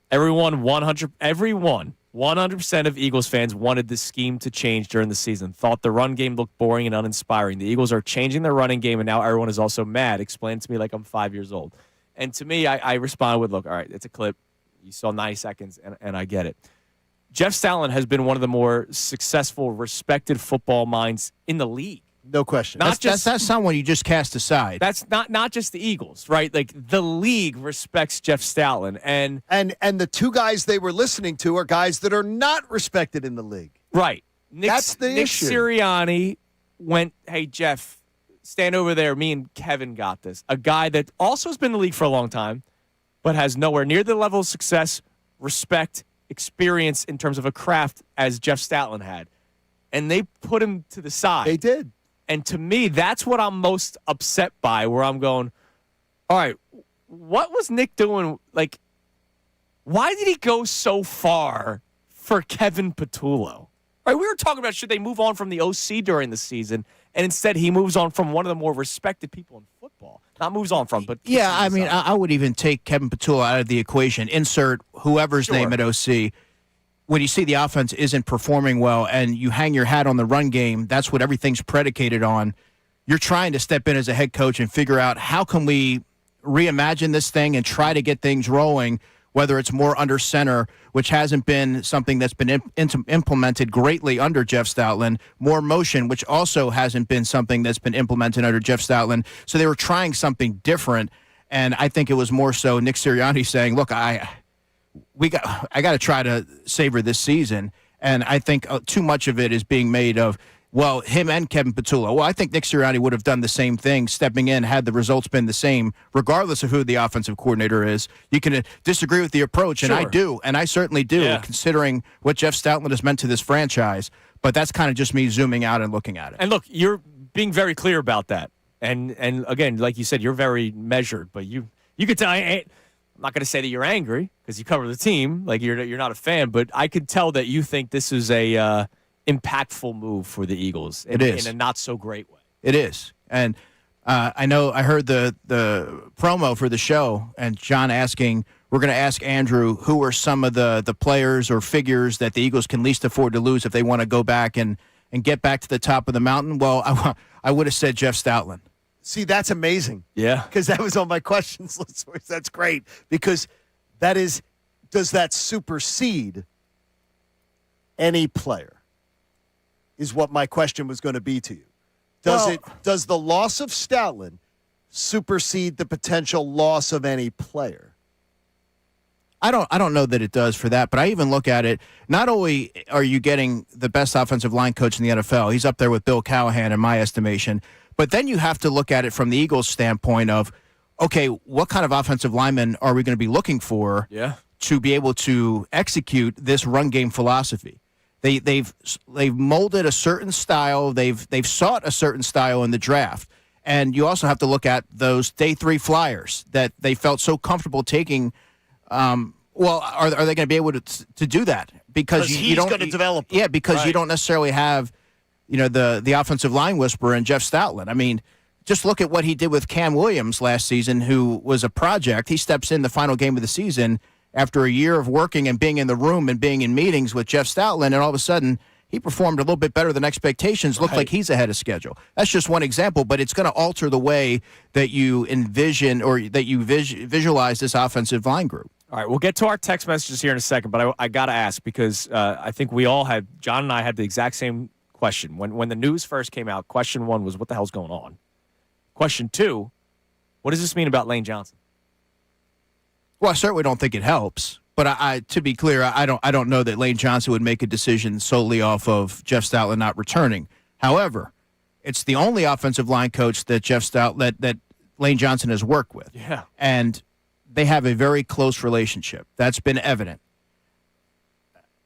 everyone 100% of Eagles fans wanted the scheme to change during the season. Thought the run game looked boring and uninspiring. The Eagles are changing their running game, and now everyone is also mad. Explain it to me like I'm 5 years old. And to me, I responded with, look, all right, it's a clip. You saw 90 seconds, and I get it. Jeff Stoutland has been one of the more successful, respected football minds in the league. No question. That's someone you just cast aside. That's not just the Eagles, right? Like, the league respects Jeff Stoutland. And the two guys they were listening to are guys that are not respected in the league. Right. That's the issue. Nick Sirianni went, hey, Jeff, stand over there. Me and Kevin got this. A guy that also has been in the league for a long time, but has nowhere near the level of success, respect, experience in terms of a craft as Jeff Stoutland had. And they put him to the side. They did. And to me, that's what I'm most upset by, where I'm going, all right, what was Nick doing? Like, why did he go so far for Kevin Patullo? Right, we were talking about should they move on from the OC during the season, and instead he moves on from one of the more respected people in football. Not moves on from, but yeah, I mean, I would even take Kevin Patullo out of the equation. Insert whoever's name at OC. When you see the offense isn't performing well and you hang your hat on the run game, that's what everything's predicated on. You're trying to step in as a head coach and figure out how can we reimagine this thing and try to get things rolling, whether it's more under center, which hasn't been something that's been implemented greatly under Jeff Stoutland, more motion, which also hasn't been something that's been implemented under Jeff Stoutland. So they were trying something different, and I think it was more so Nick Sirianni saying, look, I got to try to savor this season, and I think too much of it is being made of, well, him and Kevin Patullo. Well, I think Nick Sirianni would have done the same thing, stepping in, had the results been the same, regardless of who the offensive coordinator is. You can disagree with the approach, and I do, and I certainly do, considering what Jeff Stoutland has meant to this franchise. But that's kind of just me zooming out and looking at it. And look, you're being very clear about that. And again, like you said, you're very measured. But you could tell. I'm not going to say that you're angry because you cover the team, like you're not a fan. But I could tell that you think this is a impactful move for the Eagles It is. in a not so great way. It is. And I heard the promo for the show, and John asking, we're going to ask Andrew who are some of the players or figures that the Eagles can least afford to lose if they want to go back and get back to the top of the mountain. Well, I would have said Jeff Stoutland. See, that's amazing. Yeah. Because that was on my questions list. That's great. Because does that supersede any player? Is what my question was going to be to you. Does the loss of Stoutland supersede the potential loss of any player? I don't know that it does for that, but I even look at it, not only are you getting the best offensive line coach in the NFL, he's up there with Bill Callahan in my estimation, but then you have to look at it from the Eagles' standpoint of, okay, what kind of offensive lineman are we going to be looking for to be able to execute this run game philosophy? They've molded a certain style. They've sought a certain style in the draft. And you also have to look at those day 3 flyers that they felt so comfortable taking. Are they going to be able to do that? Because he's going to develop them. Yeah, because you don't necessarily have, the offensive line whisperer in Jeff Stoutland. I mean, just look at what he did with Cam Williams last season, who was a project. He steps in the final game of the season after a year of working and being in the room and being in meetings with Jeff Stoutland, and all of a sudden he performed a little bit better than expectations, looked like he's ahead of schedule. That's just one example, but it's going to alter the way that you envision or that you visualize this offensive line group. All right, we'll get to our text messages here in a second, but I got to ask because I think John and I had the exact same question. When the news first came out, question 1 was, what the hell's going on? Question 2, what does this mean about Lane Johnson? Well, I certainly don't think it helps. But to be clear, I don't know that Lane Johnson would make a decision solely off of Jeff Stoutland not returning. However, it's the only offensive line coach that that Lane Johnson has worked with. Yeah. And they have a very close relationship. That's been evident.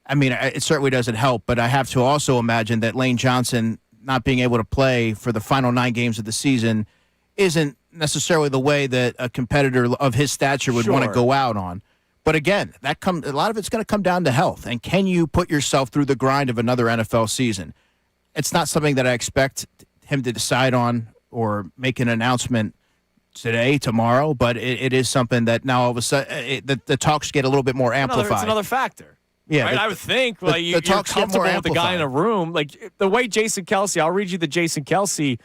I mean, it certainly doesn't help, but I have to also imagine that Lane Johnson not being able to play for the final 9 games of the season isn't necessarily the way that a competitor of his stature would want to go out on. But again, a lot of it's going to come down to health. And can you put yourself through the grind of another NFL season? It's not something that I expect him to decide on or make an announcement today, tomorrow, but it is something that now all of a sudden the talks get a little bit more amplified. It's another factor. Yeah, right? I would think you're talks comfortable with the guy in a room. Like the way Jason Kelce, I'll read you the Jason Kelce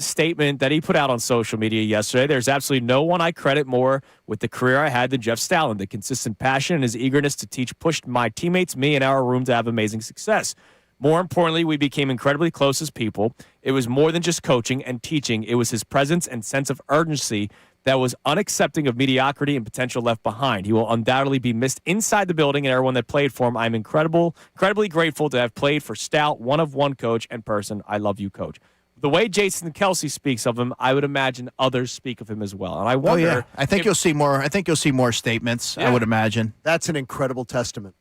statement that he put out on social media yesterday. There's absolutely no one I credit more with the career I had than Jeff Stoutland. The consistent passion and his eagerness to teach pushed my teammates, me, and our room to have amazing success. More importantly, we became incredibly close as people. It was more than just coaching and teaching. It was his presence and sense of urgency that was unaccepting of mediocrity and potential left behind. He will undoubtedly be missed inside the building and everyone that played for him. I'm incredibly grateful to have played for Stout, one-of-one coach and person. I love you, coach. The way Jason Kelce speaks of him, I would imagine others speak of him as well. And I wonder. I think you'll see more. I think you'll see more statements. I would imagine. That's an incredible testament.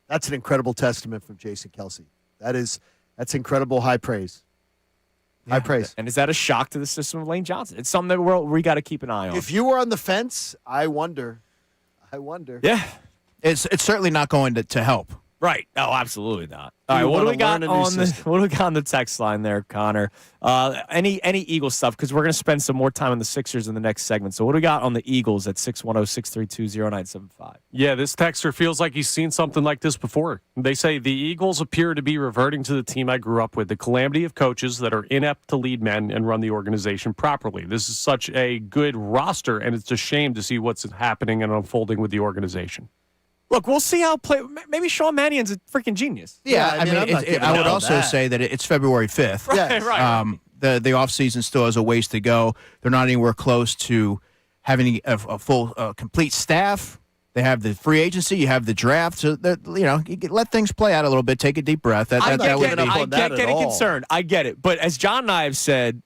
That's an incredible testament from Jason Kelce. That's incredible high praise. High praise. And is that a shock to the system of Lane Johnson? It's something that we got to keep an eye on. If you were on the fence, I wonder. Yeah, it's certainly not going to help. Right. Oh, absolutely not. All right, what do we got on the text line there, Connor? Any Eagles stuff? Because we're going to spend some more time on the Sixers in the next segment. So what do we got on the Eagles at 610-632-0975? Yeah, this texter feels like he's seen something like this before. They say the Eagles appear to be reverting to the team I grew up with, the calamity of coaches that are inept to lead men and run the organization properly. This is such a good roster, and it's a shame to see what's happening and unfolding with the organization. Look, we'll see how play. Maybe Sean Mannion's a freaking genius. Yeah, I mean, I would also say that it's February 5th. Right. The offseason still has a ways to go. They're not anywhere close to having a full, complete staff. They have the free agency. You have the draft. So, you let things play out a little bit. Take a deep breath. I get getting concerned. I get it. But as John and I have said,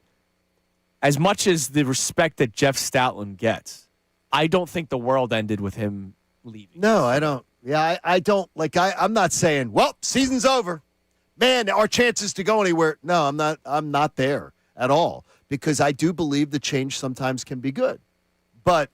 as much as the respect that Jeff Stoutland gets, I don't think the world ended with him leaving. No, I don't. Yeah, I don't. I'm not saying, well, season's over. Man, our chances to go anywhere. No, I'm not there at all, because I do believe the change sometimes can be good. But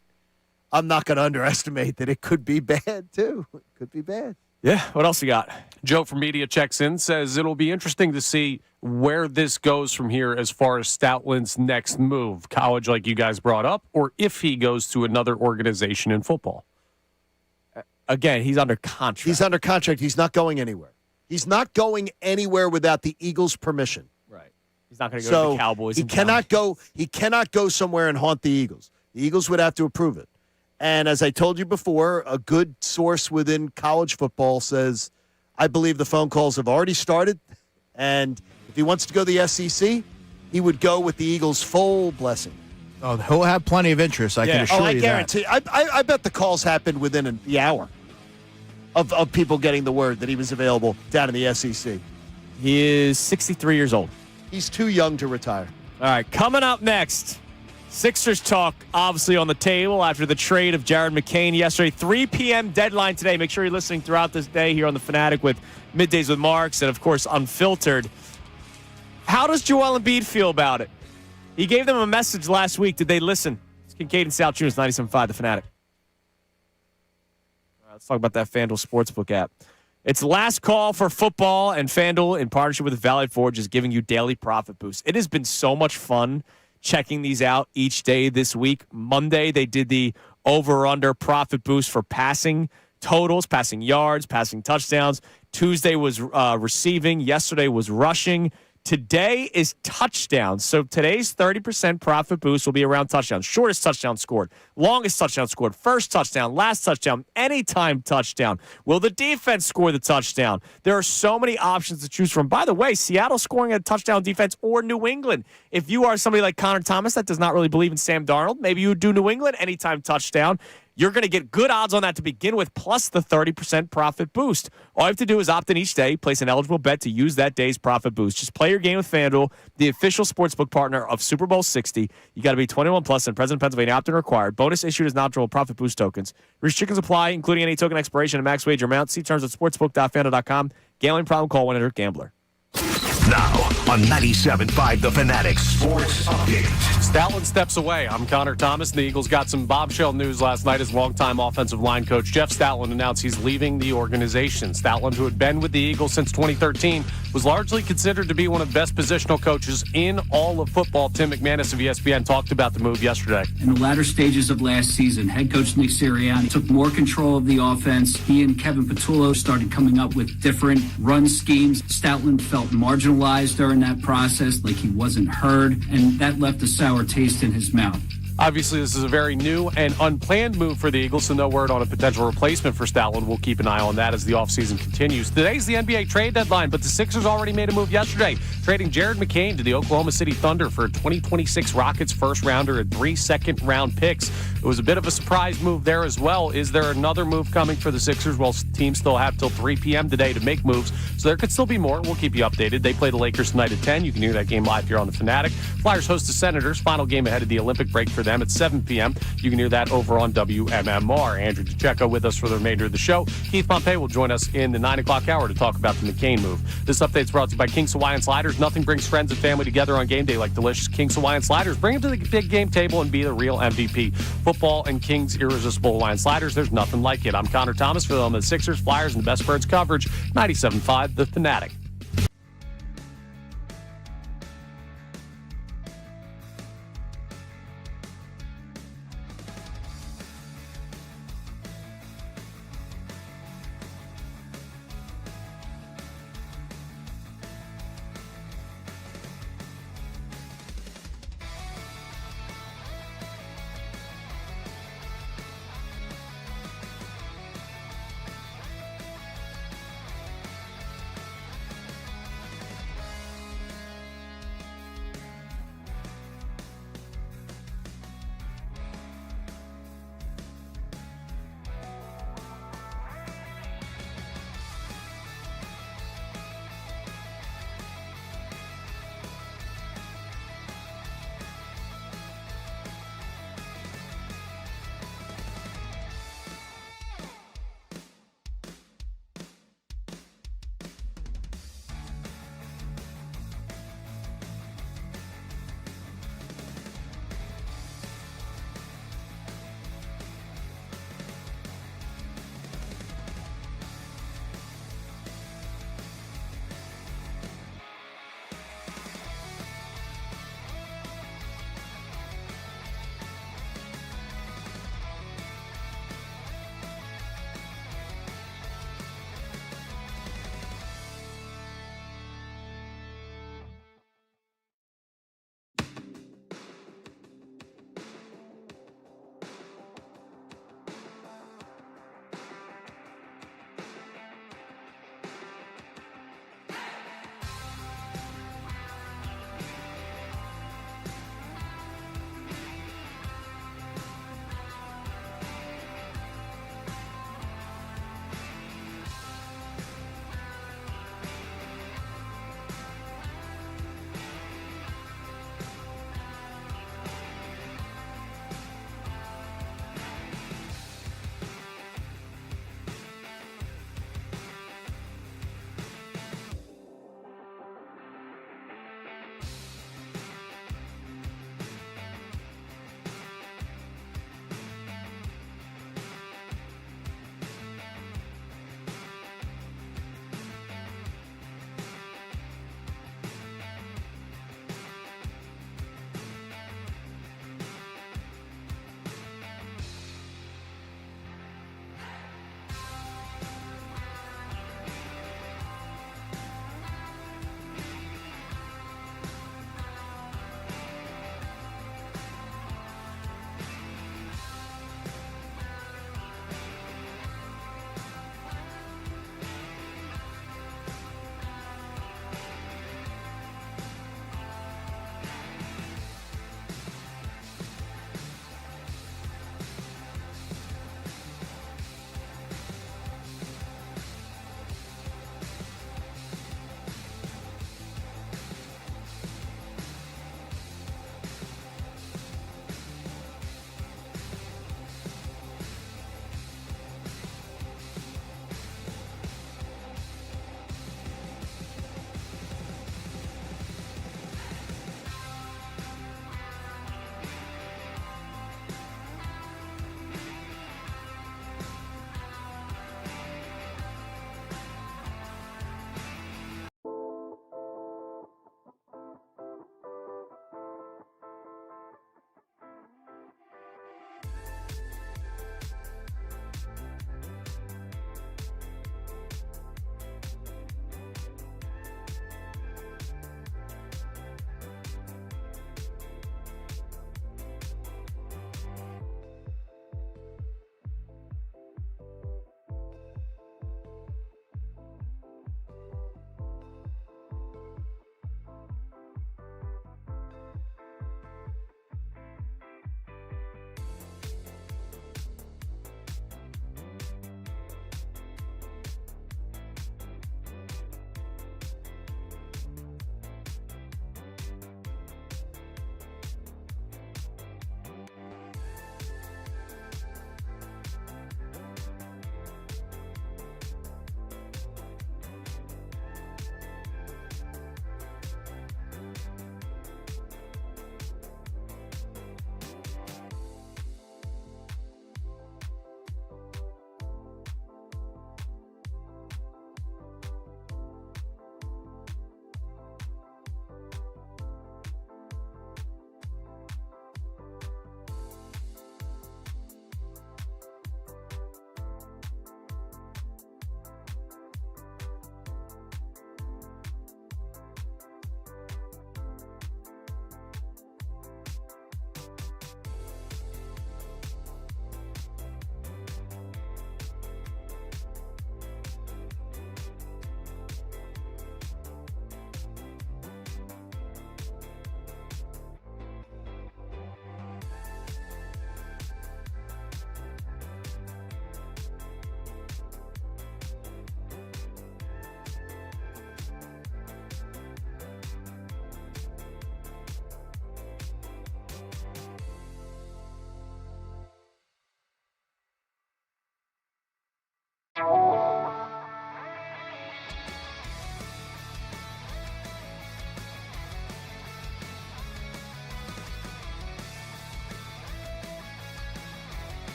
I'm not going to underestimate that it could be bad, too. It could be bad. Yeah, what else you got? Joe from Media checks in, says it'll be interesting to see where this goes from here as far as Stoutland's next move. College, like you guys brought up, or if he goes to another organization in football. Again, he's under contract. He's under contract. He's not going anywhere. He's not going anywhere without the Eagles' permission. Right. He's not going to go to the Cowboys. He cannot go. He cannot go somewhere and haunt the Eagles. The Eagles would have to approve it. And as I told you before, a good source within college football says, I believe the phone calls have already started. And if he wants to go to the SEC, he would go with the Eagles' full blessing. Oh, he'll have plenty of interest. I can assure you I that. guarantee. I bet the calls happened within the hour of people getting the word that he was available down in the SEC. He is 63 years old. He's too young to retire. All right, coming up next, Sixers talk obviously on the table after the trade of Jared McCain yesterday. 3 p.m. deadline today. Make sure you're listening throughout this day here on the Fanatic with Middays with Marks and, of course, Unfiltered. How does Joel Embiid feel about it? He gave them a message last week. Did they listen? It's Kincade Salciunas, 97.5, the Fanatic. All right, let's talk about that FanDuel Sportsbook app. It's last call for football, and FanDuel, in partnership with Valley Forge, is giving you daily profit boosts. It has been so much fun checking these out each day this week. Monday, they did the over-under profit boost for passing totals, passing yards, passing touchdowns. Tuesday was receiving. Yesterday was rushing. Today is touchdowns. So today's 30% profit boost will be around touchdowns. Shortest touchdown scored, longest touchdown scored, first touchdown, last touchdown, anytime touchdown. Will the defense score the touchdown? There are so many options to choose from. By the way, Seattle scoring a touchdown defense or New England. If you are somebody like Connor Thomas that does not really believe in Sam Darnold, maybe you would do New England anytime touchdown. You're going to get good odds on that to begin with, plus the 30% profit boost. All you have to do is opt in each day, place an eligible bet to use that day's profit boost. Just play your game with FanDuel, the official sportsbook partner of Super Bowl 60. You got to be 21 plus and present in Pennsylvania, opt-in required. Bonus issued as non-withdrawable profit boost tokens. Restrictions apply, including any token expiration and max wager amount. See terms at sportsbook.fanduel.com. Gambling problem? Call 1-800-GAMBLER. Now on 97.5 The Fanatic Sports Update. Stoutland steps away. I'm Connor Thomas. The Eagles got some bombshell news last night as longtime offensive line coach Jeff Stoutland announced he's leaving the organization. Stoutland, who had been with the Eagles since 2013, was largely considered to be one of the best positional coaches in all of football. Tim McManus of ESPN talked about the move yesterday. In the latter stages of last season, head coach Nick Sirianni took more control of the offense. He and Kevin Patullo started coming up with different run schemes. Stoutland felt marginalized during that process, like he wasn't heard, and that left a sour taste in his mouth. Obviously, this is a very new and unplanned move for the Eagles, so no word on a potential replacement for Stoutland. We'll keep an eye on that as the offseason continues. Today's the NBA trade deadline, but the Sixers already made a move yesterday, trading Jared McCain to the Oklahoma City Thunder for a 2026 Rockets first-rounder and 3 second-round picks. It was a bit of a surprise move there as well. Is there another move coming for the Sixers? Well, teams still have till 3 p.m. today to make moves, so there could still be more. We'll keep you updated. They play the Lakers tonight at 10. You can hear that game live here on the Fanatic. Flyers host the Senators. Final game ahead of the Olympic break for them at 7 p.m. You can hear that over on WMMR. Andrew DeCecco with us for the remainder of the show. Keith Pompey will join us in the 9 o'clock hour to talk about the McCain move. This update's brought to you by King's Hawaiian Sliders. Nothing brings friends and family together on game day like delicious King's Hawaiian Sliders. Bring them to the big game table and be the real MVP. Football and King's irresistible Hawaiian Sliders. There's nothing like it. I'm Connor Thomas for the Sixers, Flyers, and the best birds coverage. 97.5 The Fanatic.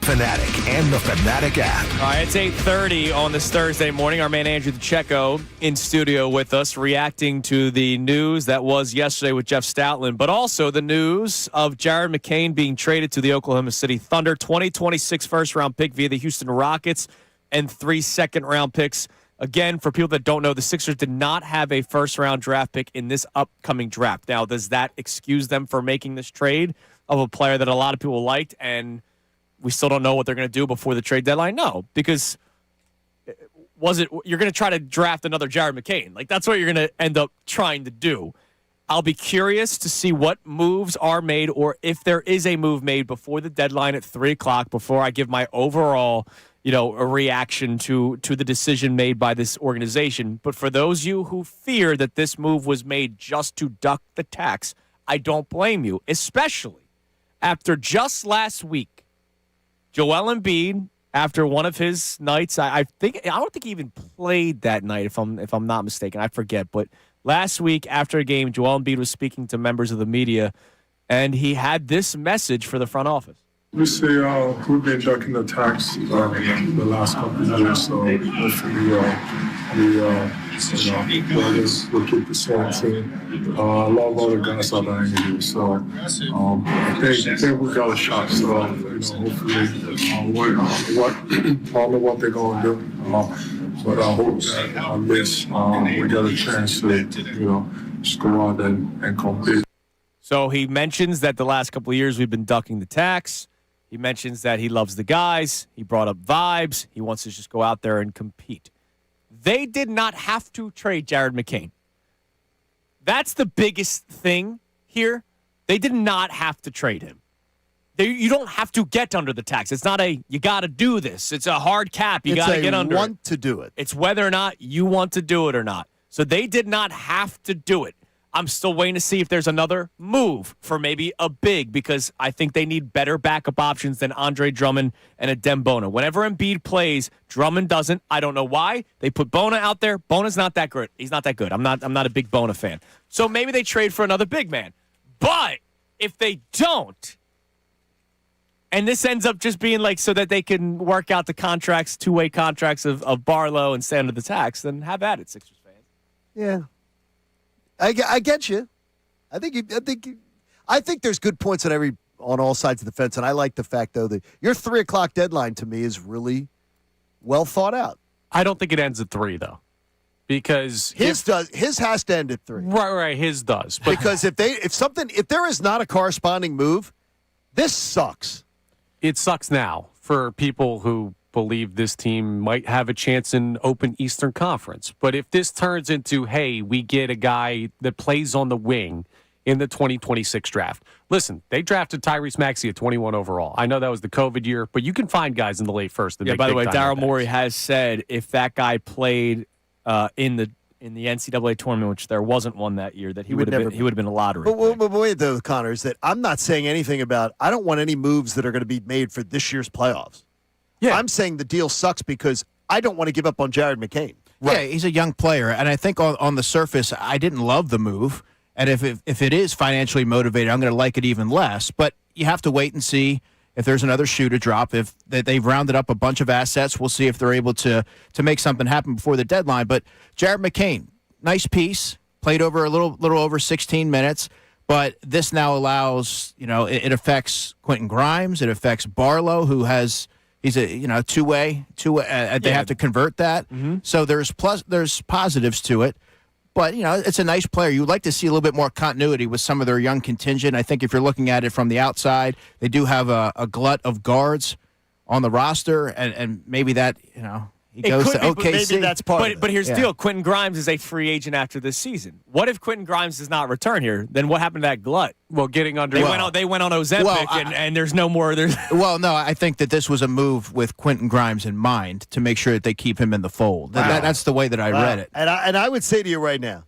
Fanatic and the Fanatic app. All right, it's 8:30 on this Thursday morning. Our man Andrew DeCecco in studio with us, reacting to the news that was yesterday with Jeff Stoutland, but also the news of Jared McCain being traded to the Oklahoma City Thunder, 2026 first-round pick via the Houston Rockets, and 3 second-round picks. Again, for people that don't know, the Sixers did not have a first-round draft pick in this upcoming draft. Now, does that excuse them for making this trade of a player that a lot of people liked, and we still don't know what they're going to do before the trade deadline? No, because you're going to try to draft another Jared McCain. Like, that's what you're going to end up trying to do. I'll be curious to see what moves are made, or if there is a move made before the deadline at 3 o'clock, before I give my overall a reaction to the decision made by this organization. But for those of you who fear that this move was made just to duck the tax, I don't blame you, especially after just last week, Joel Embiid, after one of his nights, I don't think he even played that night, if I'm not mistaken. I forget. But last week after a game, Joel Embiid was speaking to members of the media, and he had this message for the front office. We say we've been ducking the tax the last couple of years, so hopefully we'll keep the same thing. A lot of other guys are dying here, so I think we got a shot. So hopefully, I don't know what they're going to do, but I hope that on this we got a chance to just go out and compete. So he mentions that the last couple of years we've been ducking the tax. He mentions that he loves the guys. He brought up vibes. He wants to just go out there and compete. They did not have to trade Jared McCain. That's the biggest thing here. They did not have to trade him. You don't have to get under the tax. It's not you got to do this. It's a hard cap. You got to get under it. Want to do it. It's whether or not you want to do it or not. So they did not have to do it. I'm still waiting to see if there's another move for maybe a big, because I think they need better backup options than Andre Drummond and Adem Bona. Whenever Embiid plays, Drummond doesn't. I don't know why. They put Bona out there. Bona's not that good. He's not that good. I'm not a big Bona fan. So maybe they trade for another big man. But if they don't, and this ends up just being like so that they can work out the contracts, two-way contracts of Barlow and stay under the tax, then have at it, Sixers fans. Yeah. I get you. I think there's good points on all sides of the fence, and I like the fact though that your 3 o'clock deadline to me is really well thought out. I don't think it ends at 3 though, because his has to end at 3. Right, his does. But because if there is not a corresponding move, this sucks. It sucks now for people who believe this team might have a chance in open Eastern Conference. But if this turns into, hey, we get a guy that plays on the wing in the 2026 draft. Listen, they drafted Tyrese Maxey at 21 overall. I know that was the COVID year, but you can find guys in the late first. Yeah, by the way, Daryl Morey has said if that guy played in the NCAA tournament, which there wasn't one that year, that he would have been a lottery. But wait, though, Connor, is that I'm not saying anything about, I don't want any moves that are going to be made for this year's playoffs. Yeah. I'm saying the deal sucks because I don't want to give up on Jared McCain. Right. Yeah, he's a young player, and I think on the surface, I didn't love the move. And if it is financially motivated, I'm going to like it even less. But you have to wait and see if there's another shoe to drop. If they've rounded up a bunch of assets, we'll see if they're able to make something happen before the deadline. But Jared McCain, nice piece, played over a little over 16 minutes. But this now allows, it affects Quentin Grimes. It affects Barlow, who he's a two-way. They have to convert that. Mm-hmm. So there's positives to it. But, it's a nice player. You would like to see a little bit more continuity with some of their young contingent. I think if you're looking at it from the outside, they do have a glut of guards on the roster, and maybe that, he goes to OKC. Maybe that's part of it. But here's the deal. Quentin Grimes is a free agent after this season. What if Quentin Grimes does not return here? Then what happened to that glut? Well, getting under... They went on Ozempic, and there's no more... Well, no, I think that this was a move with Quentin Grimes in mind to make sure that they keep him in the fold. Wow. That's the way that I read it. And I would say to you right now,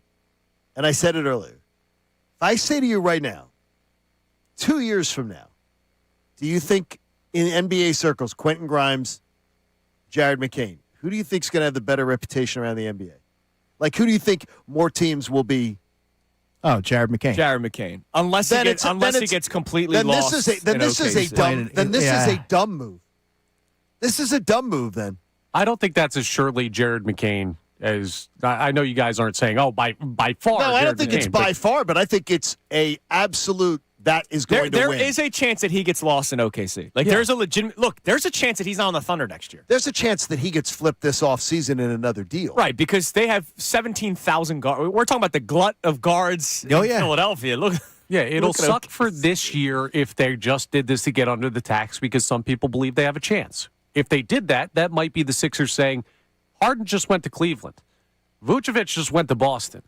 and I said it earlier, if I say to you right now, 2 years from now, do you think in NBA circles, Quentin Grimes, Jared McCain, who do you think is going to have the better reputation around the NBA? Like, who do you think more teams will be? Oh, Jared McCain. Jared McCain. Unless he gets completely lost. This is a dumb move. This is a dumb move then. I don't think that's as surely Jared McCain as I know you guys aren't saying, by far. No, I don't Jared think McCain, it's by far, but I think it's a absolute that is going to win. There is a chance that he gets lost in OKC. There's a legitimate look. There's a chance that he's not on the Thunder next year. There's a chance that he gets flipped this offseason in another deal. Right, because they have 17,000 guards. We're talking about the glut of guards in Philadelphia. Look. Yeah, it'll suck for this year if they just did this to get under the tax because some people believe they have a chance. If they did that, that might be the Sixers saying, Harden just went to Cleveland. Vucevic just went to Boston.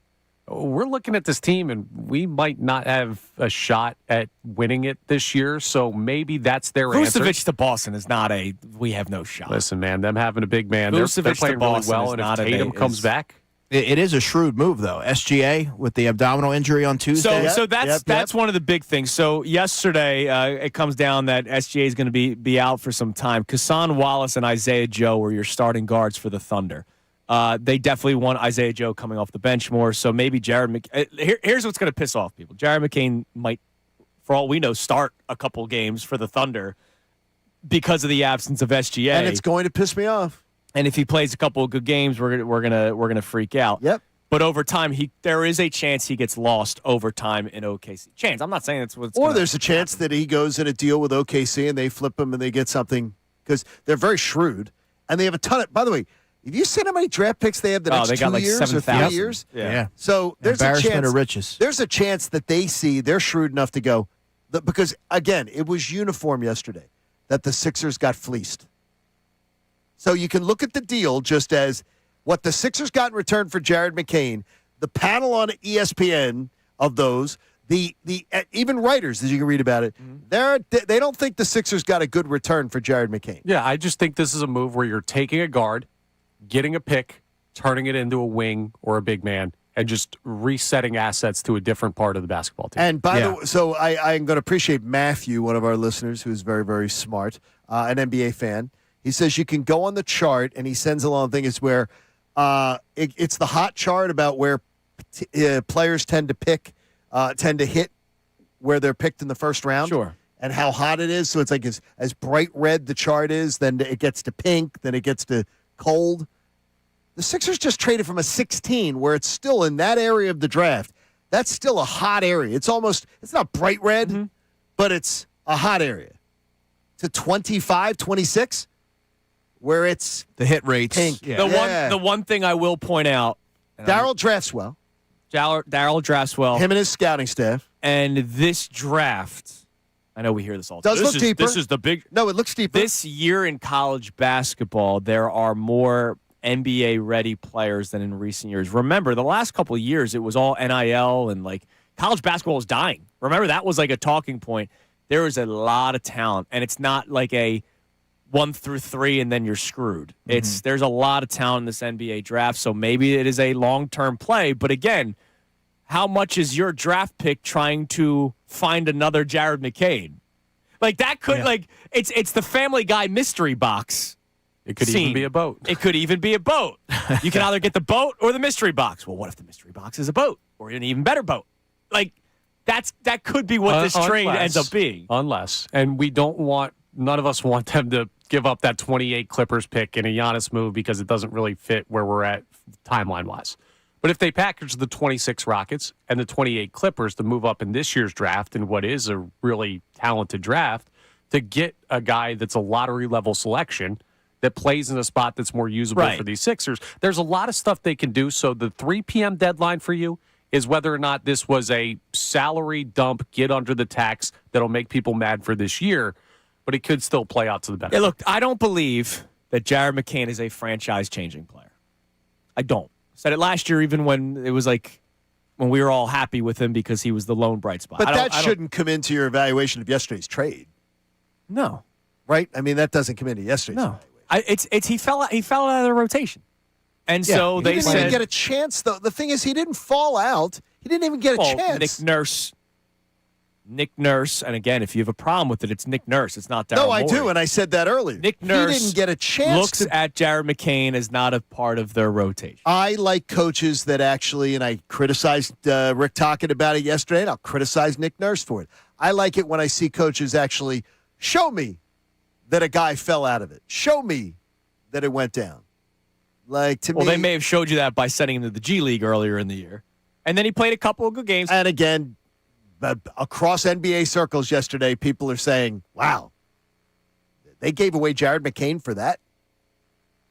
We're looking at this team, and we might not have a shot at winning it this year, so maybe that's their answer. Vucevic to Boston is not we have no shot. Listen, man, them having a big man, they're playing really well, and if Tatum comes back. It is a shrewd move, though. SGA with the abdominal injury on Tuesday. So that's one of the big things. So yesterday, it comes down that SGA is going to be out for some time. Kassan Wallace and Isaiah Joe were your starting guards for the Thunder. They definitely want Isaiah Joe coming off the bench more. So maybe Jared McCain. Here's what's going to piss off people. Jared McCain might, for all we know, start a couple games for the Thunder because of the absence of SGA. And it's going to piss me off. And if he plays a couple of good games, we're gonna freak out. Yep. But over time, there is a chance he gets lost over time in OKC. Chance. I'm not saying that's what's. Or there's a chance that he goes in a deal with OKC and they flip him and they get something because they're very shrewd and they have a ton of. By the way, have you seen how many draft picks they have the next they got 2 like years 7,000. or 3 years? Yeah. So there's a chance. Of riches. There's a chance that they see they're shrewd enough to go because again, it was uniform yesterday that the Sixers got fleeced. So you can look at the deal just as what the Sixers got in return for Jared McCain, the panel on ESPN of those, the even writers, as you can read about it, they don't think the Sixers got a good return for Jared McCain. Yeah, I just think this is a move where you're taking a guard, getting a pick, turning it into a wing or a big man, and just resetting assets to a different part of the basketball team. And by the way, so I'm going to appreciate Matthew, one of our listeners, who's very, very smart, an NBA fan. He says you can go on the chart, and he sends along the thing. It's where it's the hot chart about where players tend to hit where they're picked in the first round. Sure. And how hot it is. So it's like as bright red the chart is, then it gets to pink, then it gets to cold. The Sixers just traded from a 16 where it's still in that area of the draft. That's still a hot area. It's not bright red, but it's a hot area. To 25, 26. Where it's the hit rates. Pink. Yeah. The one thing I will point out, Darryl drafts well. Darryl drafts well. Him and his scouting staff. And this draft, I know we hear this all the time. Does look deeper. This is the big. No, it looks deeper. This year in college basketball, there are more NBA-ready players than in recent years. Remember, the last couple of years, it was all NIL and college basketball was dying. Remember, that was a talking point. There is a lot of talent, and it's not like a 1 through 3 and then you're screwed. There's a lot of talent in this NBA draft, so maybe it is a long-term play. But again, how much is your draft pick trying to find another Jared McCain? That could it's the Family Guy mystery box. It could even be a boat. It could even be a boat. You can either get the boat or the mystery box. Well, what if the mystery box is a boat or an even better boat? That could be what this trade ends up being. Unless, and none of us want them to give up that 28 Clippers pick in a Giannis move because it doesn't really fit where we're at timeline-wise. But if they package the 26 Rockets and the 28 Clippers to move up in this year's draft in what is a really talented draft to get a guy that's a lottery-level selection that plays in a spot that's more usable for these Sixers, there's a lot of stuff they can do. So the 3 p.m. deadline for you is whether or not this was a salary dump, get under the tax that'll make people mad for this year, but it could still play out to the benefit. Yeah, look, I don't believe that Jared McCain is a franchise-changing player. I don't. Said it last year, even when it was when we were all happy with him because he was the lone bright spot. But that shouldn't come into your evaluation of yesterday's trade. No. Right? I mean, that doesn't come into yesterday's evaluation. He fell out of the rotation. And so they didn't even get a chance, though. The thing is, he didn't fall out. He didn't even get a chance. Nick Nurse, and again, if you have a problem with it, it's Nick Nurse. It's not Daryl No, I Morey. do, and I said that earlier. Nick Nurse he didn't get a chance. Looks at Jared McCain as not a part of their rotation. I like coaches that actually, and I criticized Rick Tocchet about it yesterday, and I'll criticize Nick Nurse for it. I like it when I see coaches actually show me that a guy fell out of it. Show me that it went down. Like, to me. Well, they may have showed you that by sending him to the G League earlier in the year. And then he played a couple of good games. And again, but across NBA circles yesterday, people are saying, wow, they gave away Jared McCain for that.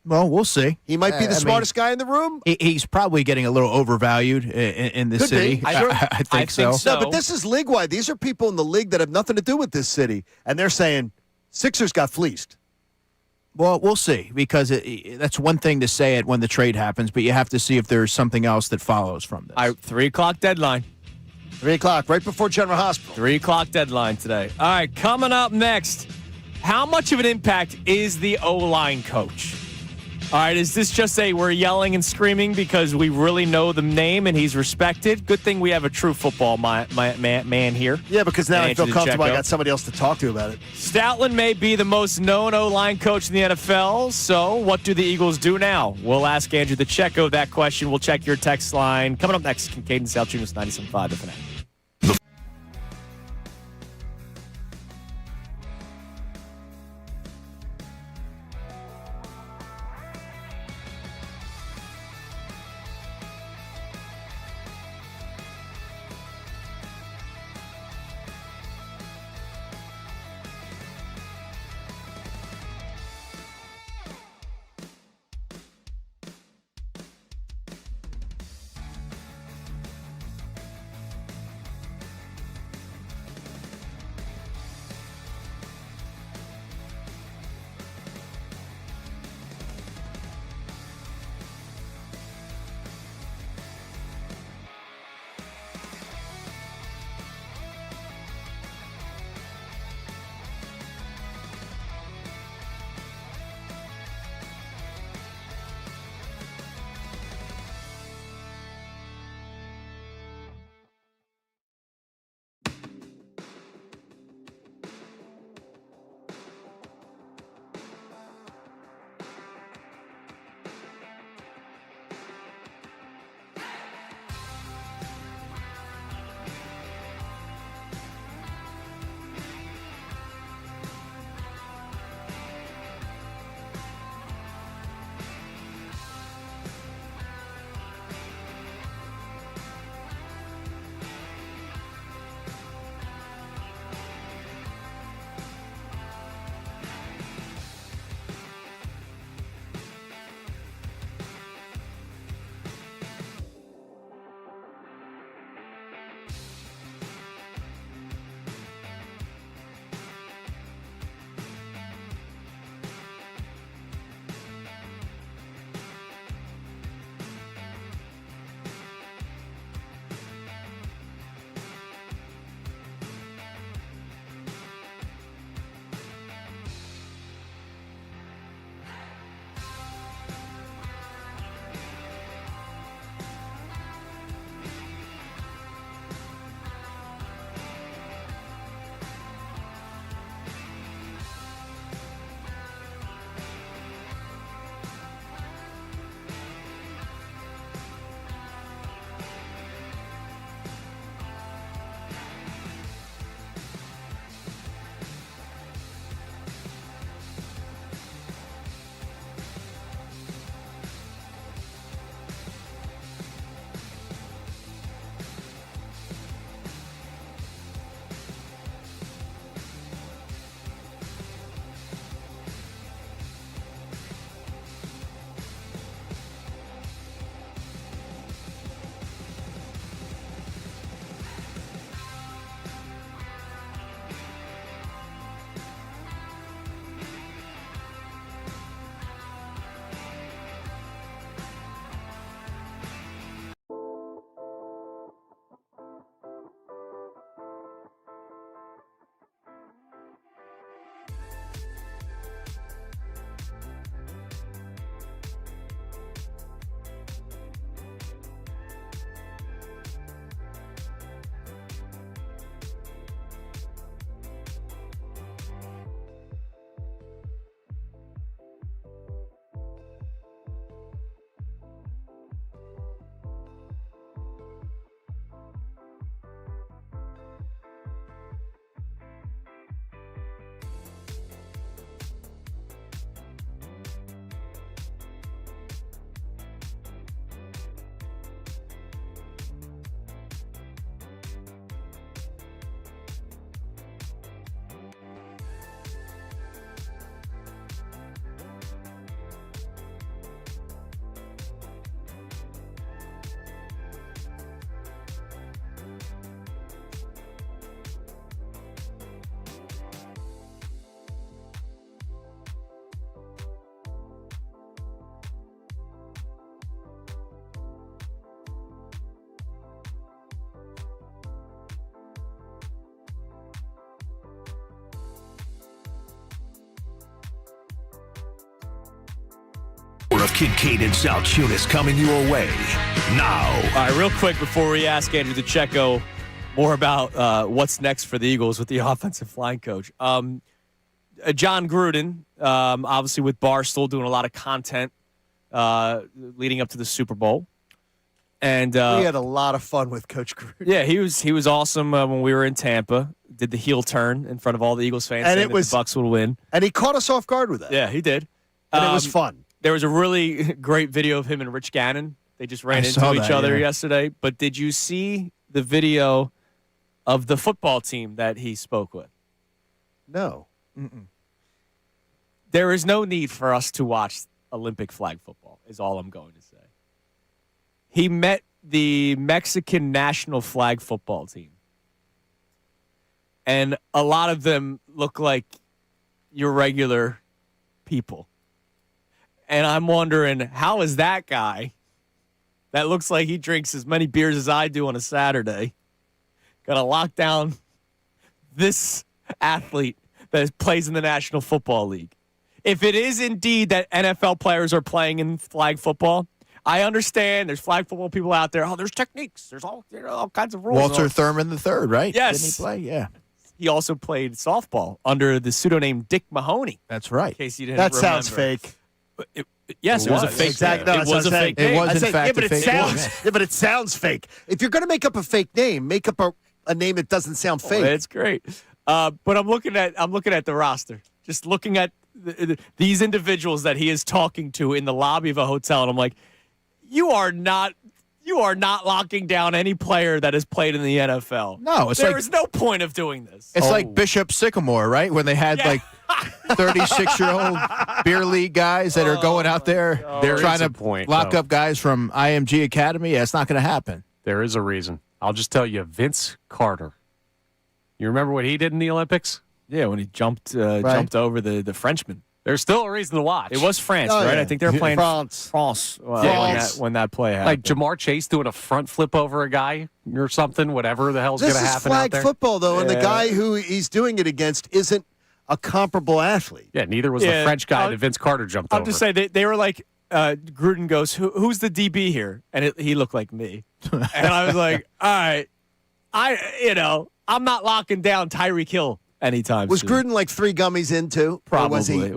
Well, we'll see. He might be the smartest guy in the room. He's probably getting a little overvalued in this Could city. be. Sure. I think so. No, but this is league-wide. These are people in the league that have nothing to do with this city. And they're saying Sixers got fleeced. Well, we'll see, because that's one thing to say it when the trade happens, but you have to see if there's something else that follows from this. 3 o'clock deadline. 3 o'clock, right before General Hospital. 3 o'clock deadline today. All right, coming up next, how much of an impact is the O-line coach? All right, is this just we're yelling and screaming because we really know the name and he's respected? Good thing we have a true football man here. Yeah, because now I feel comfortable. Checo. I got somebody else to talk to about it. Stoutland may be the most known O-line coach in the NFL, so what do the Eagles do now? We'll ask Andrew the Checo that question. We'll check your text line. Coming up next, Kincade Salciunas, 97.5 The Fanatic. of Kincade and Salciunas coming your way now. All right, real quick before we ask Andrew DeCecco more about what's next for the Eagles with the offensive line coach. John Gruden, obviously with Barstool, doing a lot of content leading up to the Super Bowl. And we had a lot of fun with Coach Gruden. Yeah, he was awesome when we were in Tampa. Did the heel turn in front of all the Eagles fans, and saying that the Bucs would win. And he caught us off guard with that. Yeah, he did. And it was fun. There was a really great video of him and Rich Gannon. They just ran into each other yesterday. But did you see the video of the football team that he spoke with? No. Mm-mm. There is no need for us to watch Olympic flag football, is all I'm going to say. He met the Mexican national flag football team. And a lot of them look like your regular people. And I'm wondering, how is that guy that looks like he drinks as many beers as I do on a Saturday going to lock down this athlete that plays in the National Football League? If it is indeed that NFL players are playing in flag football, I understand there's flag football people out there. Oh, there's techniques. There's all kinds of rules. Walter Thurman III, right? Yes. Didn't he play? Yeah. He also played softball under the pseudonym Dick Mahoney. That's right. In case you didn't That remember. sounds fake. Yes, it was a fake Exactly. name. It was a fake name. It was, in fact, but a fake sounds, name. yeah, but it sounds fake. If you're going to make up a fake name, make up a name that doesn't sound fake. It's great. But I'm looking at the roster. Just looking at these individuals that he is talking to in the lobby of a hotel, and I'm like, you are not locking down any player that has played in the NFL. No, there is no point of doing this. It's like Bishop Sycamore, right? When they had like 36-year-old beer league guys that are going out there trying to lock up guys from IMG Academy. Yeah, it's not going to happen. There is a reason. I'll just tell you, Vince Carter. You remember what he did in the Olympics? Yeah, when he jumped over the Frenchman. There's still a reason to watch. It was France, right? Yeah. I think they were playing France when that play happened. Like Jamar Chase doing a front flip over a guy or something, whatever the hell's going to happen out This is flag there. football, though, and the guy who he's doing it against isn't a comparable athlete. Yeah, neither was the French guy that Vince Carter jumped over. I'm just saying, they were like, Gruden goes, who's the DB here? And he looked like me. And I was like, all right, I'm not locking down Tyreek Hill anytime Was soon. Gruden like 3 gummies in too? Probably. Or was he?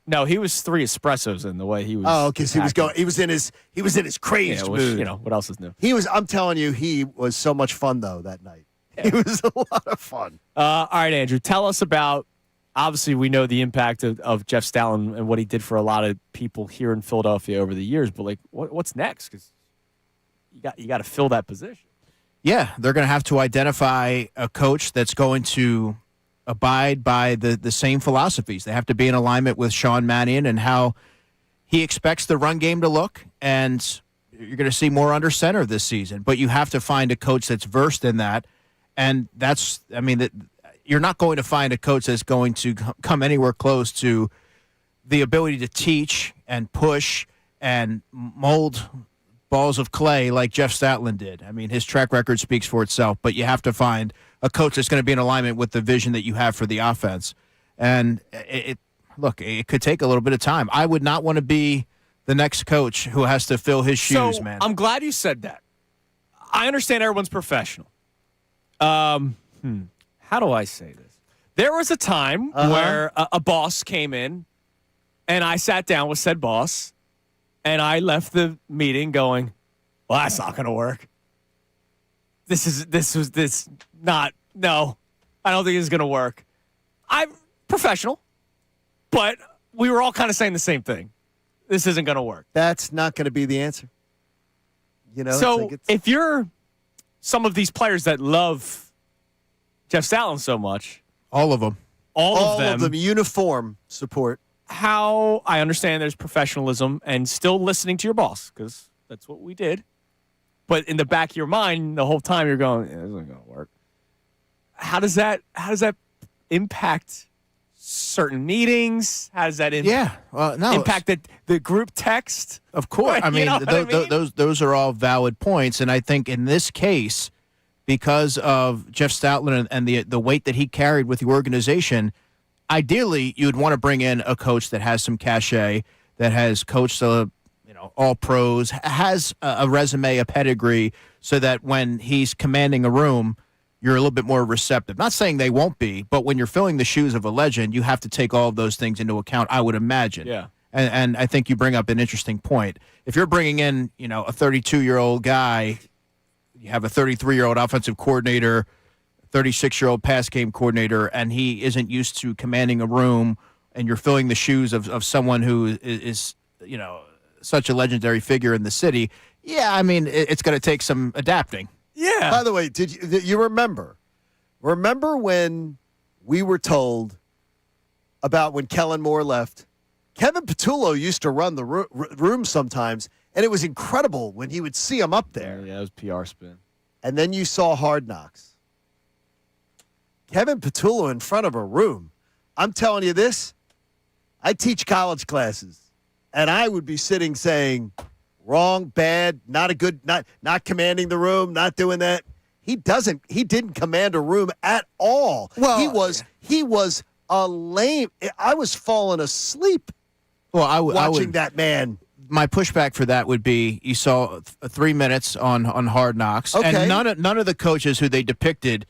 Well, he was 3 espressos in the way he was. Oh, because he was going. He was in his crazed mood. What else is new? He was. I'm telling you, he was so much fun though that night. He was a lot of fun. All right, Andrew, tell us about. Obviously, we know the impact of Jeff Stoutland and what he did for a lot of people here in Philadelphia over the years. But like, what's next? Because you got to fill that position. Yeah, they're going to have to identify a coach that's going to abide by the same philosophies. They have to be in alignment with Sean Mannion and how he expects the run game to look. And you're going to see more under center this season. But you have to find a coach that's versed in that. And you're not going to find a coach that's going to come anywhere close to the ability to teach and push and mold balls of clay like Jeff Stoutland did. I mean, his track record speaks for itself, but you have to find a coach that's going to be in alignment with the vision that you have for the offense. And it could take a little bit of time. I would not want to be the next coach who has to fill his shoes, man. I'm glad you said that. I understand everyone's professional. How do I say this? There was a time where a boss came in, and I sat down with said boss, and I left the meeting going, well, that's not going to work. No, I don't think it's going to work. I'm professional, but we were all kind of saying the same thing. This isn't going to work. That's not going to be the answer. So if you're some of these players that love Jeff Stoutland so much. All of them. All of them. Uniform support. How I understand there's professionalism and still listening to your boss, because that's what we did. But in the back of your mind, the whole time you're going, this isn't going to work. How does that impact certain meetings? How does that impact the group text? Of course. I mean, those are all valid points. And I think in this case, because of Jeff Stoutland and the weight that he carried with the organization, ideally, you'd want to bring in a coach that has some cachet, that has coached all pros, has a resume, a pedigree, so that when he's commanding a room, you're a little bit more receptive. Not saying they won't be, but when you're filling the shoes of a legend, you have to take all of those things into account, I would imagine. Yeah. And I think you bring up an interesting point. If you're bringing in, a 32-year-old guy, you have a 33-year-old offensive coordinator, 36-year-old pass game coordinator, and he isn't used to commanding a room, and you're filling the shoes of someone who is such a legendary figure in the city, it's going to take some adapting. Yeah. By the way, did you remember when we were told about when Kellen Moore left? Kevin Patullo used to run the room sometimes, and it was incredible when he would see him up there. Yeah, it was PR spin. And then you saw Hard Knocks. Kevin Patullo in front of a room. I'm telling you this, I teach college classes, and I would be sitting saying, wrong, bad, not a good, not commanding the room, not doing that. He didn't command a room at all. Well, he was a lame. I was falling asleep. Well, watching that man. My pushback for that would be you saw 3 minutes on Hard Knocks, and none of the coaches who they depicted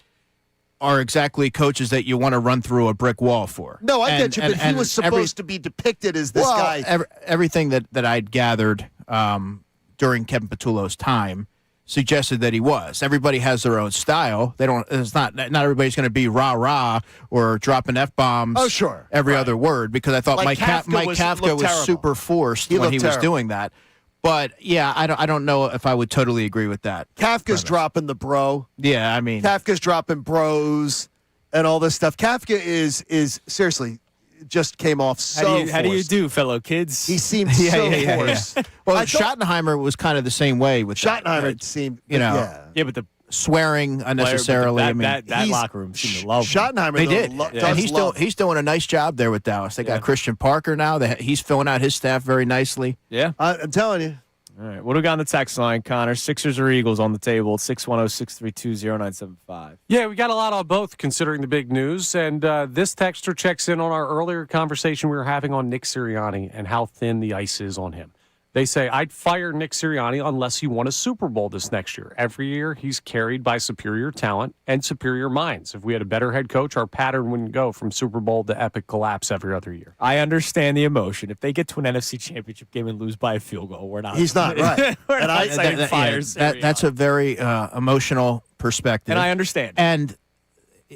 are exactly coaches that you want to run through a brick wall for. No, I get you, but he was supposed to be depicted as this guy. Everything that I'd gathered during Kevin Patullo's time suggested that he was. Everybody has their own style. They don't. It's not everybody's going to be rah-rah or dropping F-bombs. Oh, sure. Every other word, because I thought Like Mike Kafka Kafka was super forced when he was doing that. But yeah, I don't know if I would totally agree with that. Kafka's dropping the bro. Yeah, I mean, Kafka's dropping bros and all this stuff. Kafka is seriously just came off so How do you do, fellow kids? He seemed so forced. Well, Schottenheimer was kind of the same way with Schottenheimer. Seemed yeah, but the swearing unnecessarily. That locker room seemed to love him. Schottenheimer. They did, and he's doing a nice job there with Dallas. They got Christian Parker now. He's filling out his staff very nicely. Yeah, I'm telling you. All right, what do we got on the text line, Connor? Sixers or Eagles on the table? 610-632-0975. Yeah, we got a lot on both considering the big news. And this texter checks in on our earlier conversation we were having on Nick Sirianni and how thin the ice is on him. They say, I'd fire Nick Sirianni unless he won a Super Bowl this next year. Every year, he's carried by superior talent and superior minds. If we had a better head coach, our pattern wouldn't go from Super Bowl to epic collapse every other year. I understand the emotion. If they get to an NFC Championship game and lose by a field goal, we're not. He's not right. We're not saying fire Sirianni. That's a very emotional perspective. And I understand. And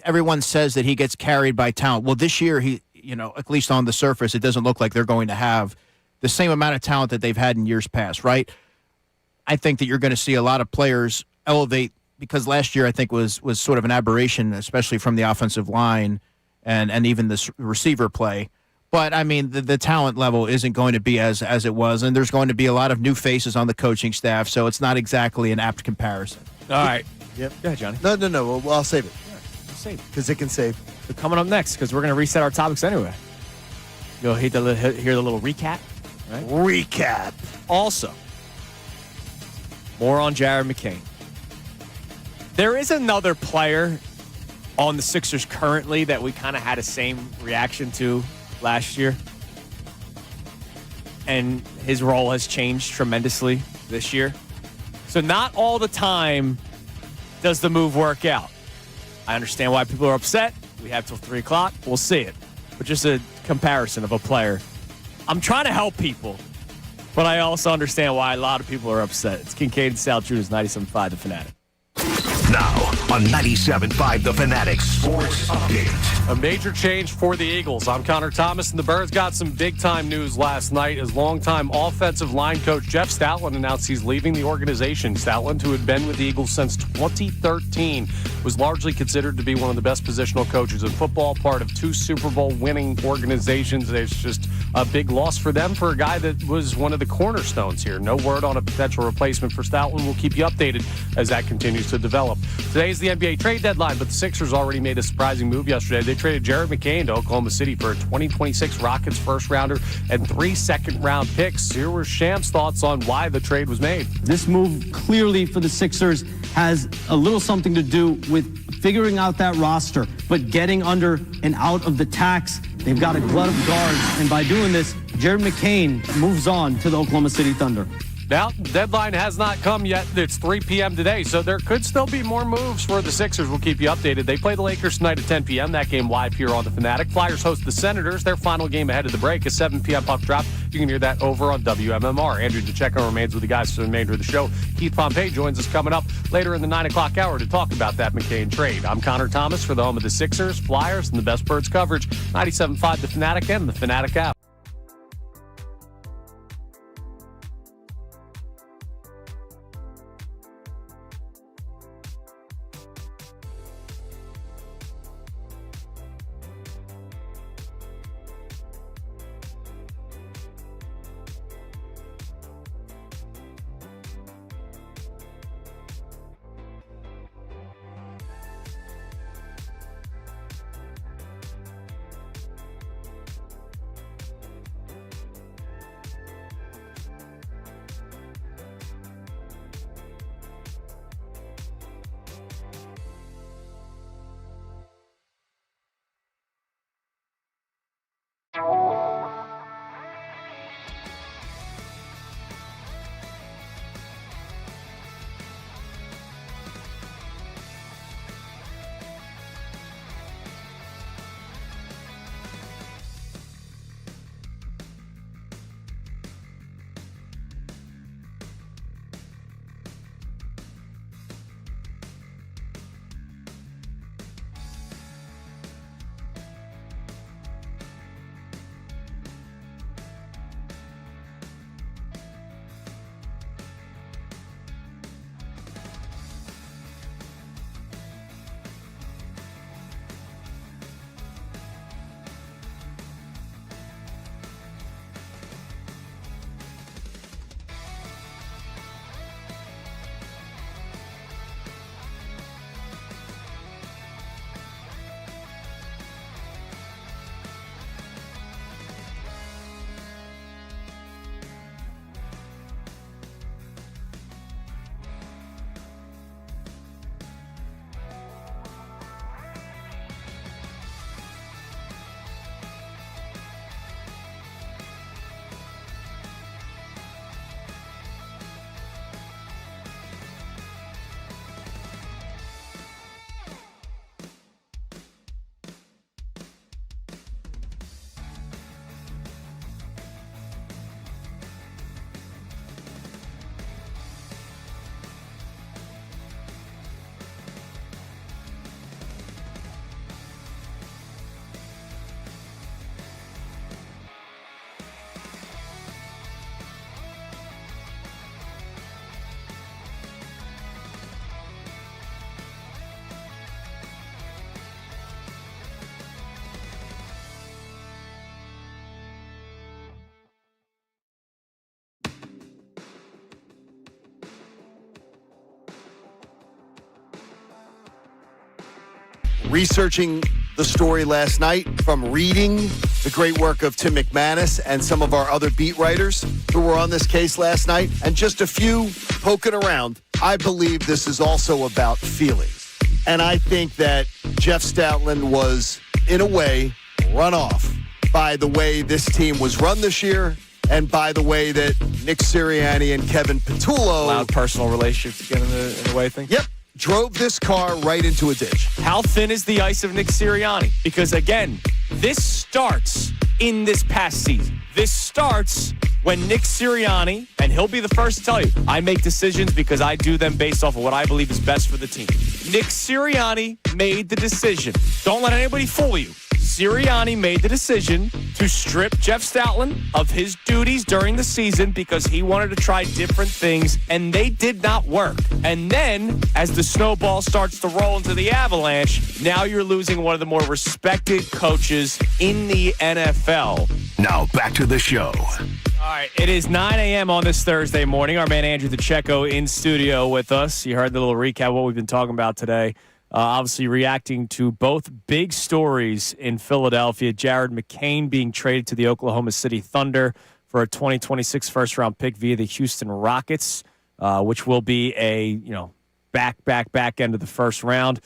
everyone says that he gets carried by talent. Well, this year, at least on the surface, it doesn't look like they're going to have the same amount of talent that they've had in years past, right? I think that you're going to see a lot of players elevate, because last year I think was sort of an aberration, especially from the offensive line and even the receiver play. But, I mean, the talent level isn't going to be as it was, and there's going to be a lot of new faces on the coaching staff, so it's not exactly an apt comparison. All right. Yep. Go ahead, Johnny. No. Well, I'll save it. Save it. Because it can save. So coming up next, because we're going to reset our topics anyway. You'll hear the little recap. Right? Recap. Also, more on Jared McCain. There is another player on the Sixers currently that we kind of had a same reaction to last year. And his role has changed tremendously this year. So not all the time does the move work out. I understand why people are upset. We have till 3 o'clock. We'll see it. But just a comparison of a player. I'm trying to help people, but I also understand why a lot of people are upset. It's Kincade Salciunas, 97.5 The Fanatic. Now on 97.5 The Fanatic Sports Update. A major change for the Eagles. I'm Connor Thomas, and the Birds got some big-time news last night as longtime offensive line coach Jeff Stoutland announced he's leaving the organization. Stoutland, who had been with the Eagles since 2013, was largely considered to be one of the best positional coaches in football, part of 2 Super Bowl winning organizations. It's just a big loss for them for a guy that was one of the cornerstones here. No word on a potential replacement for Stoutland. We'll keep you updated as that continues to develop. Today is the NBA trade deadline, but the Sixers already made a surprising move yesterday. They traded Jared McCain to Oklahoma City for a 2026 Rockets first-rounder and 3 second-round picks. Here were Sham's thoughts on why the trade was made. This move clearly for the Sixers has a little something to do with figuring out that roster, but getting under and out of the tax. They've got a glut of guards, and by doing this, Jared McCain moves on to the Oklahoma City Thunder. Now, deadline has not come yet. It's 3 p.m. today, so there could still be more moves for the Sixers. We'll keep you updated. They play the Lakers tonight at 10 p.m. That game live here on the Fanatic. Flyers host the Senators. Their final game ahead of the break is 7 p.m. puck drop. You can hear that over on WMMR. Andrew DeCecco remains with the guys for the remainder of the show. Keith Pompey joins us coming up later in the 9 o'clock hour to talk about that McCain trade. I'm Connor Thomas for the home of the Sixers, Flyers, and the best Birds coverage. 97.5 The Fanatic and the Fanatic app. Researching the story last night, from reading the great work of Tim McManus and some of our other beat writers who were on this case last night, and just a few poking around, I believe this is also about feelings. And I think that Jeff Stoutland was, in a way, run off by the way this team was run this year and by the way that Nick Sirianni and Kevin Petullo... Allowed personal relationships to get in the way of things. Yep. Drove this car right into a ditch. How thin is the ice of Nick Sirianni? Because, again, this starts in this past season. This starts when Nick Sirianni, and he'll be the first to tell you, I make decisions because I do them based off of what I believe is best for the team. Nick Sirianni made the decision. Don't let anybody fool you. Sirianni made the decision to strip Jeff Stoutland of his duties during the season because he wanted to try different things, and they did not work. And then, as the snowball starts to roll into the avalanche, now you're losing one of the more respected coaches in the NFL. Now back to the show. All right, it is 9 a.m. on this Thursday morning. Our man Andrew DeCecco in studio with us. You heard the little recap of what we've been talking about today. Obviously reacting to both big stories in Philadelphia. Jared McCain being traded to the Oklahoma City Thunder for a 2026 first-round pick via the Houston Rockets, which will be a back end of the first round.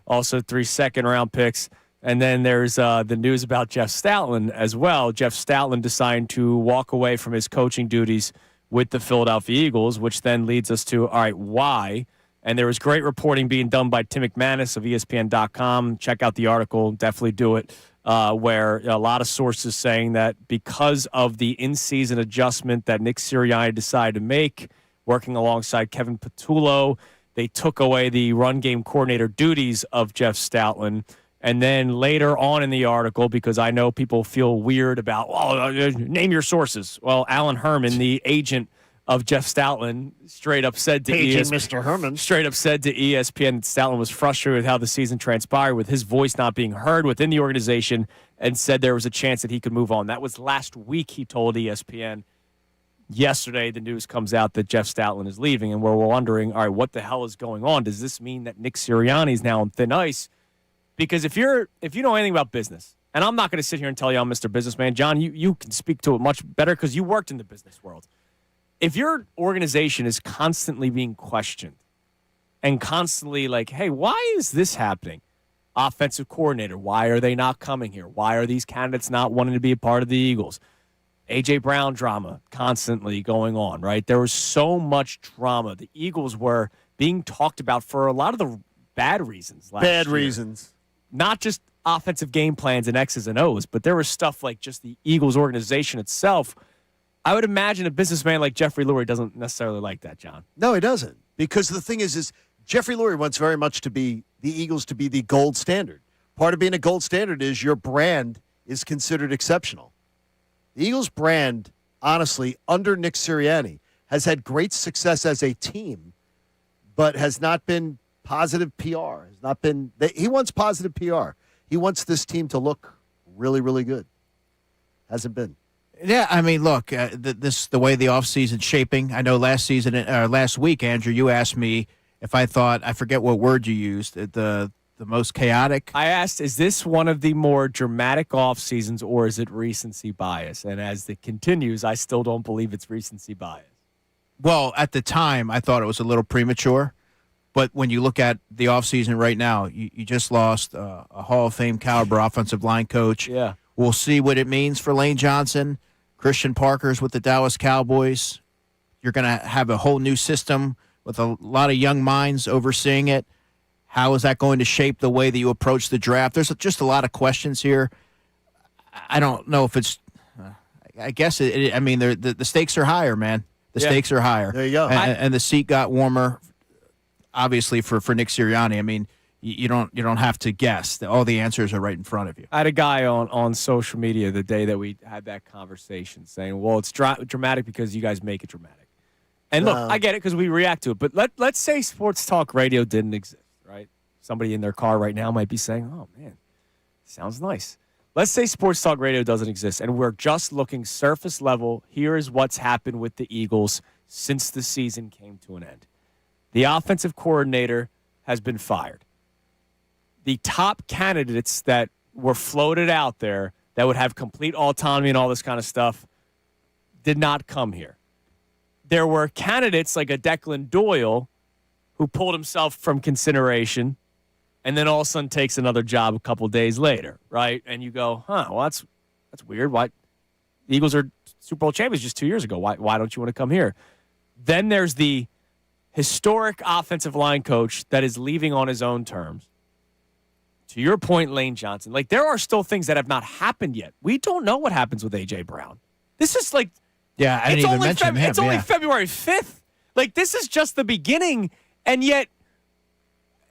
Also 3 second-round picks. And then there's the news about Jeff Stoutland as well. Jeff Stoutland deciding to walk away from his coaching duties with the Philadelphia Eagles, which then leads us to, all right, why? And there was great reporting being done by Tim McManus of ESPN.com. Check out the article. Definitely do it. Where a lot of sources saying that because of the in-season adjustment that Nick Sirianni decided to make, working alongside Kevin Patullo, they took away the run game coordinator duties of Jeff Stoutland. And then later on in the article, because I know people feel weird about, name your sources. Well, Alan Herman, the agent of Jeff Stoutland, straight up said to Mr. Herman. Straight up said to ESPN that Stoutland was frustrated with how the season transpired, with his voice not being heard within the organization, and said there was a chance that he could move on. That was last week, he told ESPN. Yesterday, the news comes out that Jeff Stoutland is leaving, and we're wondering, all right, what the hell is going on? Does this mean that Nick Sirianni is now on thin ice? Because if you know anything about business, and I'm not going to sit here and tell you I'm Mr. Businessman, John, you can speak to it much better because you worked in the business world. If your organization is constantly being questioned and constantly like, hey, why is this happening? Offensive coordinator, why are they not coming here? Why are these candidates not wanting to be a part of the Eagles? A.J. Brown drama constantly going on, right? There was so much drama. The Eagles were being talked about for a lot of the bad reasons last year. Bad reasons. Not just offensive game plans and X's and O's, but there was stuff like just the Eagles organization itself. I would imagine a businessman like Jeffrey Lurie doesn't necessarily like that, John. No, he doesn't. Because the thing is Jeffrey Lurie wants very much to be the Eagles to be the gold standard. Part of being a gold standard is your brand is considered exceptional. The Eagles brand, honestly, under Nick Sirianni, has had great success as a team, but has not been positive PR. Has not been. He wants positive PR. He wants this team to look really, really good. Hasn't been. Yeah, I mean, look, the way the offseason's shaping. I know last week, Andrew, you asked me if I thought, I forget what word you used, the most chaotic. I asked, is this one of the more dramatic off seasons, or is it recency bias? And as it continues, I still don't believe it's recency bias. Well, at the time, I thought it was a little premature. But when you look at the offseason right now, you just lost a Hall of Fame caliber offensive line coach. Yeah. We'll see what it means for Lane Johnson. Christian Parker's with the Dallas Cowboys. You're going to have a whole new system with a lot of young minds overseeing it. How is that going to shape the way that you approach the draft? There's just a lot of questions here. I don't know if it's I guess the stakes are higher, man. The stakes are higher. There you go. And the seat got warmer, obviously, for Nick Sirianni. I mean, you don't have to guess. All the answers are right in front of you. I had a guy on social media the day that we had that conversation saying, well, it's dramatic because you guys make it dramatic. And look, I get it because we react to it. But let's say sports talk radio didn't exist, right? Somebody in their car right now might be saying, oh, man, sounds nice. Let's say sports talk radio doesn't exist, and we're just looking surface level. Here is what's happened with the Eagles since the season came to an end. The offensive coordinator has been fired. The top candidates that were floated out there that would have complete autonomy and all this kind of stuff did not come here. There were candidates like a Declan Doyle who pulled himself from consideration and then all of a sudden takes another job a couple days later, right? And you go, well, that's weird. Why? The Eagles are Super Bowl champions just 2 years ago. Why don't you want to come here? Then there's the historic offensive line coach that is leaving on his own terms. To your point, Lane Johnson, like there are still things that have not happened yet. We don't know what happens with A.J. Brown. This is like, yeah, I didn't even mention him. It's only February 5th. Like this is just the beginning, and yet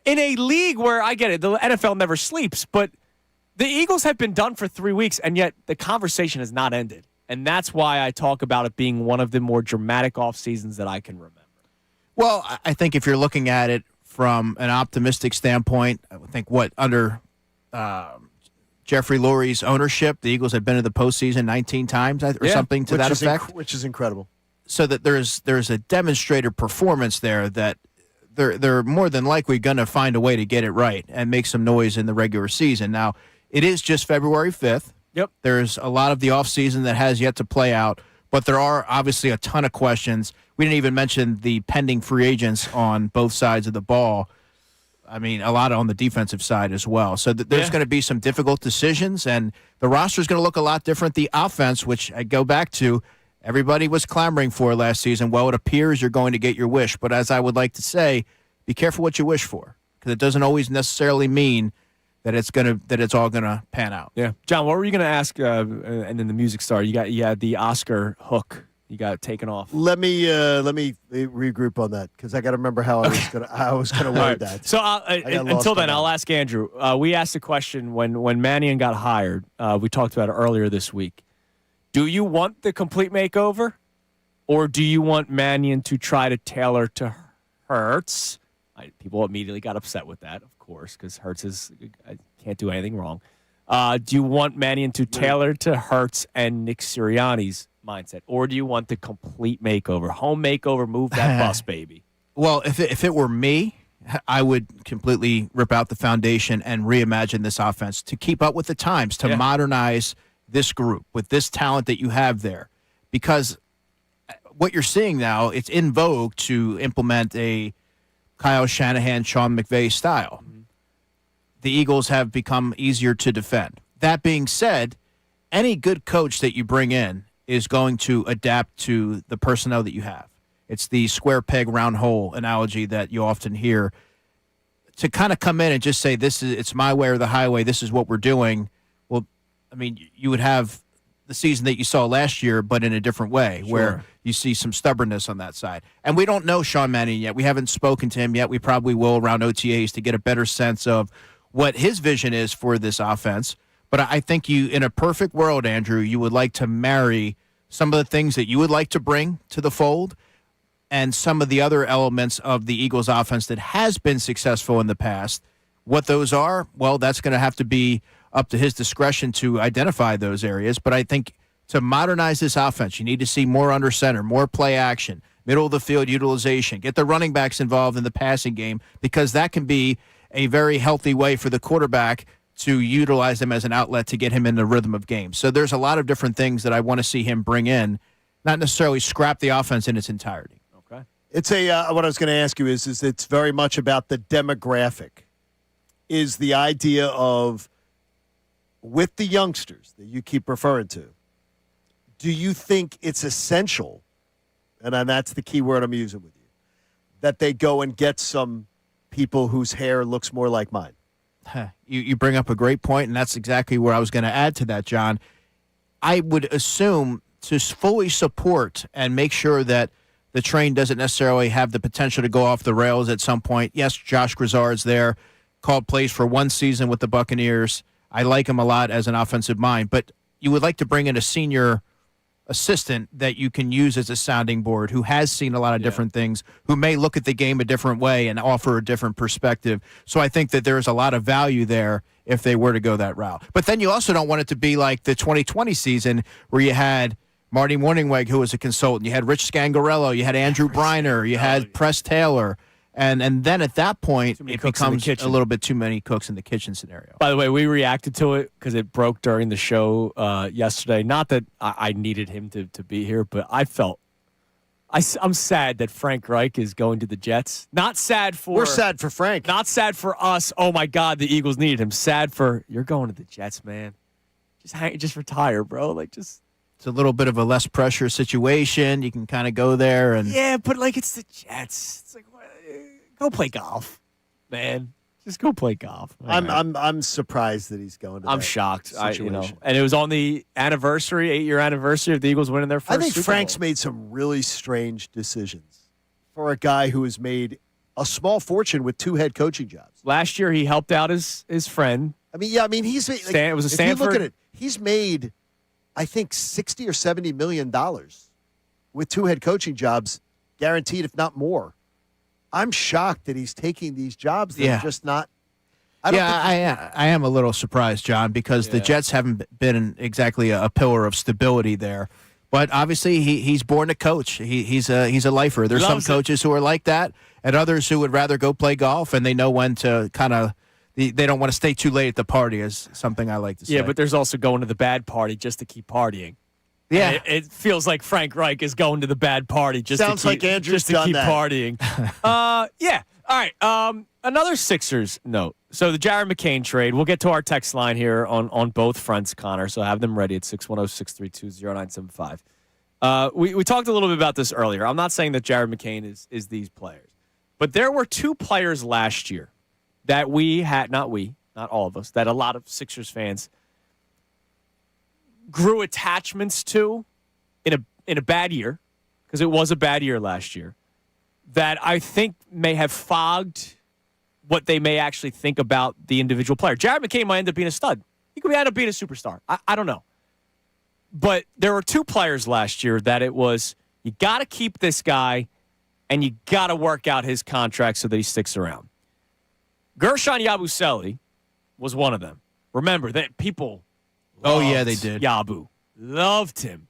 in a league where I get it, the NFL never sleeps, but the Eagles have been done for 3 weeks, and yet the conversation has not ended, and that's why I talk about it being one of the more dramatic off seasons that I can remember. Well, I think if you're looking at it from an optimistic standpoint, I would think under Jeffrey Lurie's ownership, the Eagles have been to the postseason 19 times or something to that effect. Which is incredible. So that there's a demonstrated performance there that they're more than likely going to find a way to get it right and make some noise in the regular season. Now, it is just February 5th. Yep. There's a lot of the offseason that has yet to play out, but there are obviously a ton of questions. We didn't even mention the pending free agents on both sides of the ball. I mean, a lot on the defensive side as well. So there's going to be some difficult decisions, and the roster is going to look a lot different. The offense, which I go back to, everybody was clamoring for last season. Well, it appears you're going to get your wish. But as I would like to say, be careful what you wish for, because it doesn't always necessarily mean that it's all gonna pan out. Yeah, John, what were you gonna ask? And then the music star, you had the Oscar hook. You got taken off. Let me regroup on that, because I got to remember how I was gonna word that. So until then, I'll ask Andrew. We asked a question when Mannion got hired. We talked about it earlier this week. Do you want the complete makeover, or do you want Mannion to try to tailor to Hurts? People immediately got upset with that, of course, because Hurts can't do anything wrong. Do you want Mannion to tailor to Hurts and Nick Sirianni's mindset, or do you want the complete makeover, home makeover, move that bus, baby? Well, if it were me, I would completely rip out the foundation and reimagine this offense to keep up with the times, to modernize this group with this talent that you have there. Because what you're seeing now, it's in vogue to implement a Kyle Shanahan, Sean McVay style. Mm-hmm. The Eagles have become easier to defend. That being said, any good coach that you bring in is going to adapt to the personnel that you have. It's the square peg, round hole analogy that you often hear. To kind of come in and just say, it's my way or the highway, this is what we're doing. Well, I mean, you would have the season that you saw last year, but in a different way, where you see some stubbornness on that side. And we don't know Sean Mannion yet. We haven't spoken to him yet. We probably will around OTAs to get a better sense of what his vision is for this offense. But I think in a perfect world, Andrew, you would like to marry some of the things that you would like to bring to the fold and some of the other elements of the Eagles offense that has been successful in the past. What those are, well, that's going to have to be up to his discretion to identify those areas. But I think to modernize this offense, you need to see more under center, more play action, middle of the field utilization, get the running backs involved in the passing game, because that can be a very healthy way for the quarterback to utilize them as an outlet to get him in the rhythm of games. So there's a lot of different things that I want to see him bring in, not necessarily scrap the offense in its entirety. Okay. It's what I was going to ask you is it's very much about the demographic. Is the idea of, with the youngsters that you keep referring to, do you think it's essential, and that's the key word I'm using with you, that they go and get some people whose hair looks more like mine? You bring up a great point, and that's exactly where I was going to add to that, John. I would assume to fully support and make sure that the train doesn't necessarily have the potential to go off the rails at some point. Yes, Josh Grizzard's there, called plays for one season with the Buccaneers. I like him a lot as an offensive mind, but you would like to bring in a senior assistant that you can use as a sounding board, who has seen a lot of different things, who may look at the game a different way and offer a different perspective. So I think that there's a lot of value there if they were to go that route. But then you also don't want it to be like the 2020 season where you had Marty Morningweg, who was a consultant, you had Rich Scangarello, you had Andrew Briner, you had Press Taylor. And then at that point, it becomes a little bit too many cooks in the kitchen scenario. By the way, we reacted to it because it broke during the show yesterday. Not that I needed him to be here, but I'm sad that Frank Reich is going to the Jets. Not sad for... We're sad for Frank. Not sad for us. Oh, my God, the Eagles needed him. Sad for, you're going to the Jets, man. Just retire, bro. It's a little bit of a less pressure situation. You can kind of go there and... Yeah, but it's the Jets. It's like... Go play golf, man. Just go play golf. I'm surprised that he's going to I'm that shocked. situation. And it was on the 8-year anniversary of the Eagles winning their first I think Super Frank's Bowl. made some really strange decisions for a guy who has made a small fortune with 2 head coaching jobs. Last year, he helped out his friend. He's made, it was a Stanford. If you look at it, he's made, I think, $60 or $70 million with 2 head coaching jobs, guaranteed, if not more. I'm shocked that he's taking these jobs that are just not. I am a little surprised, John, because the Jets haven't been exactly a pillar of stability there. But obviously, he's born to coach. He's a lifer. There's some coaches who are like that, and others who would rather go play golf, and they know when to kind of. They don't want to stay too late at the party, is something I like to say. Yeah, but there's also going to the bad party just to keep partying. Yeah, it feels like Frank Reich is going to the bad party just Sounds to keep, like Andrew's just to keep that. partying. Yeah, All right. Another Sixers note. So the Jared McCain trade, we'll get to our text line here on both fronts, Connor, so have them ready at 610-632-0975. We talked a little bit about this earlier. I'm not saying that Jared McCain is these players, but there were two players last year that we had, not all of us, that a lot of Sixers fans grew attachments to in a bad year, because it was a bad year last year, that I think may have fogged what they may actually think about the individual player. Jared McCain might end up being a stud. He could end up being a superstar. I don't know. But there were two players last year that it was, you got to keep this guy and you got to work out his contract so that he sticks around. Gershon Yabusele was one of them. Remember that people they did. Yabu. Loved him.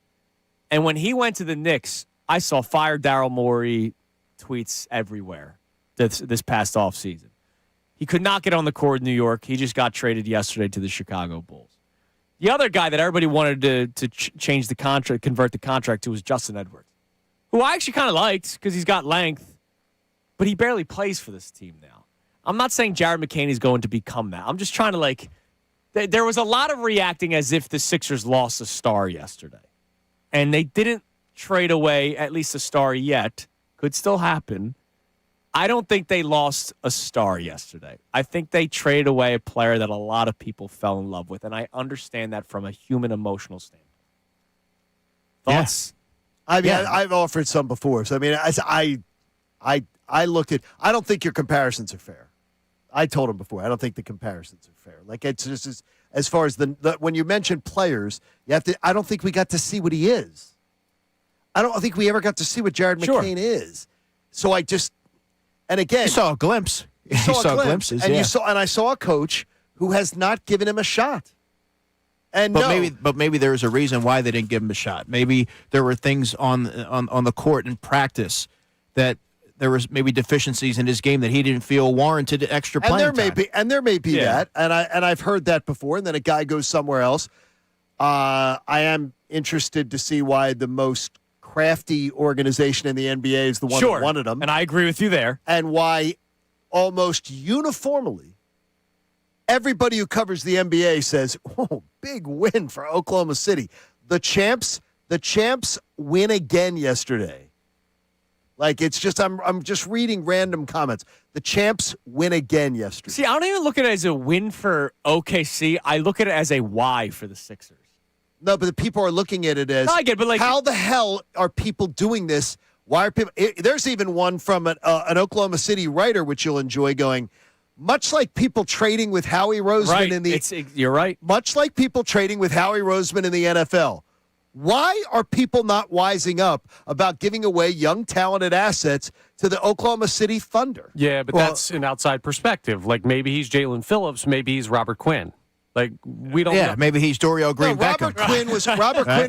And when he went to the Knicks, I saw fire Daryl Morey tweets everywhere this past offseason. He could not get on the court in New York. He just got traded yesterday to the Chicago Bulls. The other guy that everybody wanted to change the contract, convert the contract to, was Justin Edwards, who I actually kind of liked because he's got length, but he barely plays for this team now. I'm not saying Jared McCain is going to become that. I'm just trying to there was a lot of reacting as if the Sixers lost a star yesterday. And they didn't trade away at least a star yet. Could still happen. I don't think they lost a star yesterday. I think they traded away a player that a lot of people fell in love with, and I understand that from a human emotional standpoint. Thoughts? Yeah. I mean, I've offered some before. So, I mean, I looked at – I don't think your comparisons are fair. I told him before, I don't think the comparisons are fair. Like, it's just as far as the when you mention players, you have to – I don't think we got to see what he is. I don't think we ever got to see what Jared McCain is. So I just – and again – You saw a glimpse. You saw glimpses, and I saw a coach who has not given him a shot. And maybe there was a reason why they didn't give him a shot. Maybe there were things on the court in practice that there was maybe deficiencies in his game that he didn't feel warranted extra playing time. There may be that, and I've heard that before. And then a guy goes somewhere else. I am interested to see why the most crafty organization in the NBA is the one that wanted him, and I agree with you there. And why almost uniformly everybody who covers the NBA says, "Oh, big win for Oklahoma City. The champs win again yesterday." Like, it's just I'm just reading random comments. The champs win again yesterday. See, I don't even look at it as a win for OKC. I look at it as a why for the Sixers. No, but the people are looking at it as, I get it, but how the hell are people doing this? Why are people? There's even one from an Oklahoma City writer, which you'll enjoy, going, much like people trading with Howie Roseman in the. You're right. Much like people trading with Howie Roseman in the NFL. Why are people not wising up about giving away young, talented assets to the Oklahoma City Thunder? Yeah, but that's an outside perspective. Like, maybe he's Jalen Phillips, maybe he's Robert Quinn. Like, we don't know. Maybe he's Dorial Green Beckham. Quinn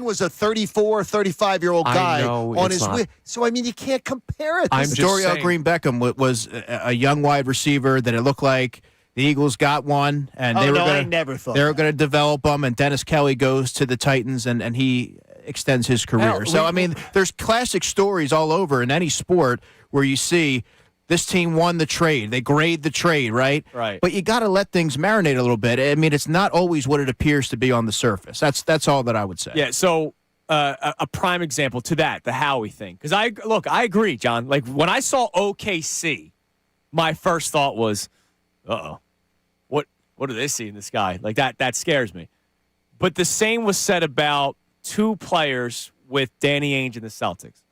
was a 34, 35-year-old guy on his way. So, I mean, you can't compare it. Dorial Green Beckham was a young wide receiver that it looked like the Eagles got one, and they were going to develop him, and Dennis Kelly goes to the Titans, and he extends his career. I mean, there's classic stories all over in any sport where you see this team won the trade. They grade the trade, right? Right. But you got to let things marinate a little bit. I mean, it's not always what it appears to be on the surface. That's all that I would say. Yeah, so a prime example to that, the Howie thing. Because I agree, John. Like, when I saw OKC, my first thought was, uh-oh, what do they see in this guy? Like, that scares me. But the same was said about two players with Danny Ainge and the Celtics.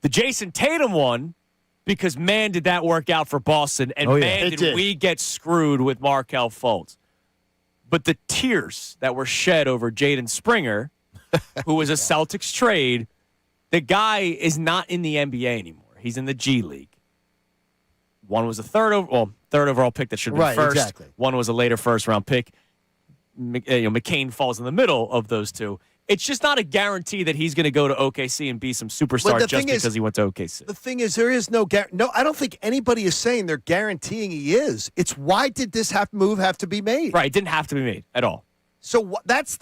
The Jason Tatum one, because, man, did that work out for Boston, and did we get screwed with Markelle Fultz. But the tears that were shed over Jaden Springer, who was a Celtics trade, the guy is not in the NBA anymore. He's in the G League. One was a third overall pick that should have been first. Exactly. One was a later first-round pick. McCain falls in the middle of those two. It's just not a guarantee that he's going to go to OKC and be some superstar just because he went to OKC. The thing is, there is no I don't think anybody is saying they're guaranteeing he is. It's why did this move have to be made? Right, it didn't have to be made at all. So that's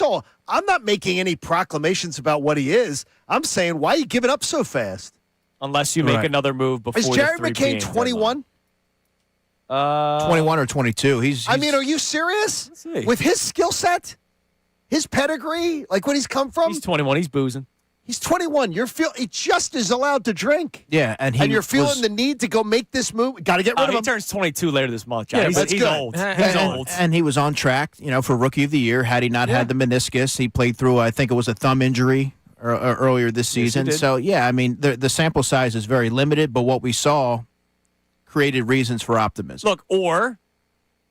all. I'm not making any proclamations about what he is. I'm saying, why are you giving up so fast? unless you make Right. another move before Is the Jared 3 McCain p.m. 21? 21 or 22. He's I mean, are you serious? Let's see. With his skill set, his pedigree, like what he's come from? He's 21. He's boozing. He's 21. He just is allowed to drink. yeah, and You're feeling the need to go make this move. Got to get rid of He him. turns 22 later this month, John. Yeah, he's that's he's good. old. He's and, old. and he was on track, for Rookie of the Year. Had he not had the meniscus, he played through, I think it was a thumb injury earlier this season. did. So, yeah, I mean, the sample size is very limited, but what we saw created reasons for optimism. Look, or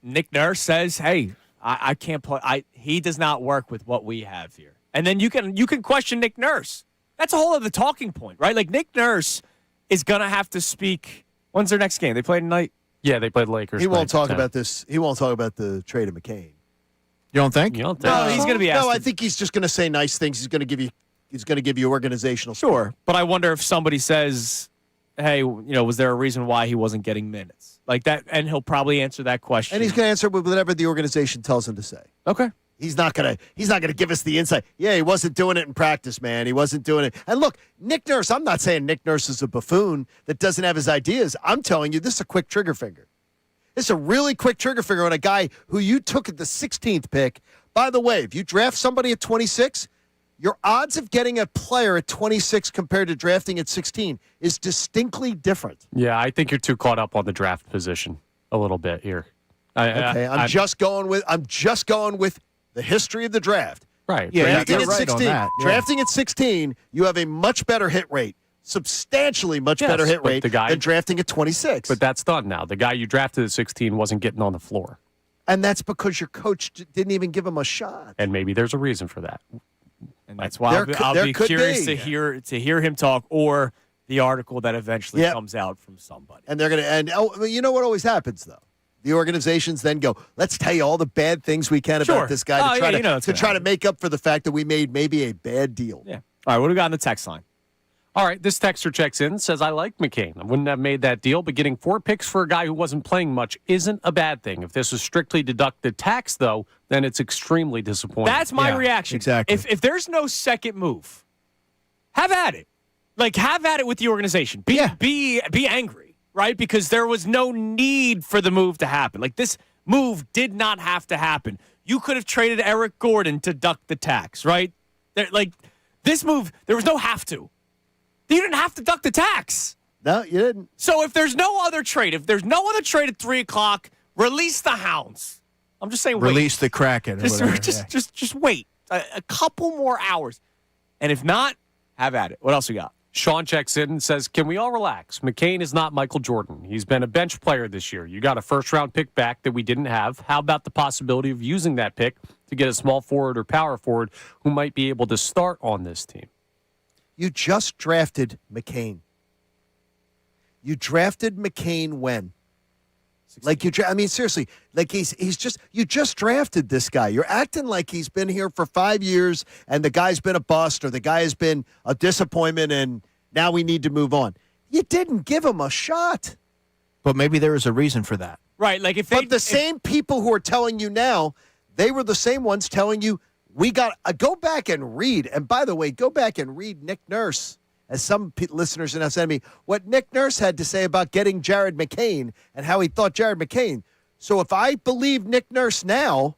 Nick Nurse says, hey, I can't play. He does not work with what we have here. And then you can question Nick Nurse. That's a whole other talking point, right? Like, Nick Nurse is going to have to speak. When's their next game? They play tonight? Yeah, they played Lakers. He won't talk tonight. about this. He won't talk about the trade of McCain. You don't think? You don't think? No, he's going to be asked. No, I think he's just going to say nice things. He's going to give you organizational. Sure, but I wonder if somebody says, hey, was there a reason why he wasn't getting minutes? Like that, and he'll probably answer that question. And he's going to answer with whatever the organization tells him to say. Okay. He's not gonna give us the insight. Yeah, he wasn't doing it in practice, man. He wasn't doing it. And look, Nick Nurse, I'm not saying Nick Nurse is a buffoon that doesn't have his ideas. I'm telling you, this is a quick trigger finger. This is a really quick trigger finger on a guy who you took at the 16th pick. By the way, if you draft somebody at 26, your odds of getting a player at 26 compared to drafting at 16 is distinctly different. Yeah, I think you're too caught up on the draft position a little bit here. Okay, I'm just going with the history of the draft. Right. Yeah, Drafting you're at right 16, on that. Yeah. Drafting at 16, you have a much better hit rate, substantially much better hit but rate the guy- than drafting at 26. But that's done now. The guy you drafted at 16 wasn't getting on the floor. And that's because your coach didn't even give him a shot. And maybe there's a reason for that. And that's why I'll there be could curious be. to hear him talk, or the article that eventually Yep. comes out from somebody. And they're going to, you know what always happens, though? The organizations then go, let's tell you all the bad things we can Sure. about this guy Oh, to try yeah, you know it's to gonna try to happen. make up for the fact that we made maybe a bad deal. Yeah. All right, what do we got on the text line? All right, this texter checks in, says, I like McCain. I wouldn't have made that deal, but getting 4 picks for a guy who wasn't playing much isn't a bad thing. If this was strictly deducted tax, though, then it's extremely disappointing. That's my reaction. exactly. If there's no second move, have at it. Like, have at it with the organization. Be angry, right? Because there was no need for the move to happen. Like, this move did not have to happen. You could have traded Eric Gordon to duck the tax, right? This move, there was no have to. You didn't have to duck the tax. No, you didn't. So if there's no other trade, at 3 o'clock, release the Hounds. I'm just saying, Release the Kraken. Or whatever. just wait a couple more hours, and if not, have at it. What else we got? Sean checks in and says, can we all relax? McCain is not Michael Jordan. He's been a bench player this year. You got a first-round pick back that we didn't have. How about the possibility of using that pick to get a small forward or power forward who might be able to start on this team? You just drafted McCain. You drafted McCain when? Like I mean, seriously, like you just drafted this guy. You're acting like he's been here for 5 years and the guy's been a bust or the guy has been a disappointment and now we need to move on. You didn't give him a shot. But maybe there is a reason for that. Right, like same people who are telling you now, they were the same ones telling you we got go back and read. And by the way, go back and read Nick Nurse. As some listeners are now sending me, what Nick Nurse had to say about getting Jared McCain and how he thought Jared McCain. So if I believe Nick Nurse now,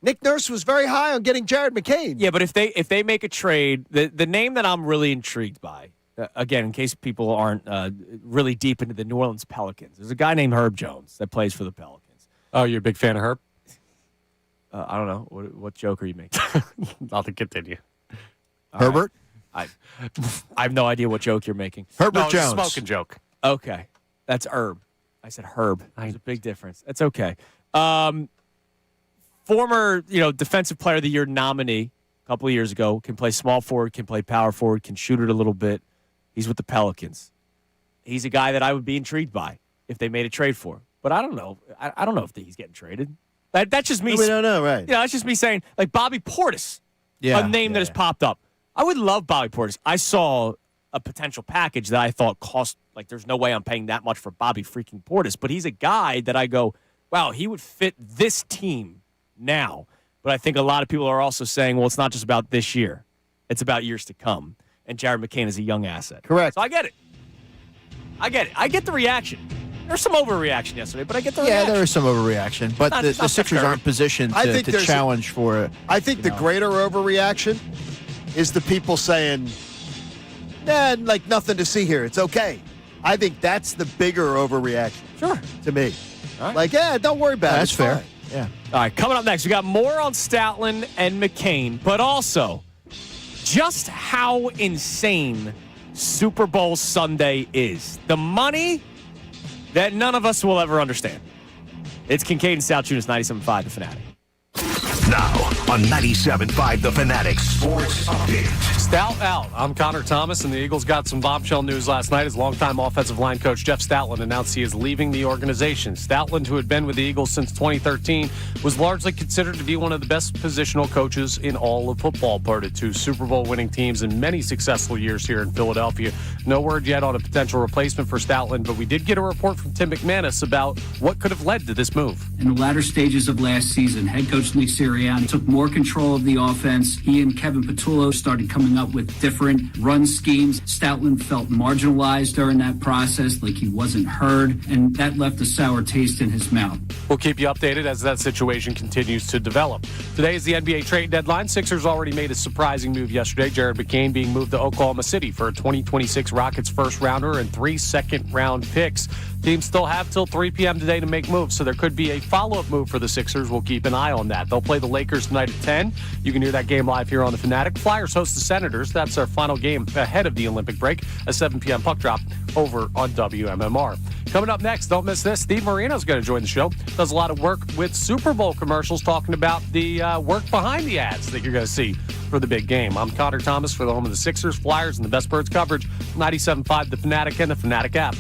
Nick Nurse was very high on getting Jared McCain. Yeah, but if they make a trade, the name that I'm really intrigued by, again, in case people aren't really deep into the New Orleans Pelicans, there's a guy named Herb Jones that plays for the Pelicans. Oh, you're a big fan of Herb? I don't know. What joke are you making? I'll continue. Herbert? I have no idea what joke you're making. Herbert Jones. Smoking joke. Okay. That's Herb. I said Herb. There's a big difference. That's okay. Former, defensive player of the year nominee a couple of years ago, can play small forward, can play power forward, can shoot it a little bit. He's with the Pelicans. He's a guy that I would be intrigued by if they made a trade for. But I don't know. I don't know if he's getting traded. That's just me. We don't know, right? That's just me saying, like Bobby Portis, Yeah, a name that has popped up. I would love Bobby Portis. I saw a potential package that I thought cost, like, there's no way I'm paying that much for Bobby freaking Portis. But he's a guy that I go, wow, he would fit this team now. But I think a lot of people are also saying, well, it's not just about this year. It's about years to come. and Jared McCain is a young asset. Correct. So I get it. I get the reaction. There's some overreaction yesterday, but I get the Yeah, reaction. there is some overreaction, but Not- the not Sixers fair. aren't positioned I to think there's challenge for it. I think the greater overreaction is the people saying, nah, like nothing to see here. It's okay. I think that's the bigger overreaction. Sure. To me. All right. Like, yeah, don't worry about it. That's It's fair. fine. Yeah. All right, coming up next, we got more on Stoutland and McCain, but also just how insane Super Bowl Sunday is. The money that none of us will ever understand. It's Kincade and Salciunas, 97.5 The Fanatic. Now on 97.5 The Fanatic Sports Update. Stout out. I'm Connor Thomas, and the Eagles got some bombshell news last night as longtime offensive line coach Jeff Stoutland announced he is leaving the organization. Stoutland, who had been with the Eagles since 2013, was largely considered to be one of the best positional coaches in all of football, part of 2 Super Bowl winning teams and many successful years here in Philadelphia. No word yet on a potential replacement for Stoutland, but we did get a report from Tim McManus about what could have led to this move. In the latter stages of last season, head coach Nick Sirianni took more control of the offense. He and Kevin Patullo started coming up with different run schemes. Stoutland felt marginalized during that process, like he wasn't heard, and that left a sour taste in his mouth. We'll keep you updated as that situation continues to develop. Today is the NBA trade deadline. Sixers already made a surprising move yesterday. Jared McCain being moved to Oklahoma City for a 2026 Rockets first-rounder and 3 second-round picks. Teams still have till 3 p.m. today to make moves, so there could be a follow-up move for the Sixers. We'll keep an eye on that. They'll play the Lakers tonight at 10. You can hear that game live here on the Fanatic. Flyers host the Senators. That's our final game ahead of the Olympic break. A 7 p.m. puck drop over on WMMR. Coming up next, don't miss this. Steve Marino's going to join the show. Does a lot of work with Super Bowl commercials, talking about the work behind the ads that you're going to see for the big game. I'm Connor Thomas for the home of the Sixers, Flyers, and the Best Birds coverage. 97.5 The Fanatic and the Fanatic app.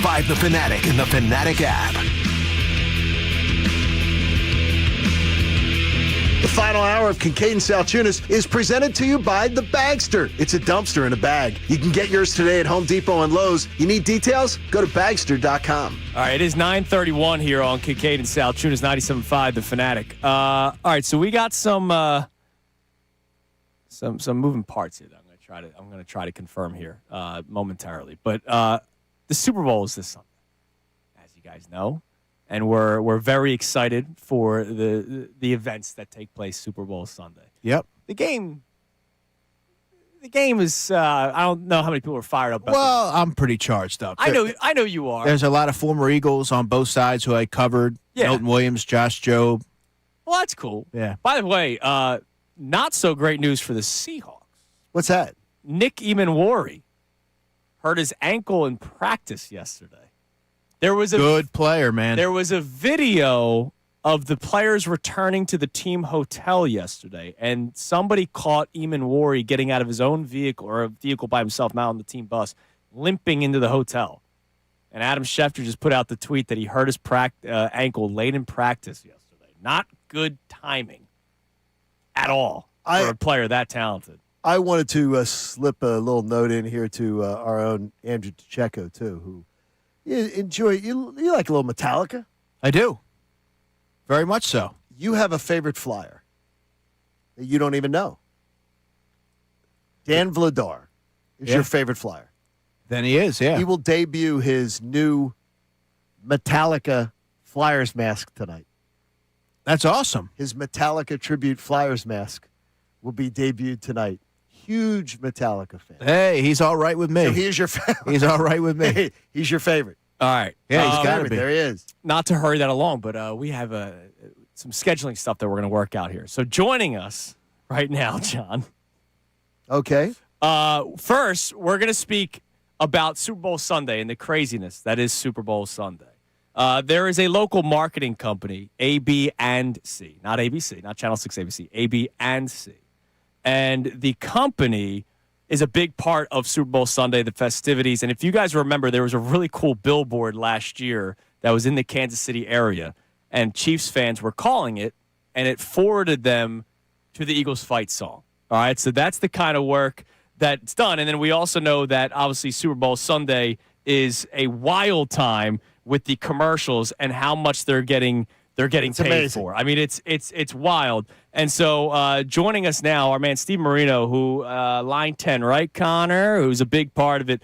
97.5 The Fanatic and the Fanatic app. The final hour of Kincade Salciunas is presented to you by The Bagster. It's a dumpster in a bag. You can get yours today at Home Depot and Lowe's. You need details? Go to Bagster.com. All right, it is 9:31 here on Kincade and Salciunas, 97.5 The Fanatic. All right, so we got some moving parts here that I'm going to try to confirm here momentarily. But the Super Bowl is this Sunday, as you guys know. And we're very excited for the events that take place Super Bowl Sunday. Yep. The game is I don't know how many people are fired up about Well, I'm pretty charged up. I know you are. There's a lot of former Eagles on both sides who I covered. Yeah. Milton Williams, Josh Jobe. Well, that's cool. Yeah. By the way, not so great news for the Seahawks. What's that? Nick Emanwari hurt his ankle in practice yesterday. There was a good player, man. There was a video of the players returning to the team hotel yesterday, and somebody caught Emanwari getting out of his own vehicle, or a vehicle by himself, not on the team bus, limping into the hotel. And Adam Schefter just put out the tweet that he hurt his ankle late in practice yesterday. Not good timing at all for a player that talented. I wanted to slip a little note in here to our own Andrew DeCecco, too, who you like a little Metallica? I do. Very much so. You have a favorite flyer that you don't even know. Dan Vladar is your favorite flyer. Then he is, yeah. He will debut his new Metallica Flyers mask tonight. That's awesome. His Metallica tribute Flyers mask will be debuted tonight. Huge Metallica fan. Hey, he's all right with me. So he is your favorite. He's all right with me. Hey, he's your favorite. All right. Yeah, he's got to be. There he is. Not to hurry that along, but we have some scheduling stuff that we're going to work out here. So joining us right now, John. Okay. First, we're going to speak about Super Bowl Sunday and the craziness that is Super Bowl Sunday. There is a local marketing company, AB&C, not ABC, not Channel 6 ABC, AB&C. And the company is a big part of Super Bowl Sunday, the festivities. And if you guys remember, there was a really cool billboard last year that was in the Kansas City area, and Chiefs fans were calling it, and it forwarded them to the Eagles fight song. All right, so that's the kind of work that's done. And then we also know that, obviously, Super Bowl Sunday is a wild time with the commercials and how much they're getting paid amazing. for. I mean, it's wild. And so joining us now, our man Steve Marino, who line 10, right, Connor, who's a big part of it.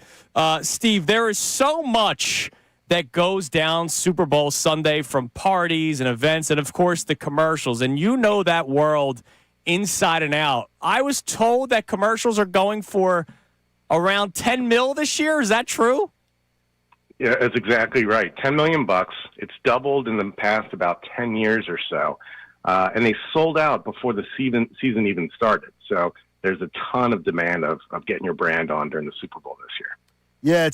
Steve, there is so much that goes down Super Bowl Sunday, from parties and events and, of course, the commercials. And you know that world inside and out. I was told that commercials are going for around $10 million this year. Is that true? Yeah, that's exactly right. $10 million. It's doubled in the past about 10 years or so. And they sold out before the season even started. So there's a ton of demand of getting your brand on during the Super Bowl this year. Yeah,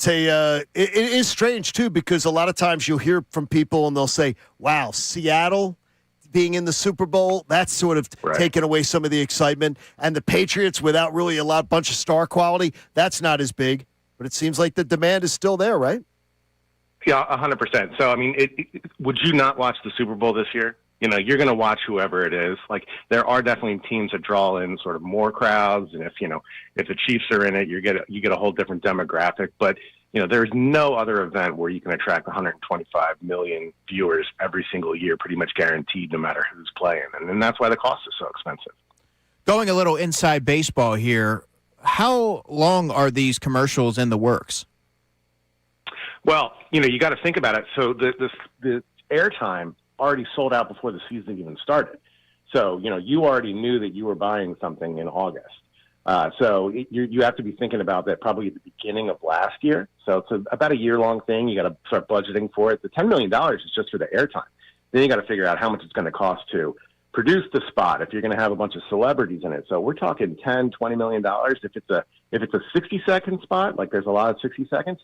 it is strange, too, because a lot of times you'll hear from people and they'll say, wow, Seattle being in the Super Bowl, that's sort of taken away some of the excitement. And the Patriots, without really a bunch of star quality, that's not as big. But it seems like the demand is still there, right? Yeah, 100%. So, I mean, would you not watch the Super Bowl this year? You know, you're going to watch whoever it is. Like, there are definitely teams that draw in sort of more crowds, and if the Chiefs are in it, you get a whole different demographic. But there's no other event where you can attract 125 million viewers every single year, pretty much guaranteed, no matter who's playing, and that's why the cost is so expensive. Going a little inside baseball here, how long are these commercials in the works? Well, you got to think about it. So the airtime already sold out before the season even started. So, you already knew that you were buying something in August. So you have to be thinking about that probably at the beginning of last year. So it's about a year-long thing. You got to start budgeting for it. The $10 million is just for the airtime. Then you got to figure out how much it's going to cost to produce the spot if you're going to have a bunch of celebrities in it. So we're talking $10, $20 million. If it's a 60-second spot, like there's a lot of 60 seconds,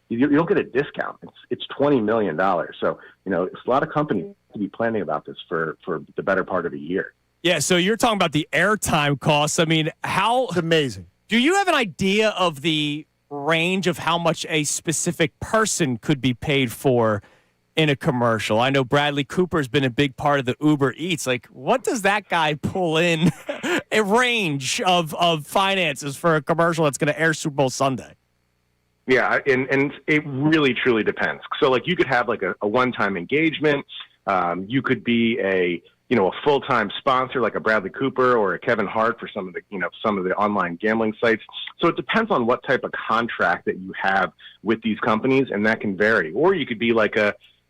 you don't get a discount. It's $20 million. So, it's a lot of companies to be planning about this for the better part of a year. Yeah, so you're talking about the airtime costs. I mean, It's amazing. Do you have an idea of the range of how much a specific person could be paid for in a commercial? I know Bradley Cooper's been a big part of the Uber Eats. Like, what does that guy pull in a range of finances for a commercial that's going to air Super Bowl Sunday? Yeah, and it really truly depends. So like you could have like a one-time engagement. You could be a full-time sponsor like a Bradley Cooper or a Kevin Hart for some of the online gambling sites. So it depends on what type of contract that you have with these companies, and that can vary. Or you could be like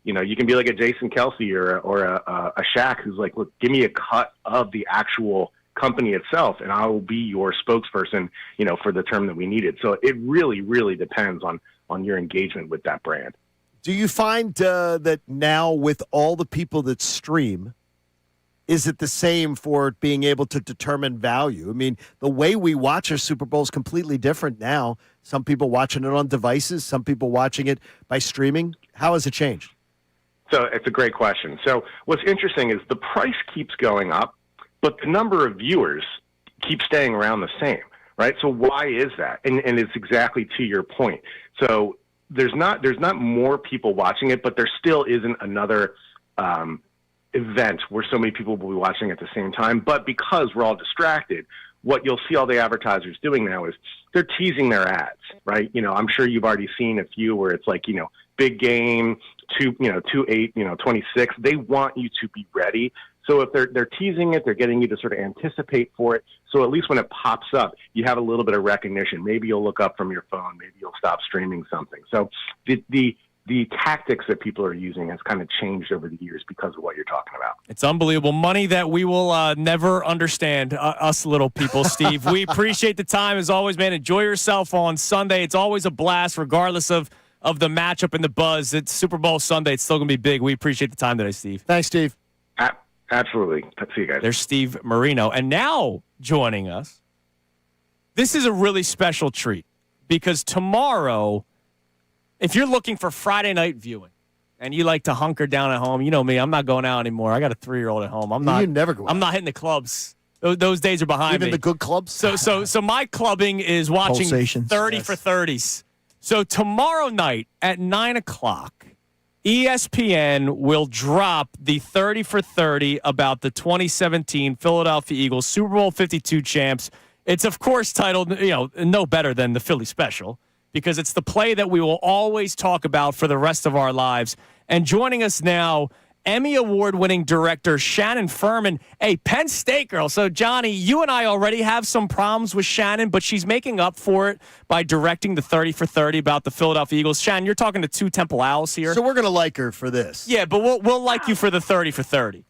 you can be like a Jason Kelsey or a Shaq who's like, look, give me a cut of the actual company itself, and I will be your spokesperson, for the term that we needed. So it really, really depends on your engagement with that brand. Do you find that now with all the people that stream, is it the same for being able to determine value? I mean, the way we watch our Super Bowl is completely different now. Some people watching it on devices, some people watching it by streaming. How has it changed? So it's a great question. So what's interesting is the price keeps going up, but the number of viewers keeps staying around the same, right? So why is that? And it's exactly to your point. So there's not more people watching it, but there still isn't another event where so many people will be watching at the same time. But because we're all distracted, what you'll see all the advertisers doing now is they're teasing their ads, right? I'm sure you've already seen a few where it's like, big game, 2-8, 26. They want you to be ready. So if they're teasing it, they're getting you to sort of anticipate for it. So at least when it pops up, you have a little bit of recognition. Maybe you'll look up from your phone. Maybe you'll stop streaming something. So the tactics that people are using has kind of changed over the years because of what you're talking about. It's unbelievable. Money that we will never understand, us little people, Steve. We appreciate the time as always, man. Enjoy yourself on Sunday. It's always a blast regardless of the matchup and the buzz. It's Super Bowl Sunday. It's still going to be big. We appreciate the time today, Steve. Thanks, Steve. Absolutely. See you guys. There's Steve Marino. And now joining us, this is a really special treat because tomorrow, if you're looking for Friday night viewing and you like to hunker down at home, you know me, I'm not going out anymore. I got a 3-year-old at home. You never go out. I'm not hitting the clubs. Those days are behind me. Even the good clubs? So my clubbing is watching Pulsations. 30 for 30s. So tomorrow night at 9 o'clock, ESPN will drop the 30 for 30 about the 2017 Philadelphia Eagles Super Bowl 52 champs. It's, of course, titled, no better than the Philly special because it's the play that we will always talk about for the rest of our lives. And joining us now, Emmy Award-winning director Shannon Furman, a Penn State girl. So, Johnny, you and I already have some problems with Shannon, but she's making up for it by directing the 30 for 30 about the Philadelphia Eagles. Shannon, you're talking to two Temple Owls here. So we're going to like her for this. Yeah, but we'll like you for the 30 for 30.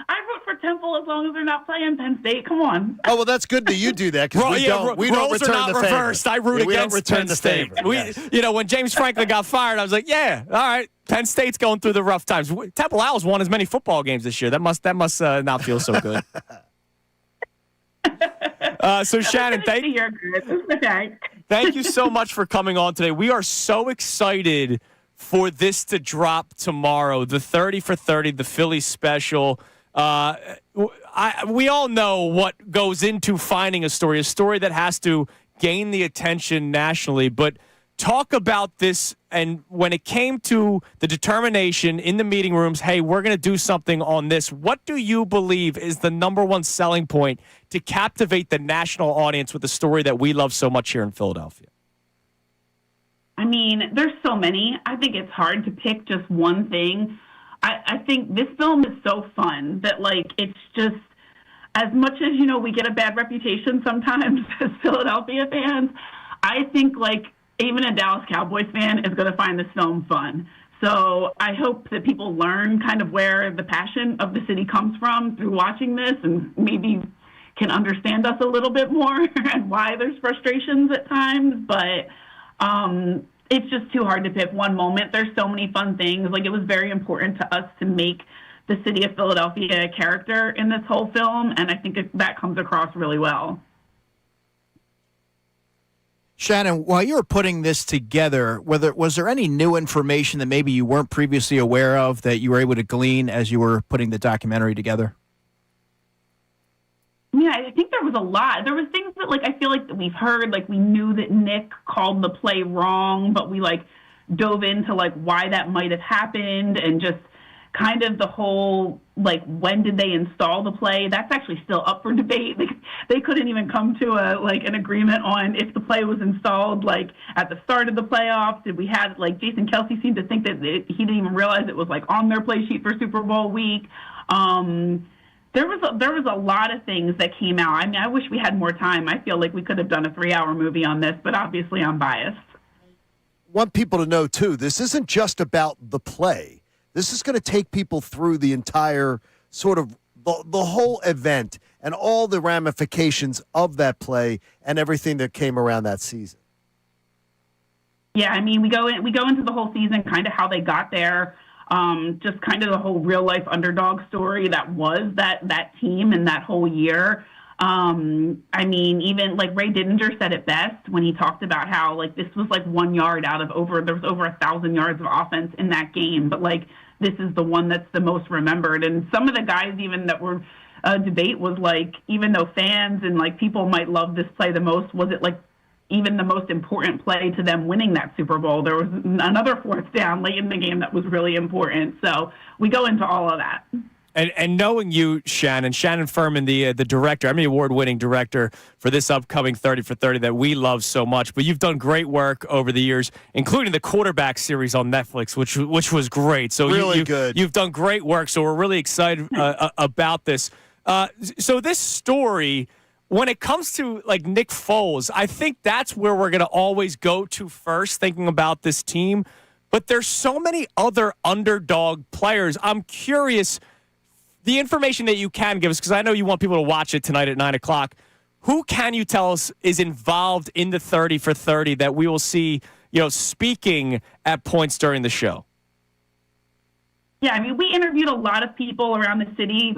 I vote for Temple as long as they're not playing Penn State. Come on. Oh, well, that's good that you do that because we don't return are not the reversed. favor. I root we against don't return Penn the State. favor. Yes. When James Franklin got fired, I was like, yeah, all right. Penn State's going through the rough times. Temple Owls won as many football games this year. That must not feel so good. So Shannon, thank you so much for coming on today. We are so excited for this to drop tomorrow. The 30 for 30, the Philly special. We all know what goes into finding a story that has to gain the attention nationally, but talk about this. And when it came to the determination in the meeting rooms, hey, we're going to do something on this. What do you believe is the number one selling point to captivate the national audience with the story that we love so much here in Philadelphia? I mean, there's so many. I think it's hard to pick just one thing. I think this film is so fun that, it's just, as much as, we get a bad reputation sometimes as Philadelphia fans, I think, even a Dallas Cowboys fan is going to find this film fun. So I hope that people learn kind of where the passion of the city comes from through watching this and maybe can understand us a little bit more and why there's frustrations at times. But it's just too hard to pick one moment. There's so many fun things. It was very important to us to make the city of Philadelphia a character in this whole film, and I think that comes across really well. Shannon, while you were putting this together, was there any new information that maybe you weren't previously aware of that you were able to glean as you were putting the documentary together? Yeah, I think there was a lot. There was things that, like, I feel like that we've heard, like, we knew that Nick called the play wrong, but we, like, dove into, like, why that might have happened and just kind of the whole, like, when did they install the play? That's actually still up for debate. Like, they couldn't even come to an agreement on if the play was installed, like, at the start of the playoffs. Did we have, like, Jason Kelce seemed to think that he didn't even realize it was, like, on their play sheet for Super Bowl week. There was a lot of things that came out. I mean, I wish we had more time. I feel like we could have done a 3-hour movie on this, but obviously I'm biased. Want people to know, too, this isn't just about the play. This is going to take people through the entire sort of the whole event and all the ramifications of that play and everything that came around that season. Yeah, I mean, we go into the whole season, kind of how they got there, just kind of the whole real life underdog story that was that team and that whole year. I mean, even like Ray Didinger said it best when he talked about how like this was like 1 yard out of there was over 1,000 yards of offense in that game, but like this is the one that's the most remembered. And some of the guys even that were debate was like, even though fans and like people might love this play the most, was it like even the most important play to them winning that Super Bowl? There was another fourth down late in the game that was really important. So we go into all of that. And knowing you, Shannon Furman, the director, Emmy Award-winning director for this upcoming 30 for 30 that we love so much, but you've done great work over the years, including the quarterback series on Netflix, which was great. So really good. You've done great work, so we're really excited about this. So this story, when it comes to like Nick Foles, I think that's where we're going to always go to first, thinking about this team. But there's so many other underdog players. I'm curious, the information that you can give us, because I know you want people to watch it tonight at 9 o'clock, who can you tell us is involved in the 30 for 30 that we will see, speaking at points during the show? Yeah, I mean, we interviewed a lot of people around the city,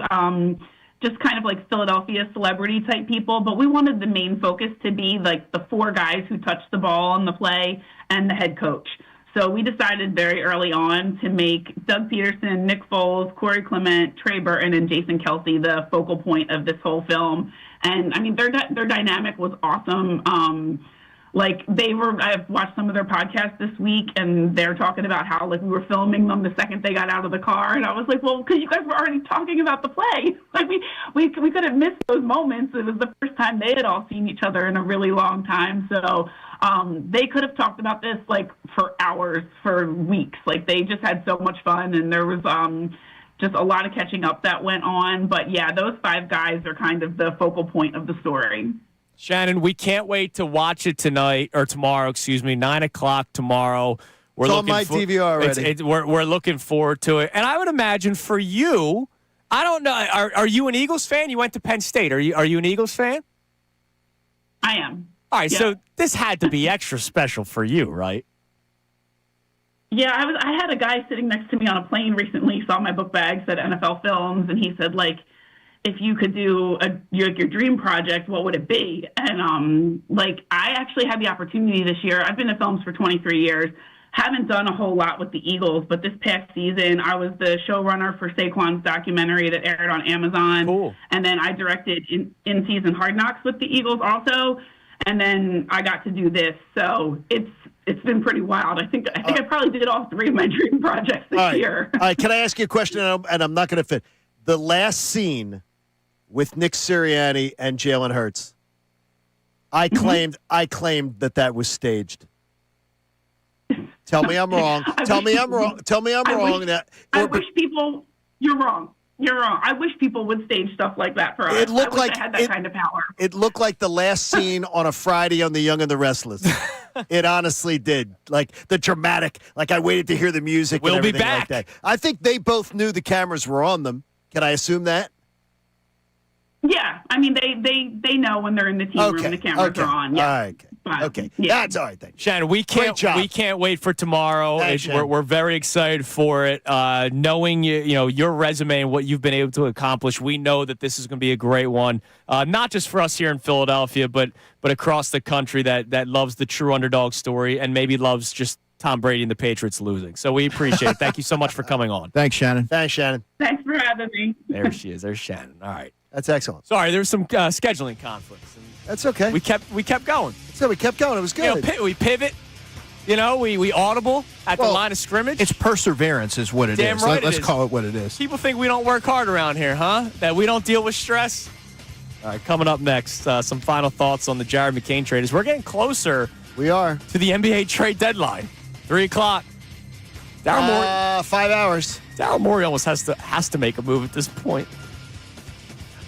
just kind of like Philadelphia celebrity type people, but we wanted the main focus to be like the 4 guys who touched the ball on the play and the head coach. So we decided very early on to make Doug Peterson, Nick Foles, Corey Clement, Trey Burton, and Jason Kelce the focal point of this whole film. And I mean, their dynamic was awesome. I've watched some of their podcasts this week, and they're talking about how like we were filming them the second they got out of the car, and I was like, well, because you guys were already talking about the play. Like we couldn't miss those moments. It was the first time they had all seen each other in a really long time, so they could have talked about this like for hours, for weeks. Like they just had so much fun, and there was just a lot of catching up that went on. But yeah, those 5 guys are kind of the focal point of the story. Shannon, we can't wait to watch it tonight, or tomorrow, 9 o'clock tomorrow. It's on my DVR already. We're looking forward to it. And I would imagine for you, I don't know, are you an Eagles fan? You went to Penn State. Are you an Eagles fan? I am. All right, so this had to be extra special for you, right? Yeah, I had a guy sitting next to me on a plane recently, saw my book bag, said NFL Films, and he said, like, if you could do your dream project, what would it be? And, I actually had the opportunity this year. I've been to films for 23 years, haven't done a whole lot with the Eagles, but this past season, I was the showrunner for Saquon's documentary that aired on Amazon. Cool. And then I directed in-season Hard Knocks with the Eagles also. And then I got to do this. So it's been pretty wild. I think I probably did all 3 of my dream projects this year. All right, can I ask you a question? And I'm not going to fit. The last scene with Nick Sirianni and Jalen Hurts, I claimed that was staged. Tell me I'm wrong. Tell me I'm wrong. I wish people. You're wrong. You're wrong. I wish people would stage stuff like that for us. It looked I had that kind of power. It looked like the last scene on a Friday on The Young and the Restless. It honestly did. Like the dramatic, like I waited to hear the music and everything like that. I think they both knew the cameras were on them. Can I assume that? Yeah. I mean, they know when they're in the team room and the cameras are on. Yeah. All right. Okay. Yeah. That's all right. Thanks. Shannon, we can't wait for tomorrow. Thanks, We're very excited for it. Knowing your resume and what you've been able to accomplish, we know that this is going to be a great one. Not just for us here in Philadelphia, but across the country that loves the true underdog story and maybe loves just Tom Brady and the Patriots losing. So we appreciate it. Thank you so much for coming on. Thanks, Shannon. Thanks, Shannon. Thanks for having me. There she is. There's Shannon. All right. That's excellent. Sorry, there was some scheduling conflicts. And That's okay. we kept going. So we kept going. It was good. We pivot. We audible at the line of scrimmage. It's perseverance is what it Damn is. right Let's it is. call it what it is. People think we don't work hard around here, huh? That we don't deal with stress? All right, coming up next, some final thoughts on the Jared McCain trade. As we're getting closer We are. to the NBA trade deadline. 3 o'clock. Daryl Morey. 5 hours. Daryl Morey almost has to make a move at this point.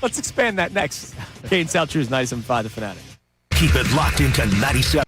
Let's expand that next. Kincade Salciunas, 97.5 The Fanatic. Keep it locked into 97.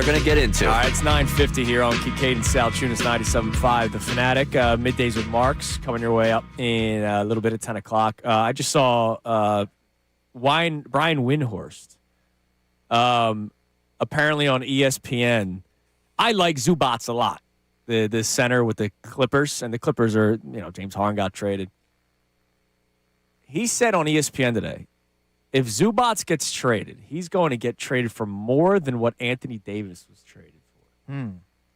they're going to get into. All right, it's 9:50 here on Kincade Salciunas 97.5, The Fanatic. Middays with Marks coming your way up in a little bit at 10 o'clock. I just saw Brian Windhorst apparently on ESPN. I like Zubats a lot, the center with the Clippers, and the Clippers are, James Harden got traded. He said on ESPN today, if Zubats gets traded, he's going to get traded for more than what Anthony Davis was traded for.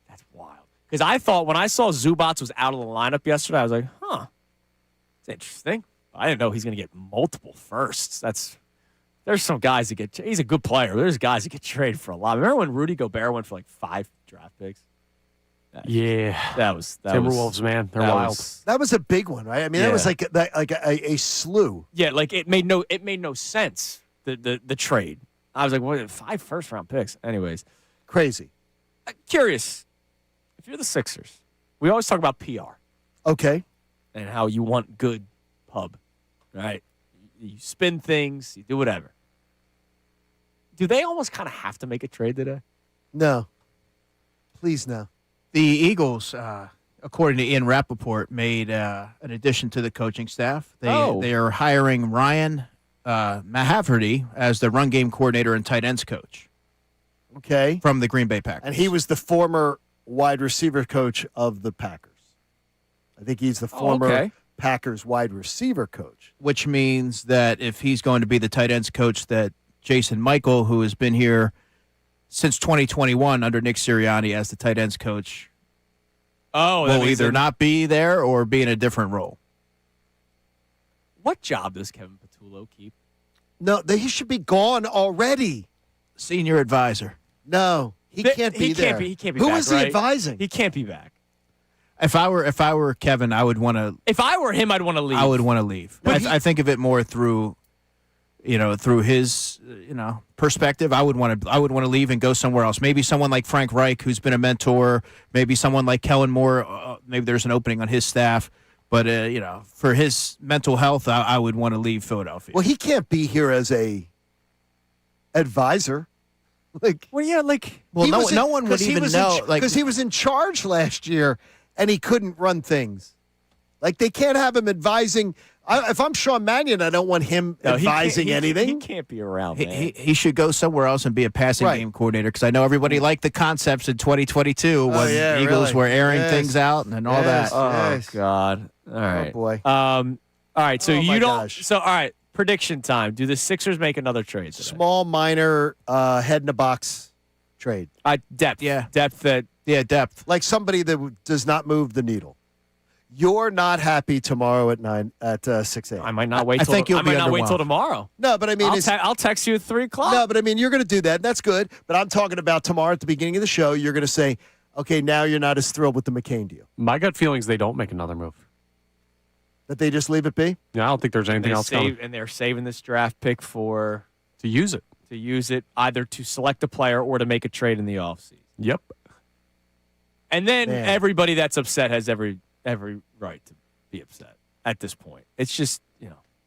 That's wild. Because I thought when I saw Zubats was out of the lineup yesterday, I was like, it's interesting. I didn't know he's going to get multiple firsts. There's some guys that he's a good player. There's guys that get traded for a lot. Remember when Rudy Gobert went for like 5 draft picks? That was Timberwolves, man. They're wild. That was a big one, right? I mean, that was like a slew. Yeah, like it made no sense, the trade. I was like, what, 5 first-round picks? Anyways. Crazy. Curious, if you're the Sixers, we always talk about PR. Okay. And how you want good pub, right? You spin things, you do whatever. Do they almost kind of have to make a trade today? No. Please, no. The Eagles, according to Ian Rappaport, made an addition to the coaching staff. They are hiring Ryan Mahaffrey as the run game coordinator and tight ends coach. Okay. From the Green Bay Packers. And he was the former wide receiver coach of the Packers. I think he's the former Packers wide receiver coach. Which means that if he's going to be the tight ends coach, that Jason Michael, who has been here since 2021 under Nick Sirianni as the tight ends coach, will either not be there or be in a different role. What job does Kevin Patullo keep? No, he should be gone already. Senior advisor. No, he can't be there. He can't be Who back, is he advising? He can't be back. If I were Kevin, I would want to. If I were him, I'd want to leave. I would want to leave. I think of it more through his perspective. I would want to leave and go somewhere else. Maybe someone like Frank Reich, who's been a mentor. Maybe someone like Kellen Moore. Maybe there's an opening on his staff. But for his mental health, I would want to leave Philadelphia. Well, he can't be here as a advisor. no one would even know. Because he was in charge last year, and he couldn't run things. Like, they can't have him advising. If I'm Sean Mannion, I don't want him advising anything. He can't be around, man. He should go somewhere else and be a passing game coordinator, because I know everybody liked the concepts in 2022 when the Eagles were airing things out and all that. Oh, God. All right. Oh, boy. All right, so you don't. Gosh. So, all right, prediction time. Do the Sixers make another trade today? Small, minor, head in a box trade. Depth. Yeah. Depth. Depth. Like somebody that does not move the needle. You're not happy tomorrow at 6 a.m. I might not wait. I think you'll I might be not wait underwhelmed. till tomorrow. No, but I mean, I'll text you at 3 o'clock. No, but I mean, you're going to do that. That's good. But I'm talking about tomorrow at the beginning of the show. You're going to say, okay, now you're not as thrilled with the McCain deal. My gut feeling is they don't make another move. That they just leave it be? Yeah, I don't think there's anything else coming. And they're saving this draft pick to use it. To use it either to select a player or to make a trade in the offseason. Yep. And then everybody that's upset has every right to be upset at this point. It's just,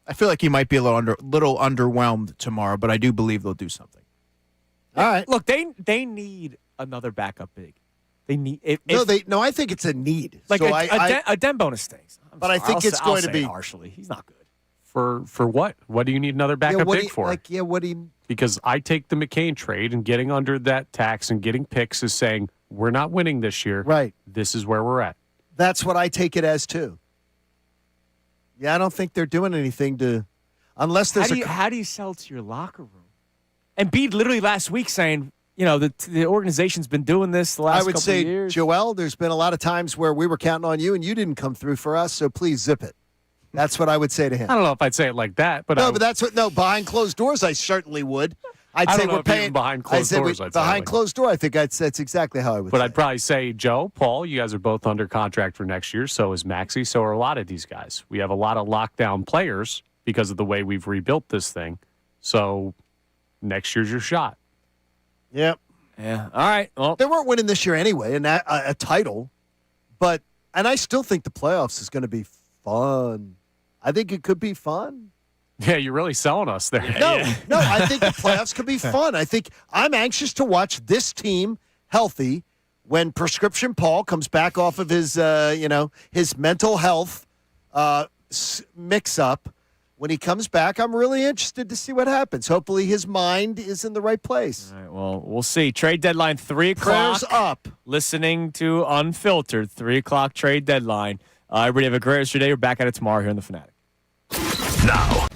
I feel like he might be a little underwhelmed tomorrow, but I do believe they'll do something. All right. Look, they need another backup big. They need No, I think it's a need. Like so a Dembona stinks. But I think it's going to be harshly. He's not good. For what? What do you need another backup big for? What do you? Because I take the McCain trade and getting under that tax and getting picks is saying we're not winning this year. Right. This is where we're at. That's what I take it as too. Yeah, I don't think they're doing anything to, unless there's how do you sell to your locker room? And Bede literally last week saying, the organization's been doing this the last couple of years. I would say, Joel, there's been a lot of times where we were counting on you and you didn't come through for us, so please zip it. That's what I would say to him. I don't know if I'd say it like that, but behind closed doors, I certainly would. I'd say we're paying behind closed doors. Behind closed door, I think that's exactly how I would. But I'd probably say, Joe, Paul, you guys are both under contract for next year. So is Maxey. So are a lot of these guys. We have a lot of lockdown players because of the way we've rebuilt this thing. So next year's your shot. Yep. Yeah. All right. Well, they weren't winning this year anyway, and a title. And I still think the playoffs is going to be fun. I think it could be fun. Yeah, you're really selling us there. No, I think the playoffs could be fun. I think I'm anxious to watch this team healthy, when Prescription Paul comes back off of his, his mental health mix-up, when he comes back, I'm really interested to see what happens. Hopefully his mind is in the right place. All right, well, we'll see. Trade deadline, 3 o'clock. Prayers up. Listening to Unfiltered, 3 o'clock trade deadline. Everybody have a great rest of your day. We're back at it tomorrow here in The Fanatic. Now,